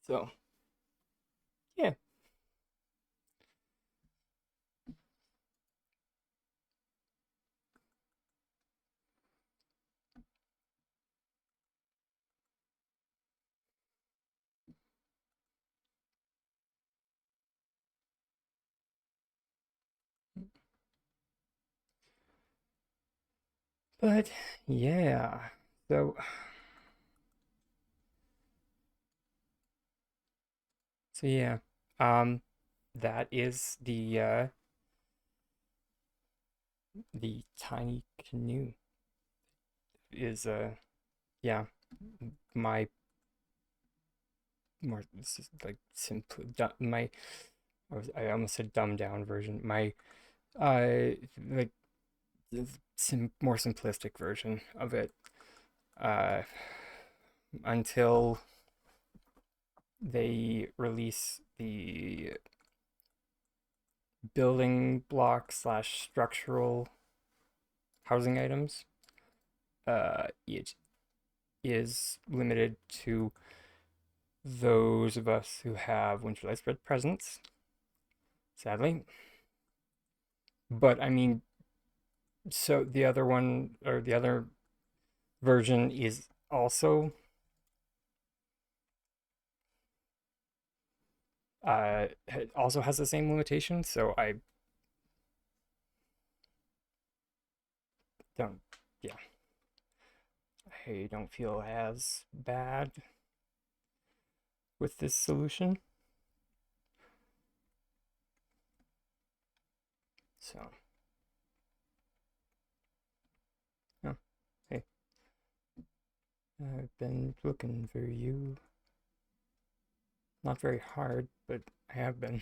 So yeah, but yeah. So so yeah. Um, that is the tiny canoe is yeah my more this is like simple my I almost said dumbed down version my like more simplistic version of it uh until they release the building block slash structural housing items. It is limited to those of us who have Winterlight Spread presents, sadly. But I mean, so the other one or the other version is also also has the same limitation. So I don't, yeah, I don't feel as bad with this solution. So, yeah, hey, I've been looking for you. Not very hard, but I have been.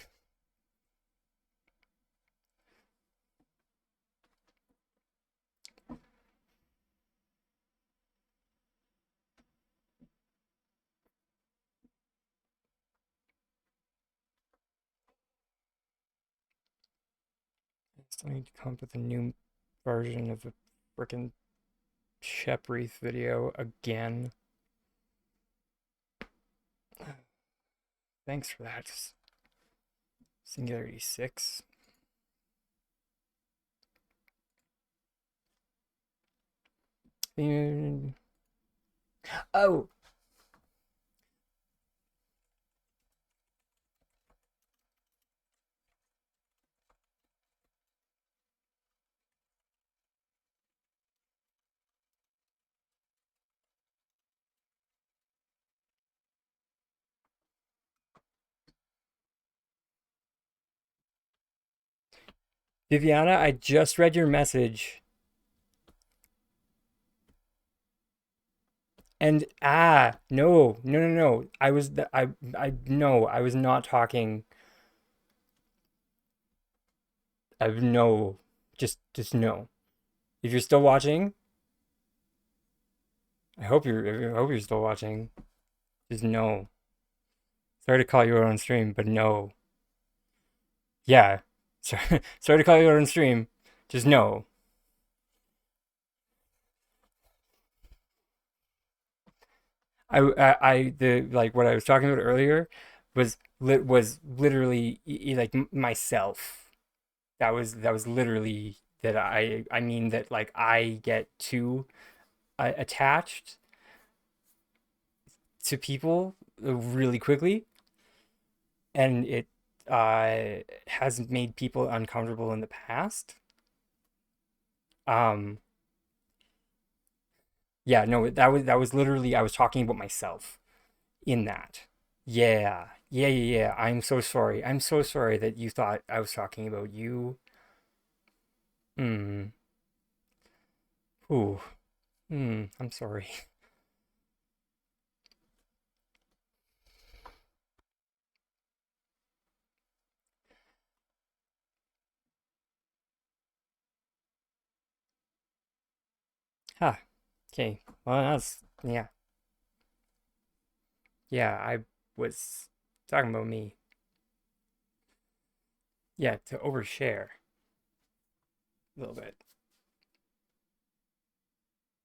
I still need to come up with a new version of the frickin' Shep Wreath video again. Thanks for that. Singularity 6. Oh, Viviana, I just read your message. And no, no, no, no. No, I was not talking. No, just no. If you're still watching, I hope you're still watching. Just no. Sorry to call you out on stream, but no. Yeah, sorry, sorry to call you out on stream. Just no. The like what I was talking about earlier was literally like myself. That was literally that I mean that like I get too attached to people really quickly, and it has made people uncomfortable in the past. Um, yeah, no, that was literally I was talking about myself in that. Yeah, yeah, yeah, yeah. I'm so sorry. I'm so sorry that you thought I was talking about you. Hmm. Ooh. Hmm. I'm sorry. Huh. Okay. Well, that's yeah. Yeah, I was talking about me. Yeah, to overshare a little bit.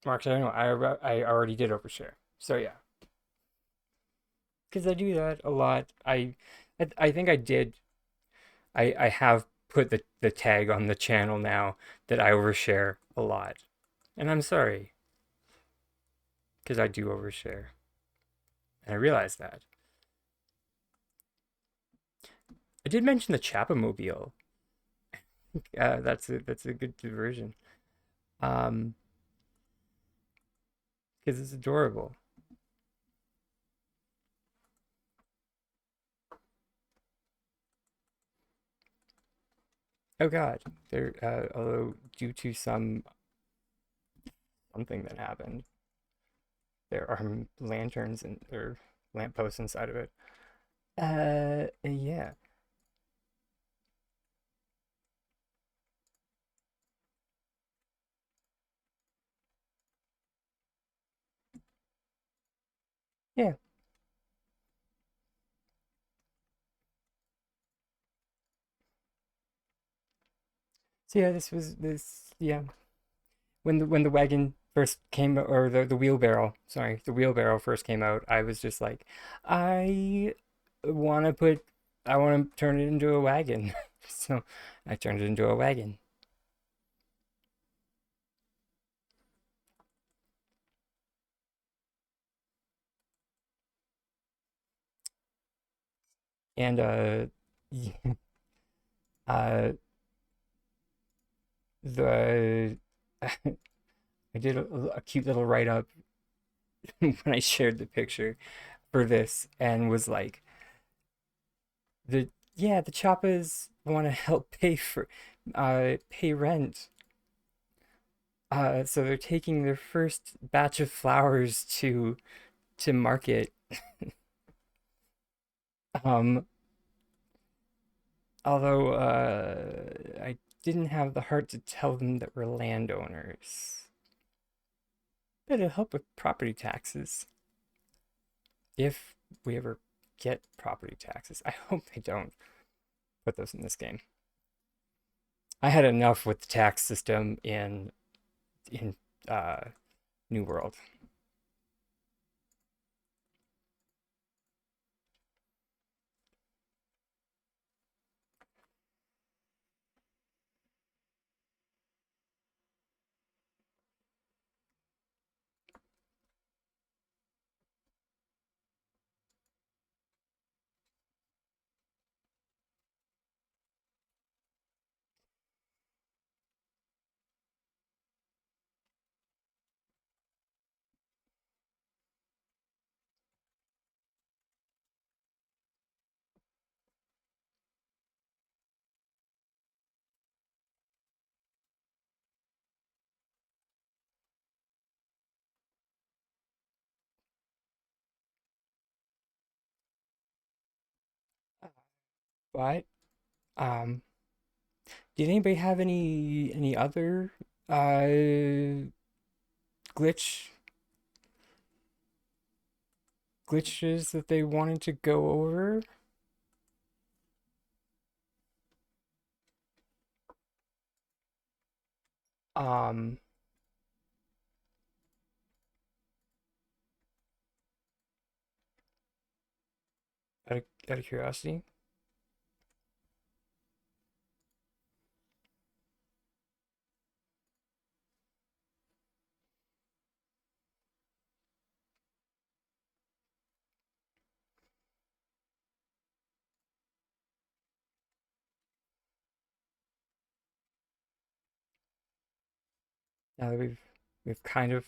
Mark, I don't know. I already did overshare. So yeah, because I do that a lot. I think I did. I have put the tag on the channel now that I overshare a lot, and I'm sorry because I do overshare, and I realize that. I did mention the Chapamobile. That's a good diversion. Um, because it's adorable. Oh God, there. Although due to something that happened, there are lanterns and or lampposts inside of it. Yeah, yeah. So yeah, this was this. Yeah, when the wagon first came, or the wheelbarrow. Sorry, the wheelbarrow first came out. I was just like, I want to put. I want to turn it into a wagon. So I turned it into a wagon. And uh, the I did a cute little write up when I shared the picture for this, and was like, the yeah, the Chappas want to help pay rent. So they're taking their first batch of flowers to market. Um, although I didn't have the heart to tell them that we're landowners. But it'll help with property taxes if we ever get property taxes. I hope they don't put those in this game. I had enough with the tax system in uh New World. But um, did anybody have any other glitch glitches that they wanted to go over? Um, out of curiosity. Now that we've kind of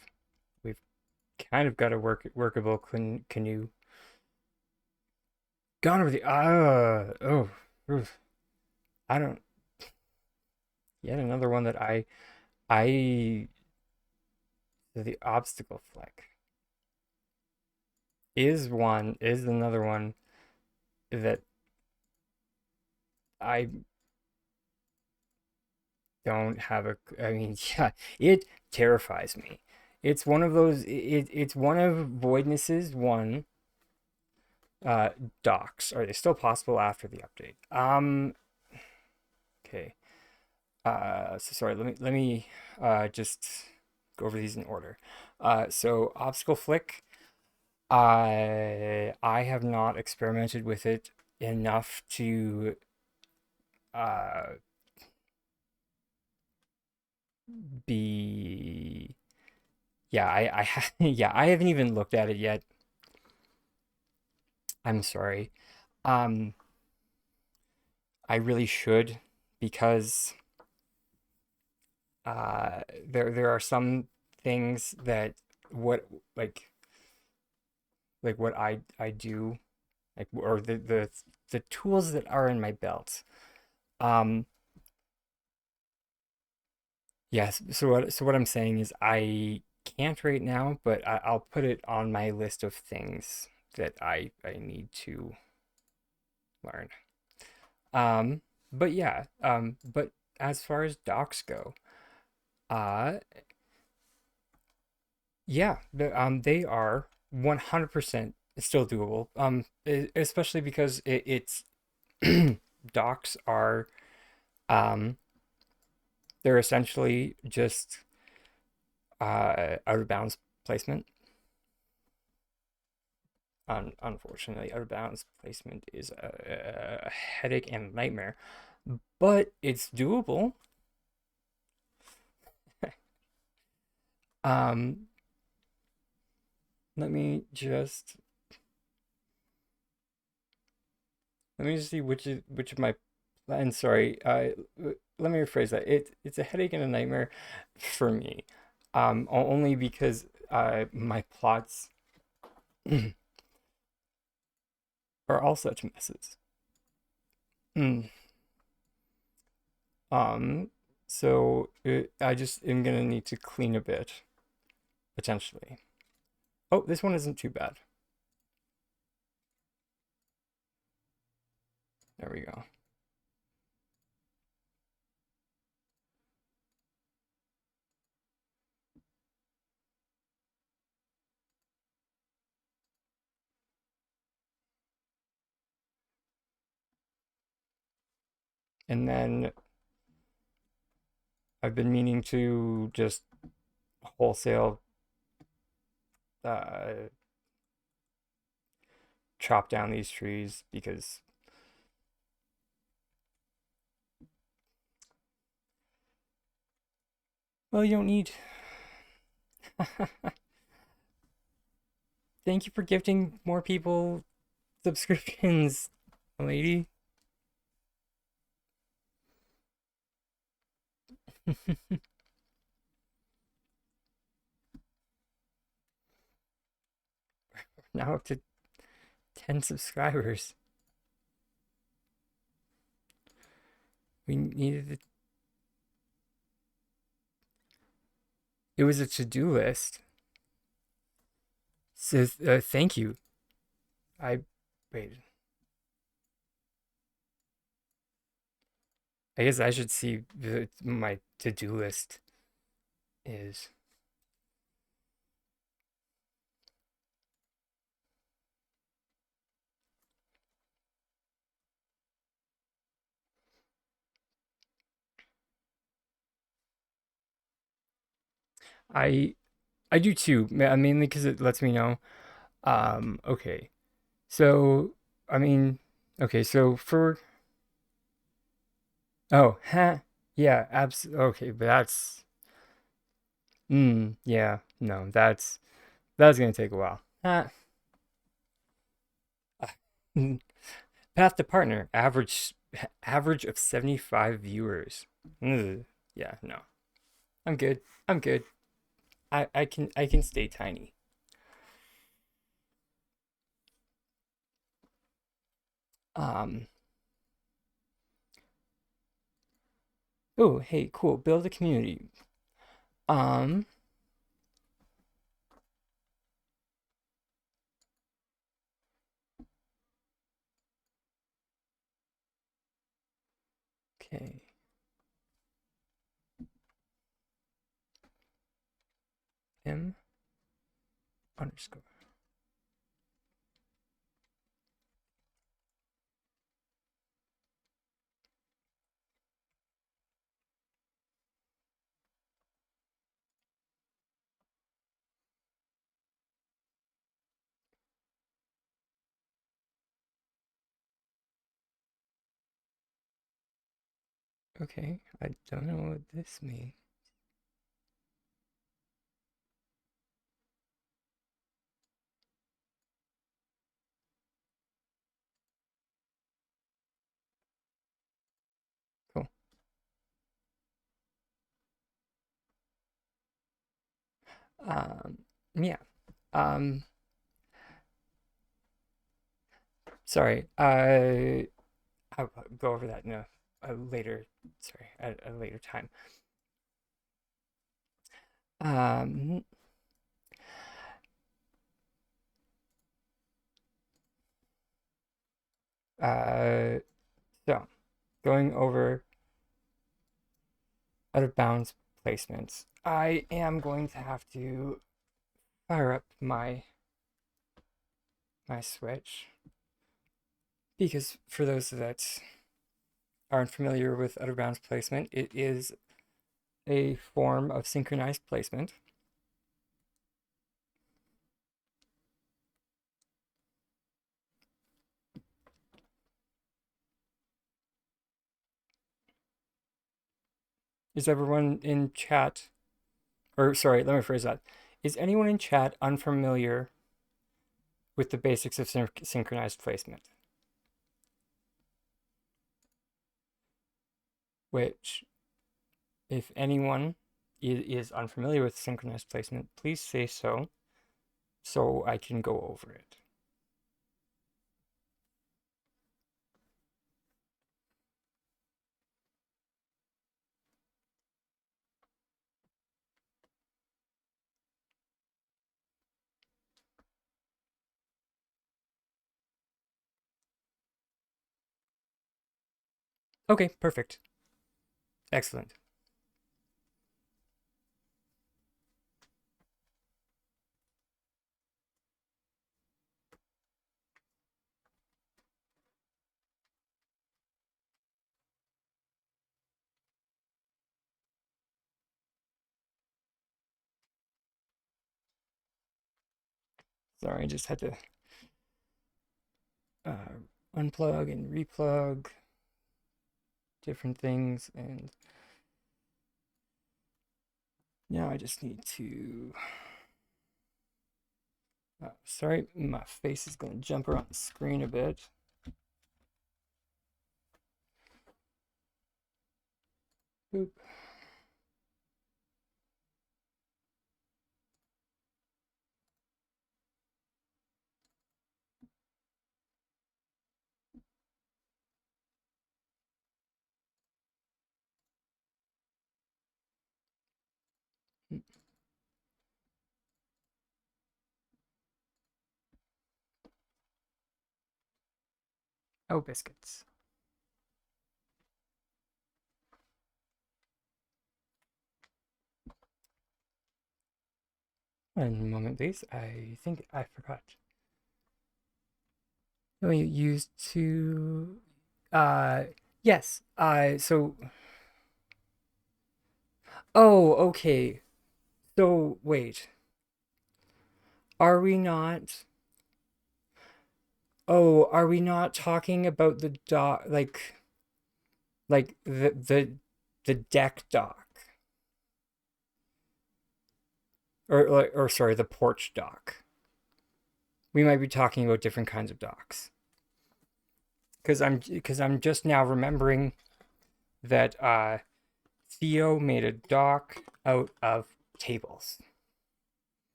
we've kind of got a workable canoe. Gone over the oof. I don't yet another one that I the obstacle fleck is another one that I don't have a I mean yeah, it terrifies me. It's one of those it's one of Voidness's one uh docks. Are they still possible after the update? Okay. So sorry, let me just go over these in order. So obstacle flick, I have not experimented with it enough to uh be yeah, yeah, I haven't even looked at it yet. I'm sorry. Um, I really should because there are some things that what like what I do like or the tools that are in my belt. Um, yes. So what I'm saying is I can't right now, but I'll put it on my list of things that I need to learn. Um, but yeah. But as far as docs go, uh, yeah, they are 100% still doable. Especially because it's docs are um they're essentially just out of bounds placement. Unfortunately, out of bounds placement is a headache and a nightmare, but it's doable. Um, let me just let me just see which of my plans. Sorry, let me rephrase that. It's a headache and a nightmare for me. Only because my plots are all such messes. Mm. Um, so I just am gonna need to clean a bit potentially. Oh, this one isn't too bad. There we go. And then I've been meaning to just wholesale uh, chop down these trees because well, you don't need. Thank you for gifting more people subscriptions, lady. Now up to 10 subscribers. We needed it was a to-do list. So thank you. I wait. I guess I should see my to-do list is. I I do too, mainly because it lets me know. Okay. So, I mean, okay, so for oh, yeah, okay, but yeah, no, that's gonna take a while. Path to partner, average of 75 viewers. Ugh, yeah, no. I'm good. I'm good. I can stay tiny. Um, oh, hey, cool. Build a community. Um, okay. M underscore. Okay, I don't know what this means. Cool. Um, yeah. Um, sorry. I'll go over that in a later, sorry, at a later time. Um, uh, so going over out of bounds placements. I am going to have to fire up my Switch because for those that aren't familiar with out of bounds placement, it is a form of synchronized placement. Is everyone in chat, or sorry, let me phrase that. Is anyone in chat unfamiliar with the basics of synchronized placement? Which, if anyone is unfamiliar with synchronized placement, please say so I can go over it. Okay, perfect. Excellent. Sorry, I just had to unplug and replug different things, and now I just need to. Sorry, my face is going to jump around the screen a bit. Boop. Oh, biscuits. One moment, please. I think I forgot. No, you used to. Uh, yes. So. Oh, okay. So, wait. Are we not? Oh, are we not talking about the dock, like the deck dock, or sorry, the porch dock? We might be talking about different kinds of docks. Because I'm just now remembering that Theo made a dock out of tables.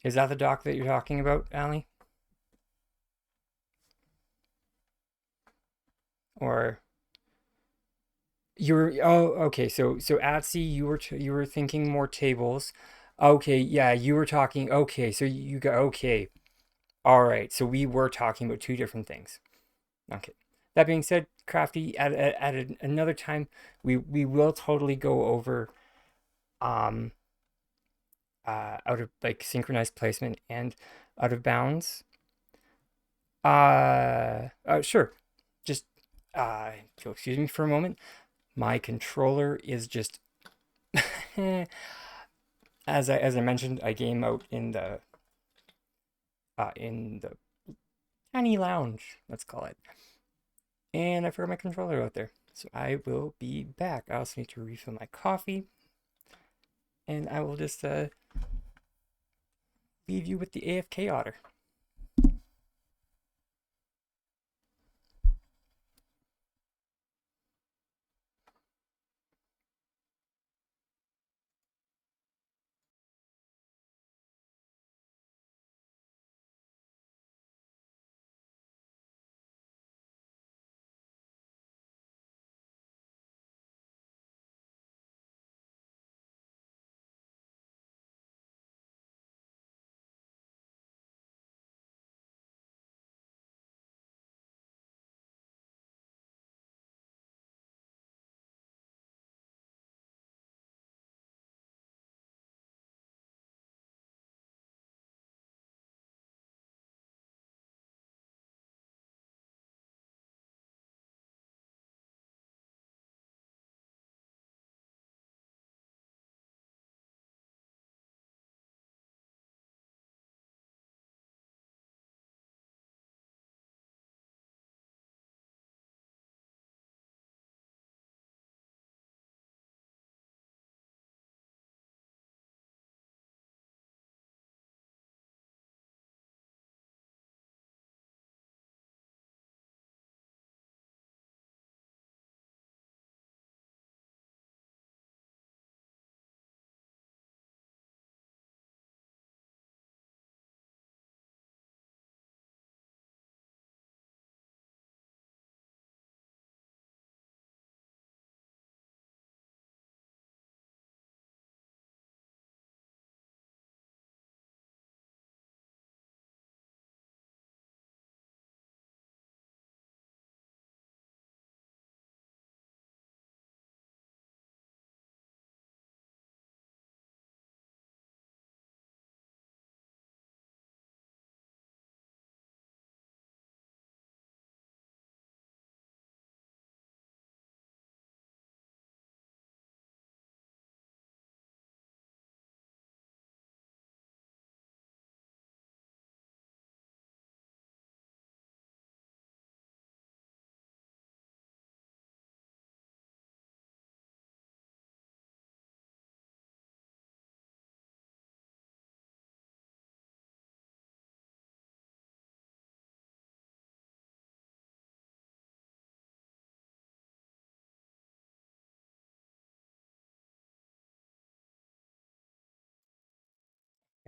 Is that the dock that you're talking about, Allie? Or you're okay. So Atsy, you were thinking more tables. Okay, yeah, you were talking. Okay, so you got okay. All right, so we were talking about two different things. Okay. That being said, Crafty, another time, we will totally go over um out of like synchronized placement and out of bounds. Sure. Just if you'll excuse me for a moment. My controller is just as I mentioned, I game out in the tiny lounge, let's call it. And I forgot my controller out there. So I will be back. I also need to refill my coffee. And I will just leave you with the AFK otter.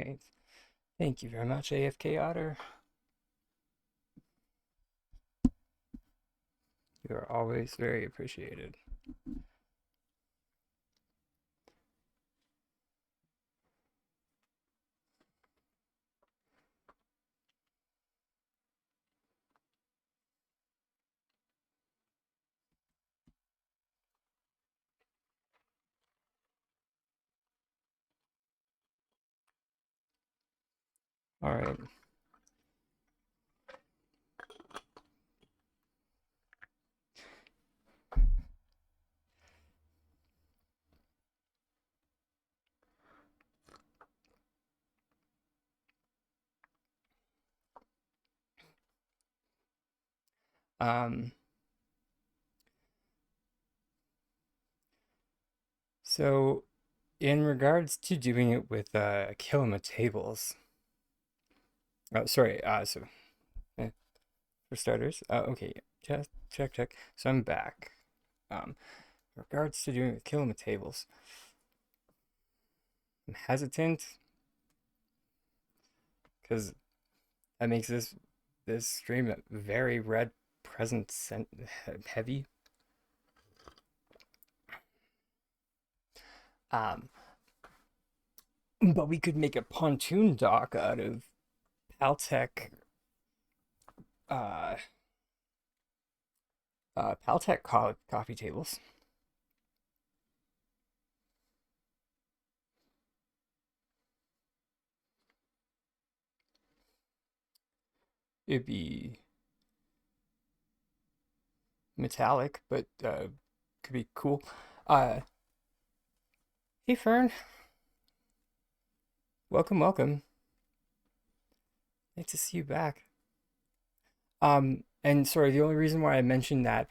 Great. Thank you very much, AFK Otter. You are always very appreciated. All right. Um, so in regards to doing it with Kilima tables, oh, sorry, for starters, okay, just check. So I'm back. In regards to doing it with Kilima tables, I'm hesitant because that makes this stream very red present heavy. Um, but we could make a pontoon dock out of Paltech, uh, Paltech coffee tables. It'd be metallic, but could be cool. Uh, hey Fern, welcome. Nice to see you back. And sorry, the only reason why I mentioned that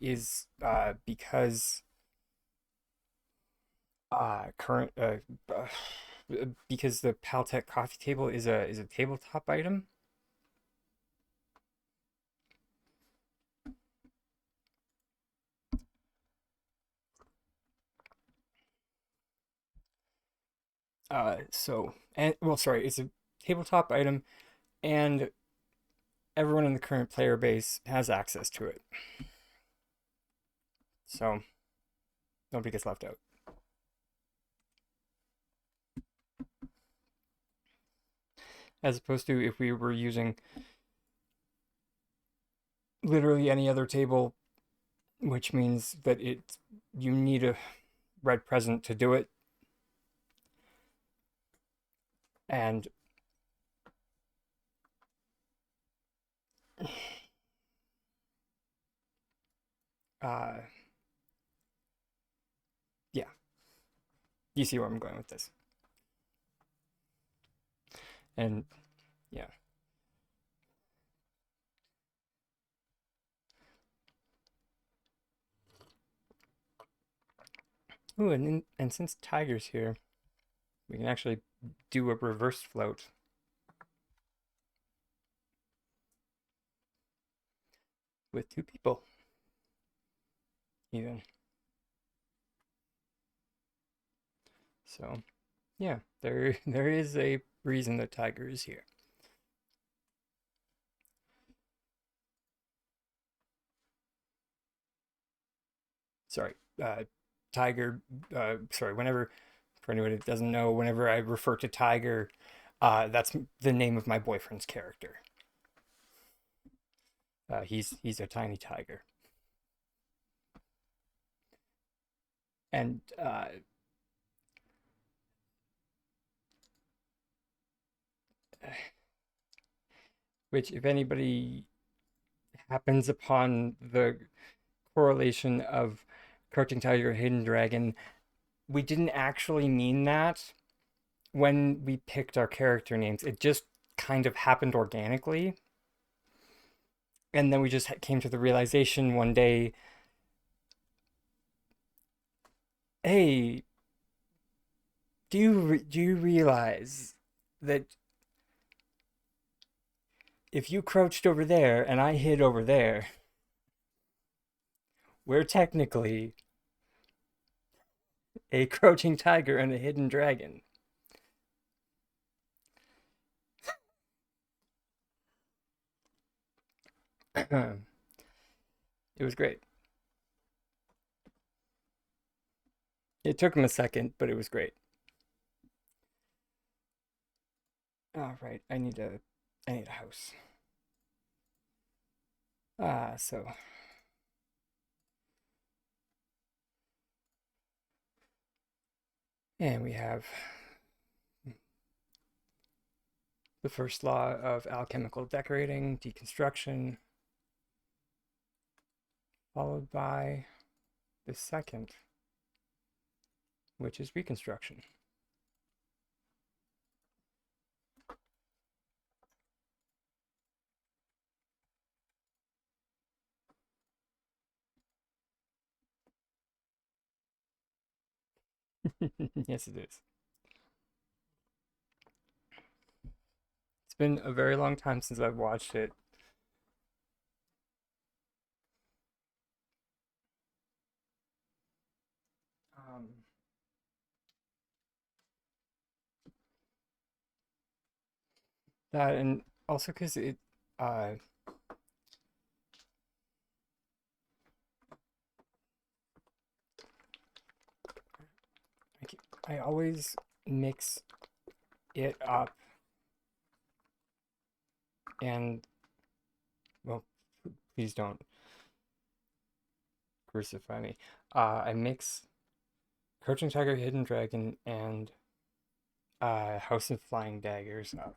is because current uh, because the Paltech coffee table is a tabletop item. So and well, sorry, it's a tabletop item, and everyone in the current player base has access to it. So nobody gets left out. As opposed to if we were using literally any other table, which means that you need a red present to do it, and uh, yeah, you see where I'm going with this, and yeah. Ooh, and since Tiger's here, we can actually do a reverse float with two people, even. So, yeah, there is a reason that Tiger is here. Sorry, Tiger. Sorry, whenever for anyone who doesn't know, whenever I refer to Tiger, that's the name of my boyfriend's character. He's a tiny tiger, and which if anybody happens upon the correlation of Crouching Tiger, Hidden Dragon, we didn't actually mean that when we picked our character names. It just kind of happened organically. And then we just came to the realization one day, hey, do you realize that if you crouched over there and I hid over there, we're technically a crouching tiger and a hidden dragon. It was great. It took him a second, but it was great. All right, I need a house. So and we have the first law of alchemical decorating, deconstruction, followed by the second, which is reconstruction. Yes, it is. It's been a very long time since I've watched it. Um, that and also because uh, I always mix it up and well, please don't crucify me. I mix Crouching Tiger, Hidden Dragon, and House of Flying Daggers up.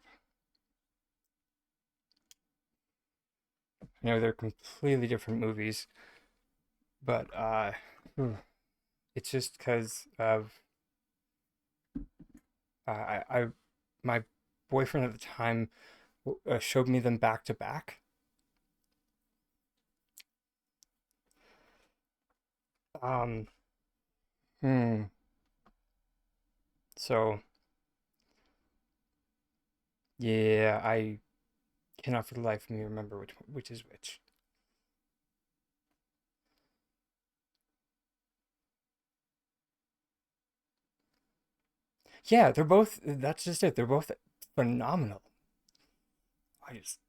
I know they're completely different movies, but it's just because of I my boyfriend at the time showed me them back to back. Um, hmm. So yeah, I cannot for the life of me remember which is which. Yeah, they're both. That's just it. They're both phenomenal. I just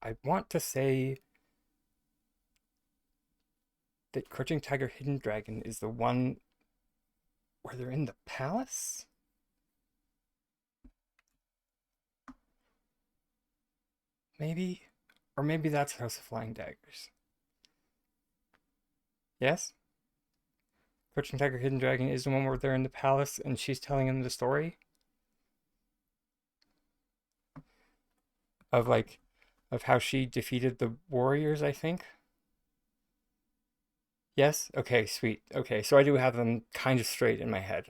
I want to say that Crouching Tiger, Hidden Dragon is the one where they're in the palace, maybe, or maybe that's House of Flying Daggers. Yes, Crouching Tiger, Hidden Dragon is the one where they're in the palace and she's telling him the story of of how she defeated the warriors, I think. Yes? Okay, sweet. Okay, so I do have them kind of straight in my head.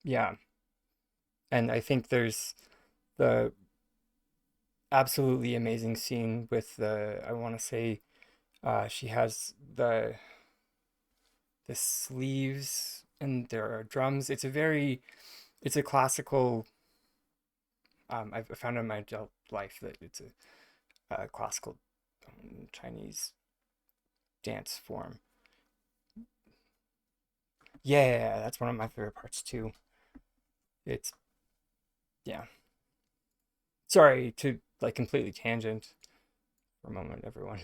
Yeah. And I think there's the absolutely amazing scene with I want to say, she has the sleeves and there are drums. It's a classical, I've found in my adult life that it's a classical Chinese dance form. Yeah, that's one of my favorite parts too. It's yeah. Sorry to like completely tangent for a moment, everyone.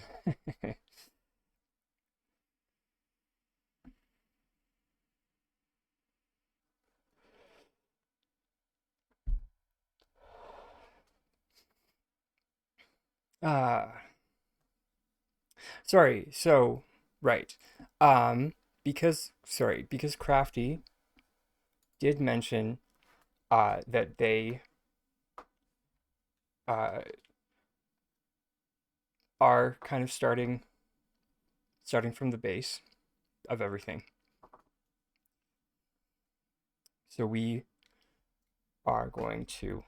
uh sorry, so right. Um because Crafty did mention that they uh are kind of starting from the base of everything. So we are going to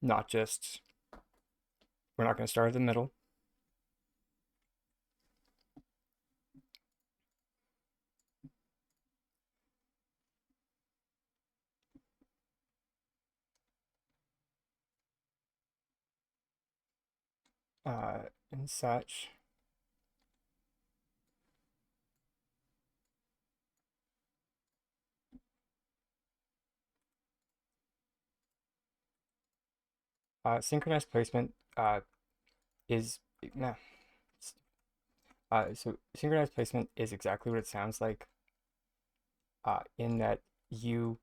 not just we're not going to start at the middle. And such. Synchronized placement is nah, so synchronized placement is exactly what it sounds like, in that you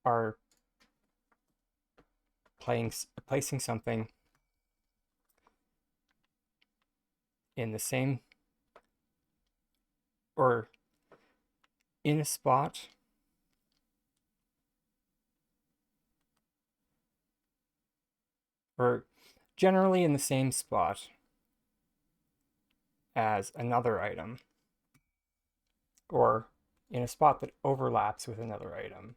are placing something in the same or in a spot or generally in the same spot as another item or in a spot that overlaps with another item.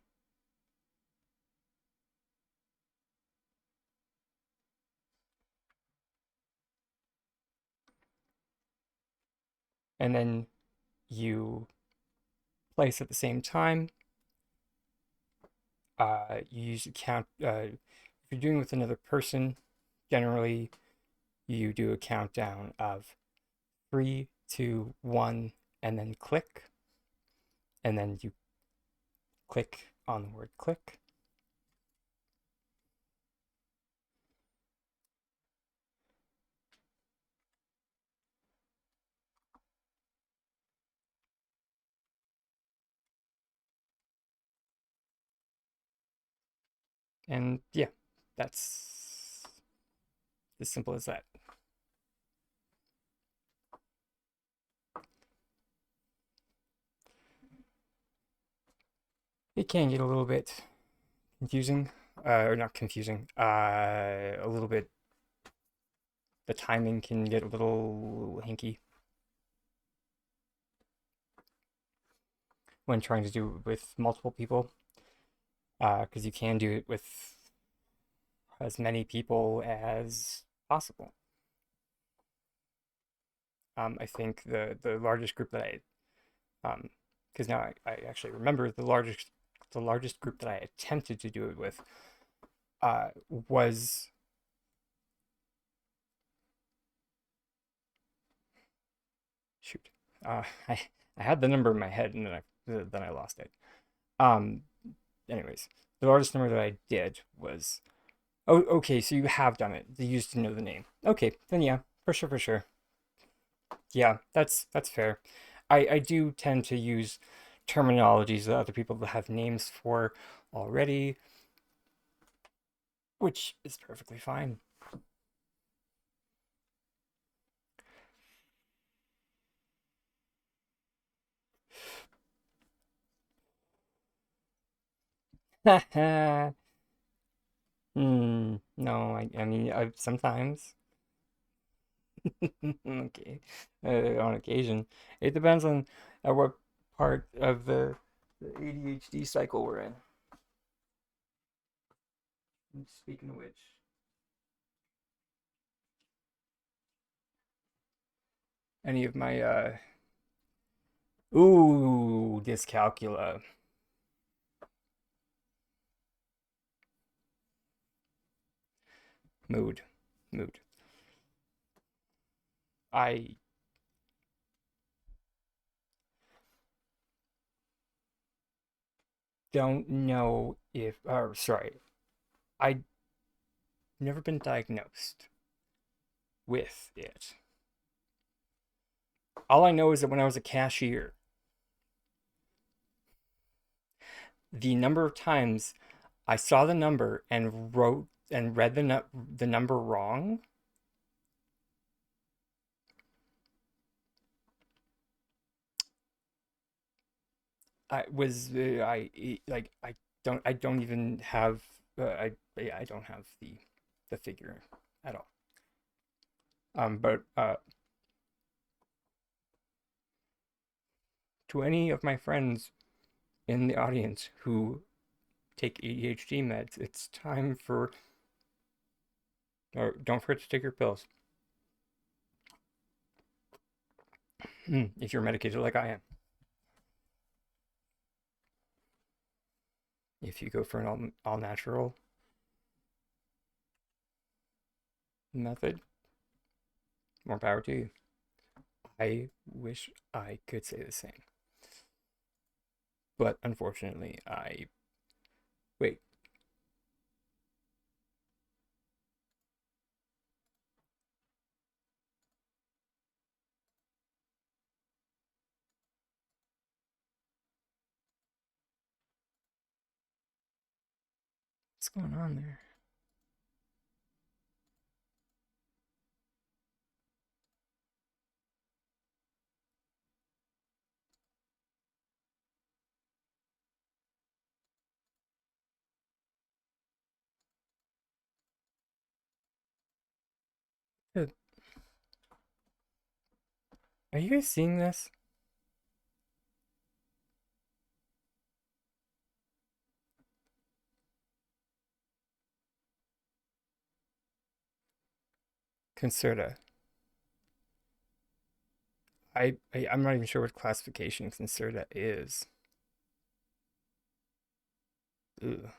And then you place at the same time. You use a count. If you're doing with another person, generally you do a countdown of 3, 2, 1, and then click. And then you click on the word click. And yeah, that's as simple as that. It can get a little bit confusing, or not confusing, a little bit, the timing can get a little hinky when trying to do it with multiple people, because you can do it with as many people as possible. I think the largest group that because now I actually remember the largest group that I attempted to do it with was shoot. I had the number in my head and then I lost it. Um, anyways, the largest number that I did was, oh, okay, so you have done it. You used to know the name. Okay, then yeah, for sure, for sure. Yeah, that's fair. I do tend to use terminologies that other people have names for already, which is perfectly fine. No, I mean, sometimes. Okay, on occasion. It depends on what part of the ADHD cycle we're in. Speaking of which, any of my ooh, dyscalculia. Mood. Mood. I don't know if, or sorry, I've never been diagnosed with it. All I know is that when I was a cashier, the number of times I saw the number and wrote and read the number wrong, I was like I don't even have I don't have the figure at all. But to any of my friends in the audience who take ADHD meds, it's time for, or don't forget to take your pills. If you're medicated like I am. If you go for an all natural method, more power to you. I wish I could say the same. But unfortunately, I wait. What's going on there? Good. Are you guys seeing this? Concerta. I'm not even sure what classification Concerta is. Ugh.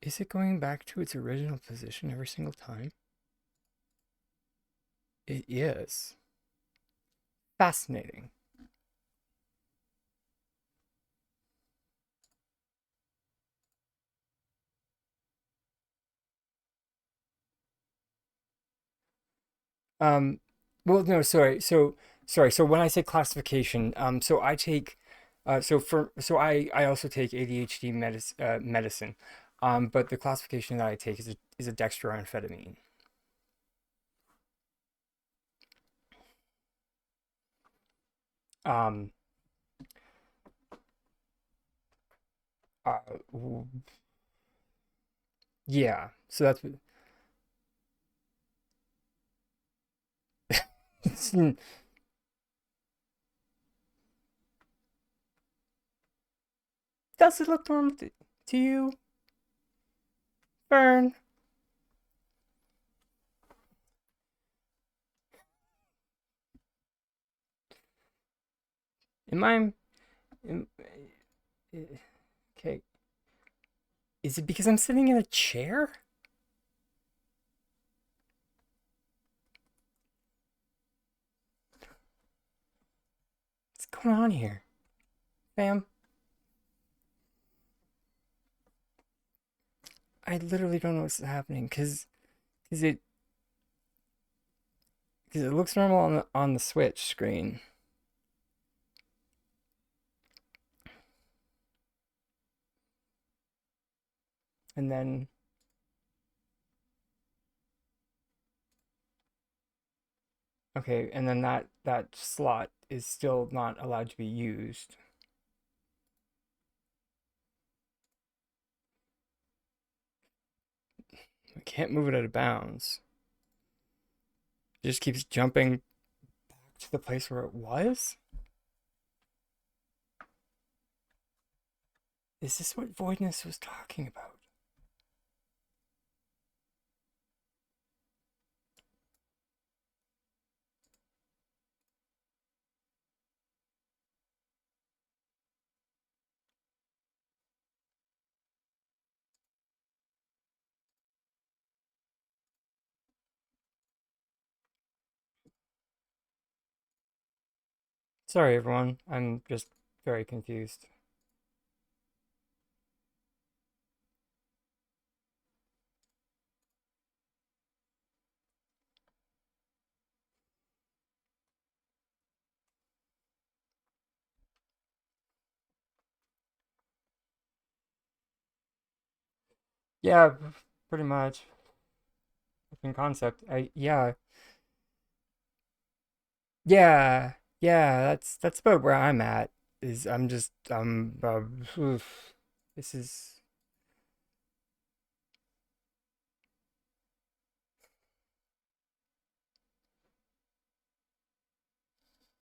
Is it going back to its original position every single time? It is. Fascinating. Um, well, no, sorry. Sorry. So when I say classification, so I take, I also take ADHD medicine, but the classification that I take is a dextroamphetamine. Um, uh, w- yeah. So that's what. Does it look normal to you, Fern? Am I? Am, okay. Is it because I'm sitting in a chair? What's going on here, fam? I literally don't know what's happening because it looks normal on the Switch screen, and then okay, and then that slot is still not allowed to be used. I can't move it out of bounds. It just keeps jumping back to the place where it was. Is this what Voidness was talking about? Sorry, everyone. I'm just very confused. Yeah, pretty much. In concept. Yeah, that's about where I'm at. Is I'm just oof. This is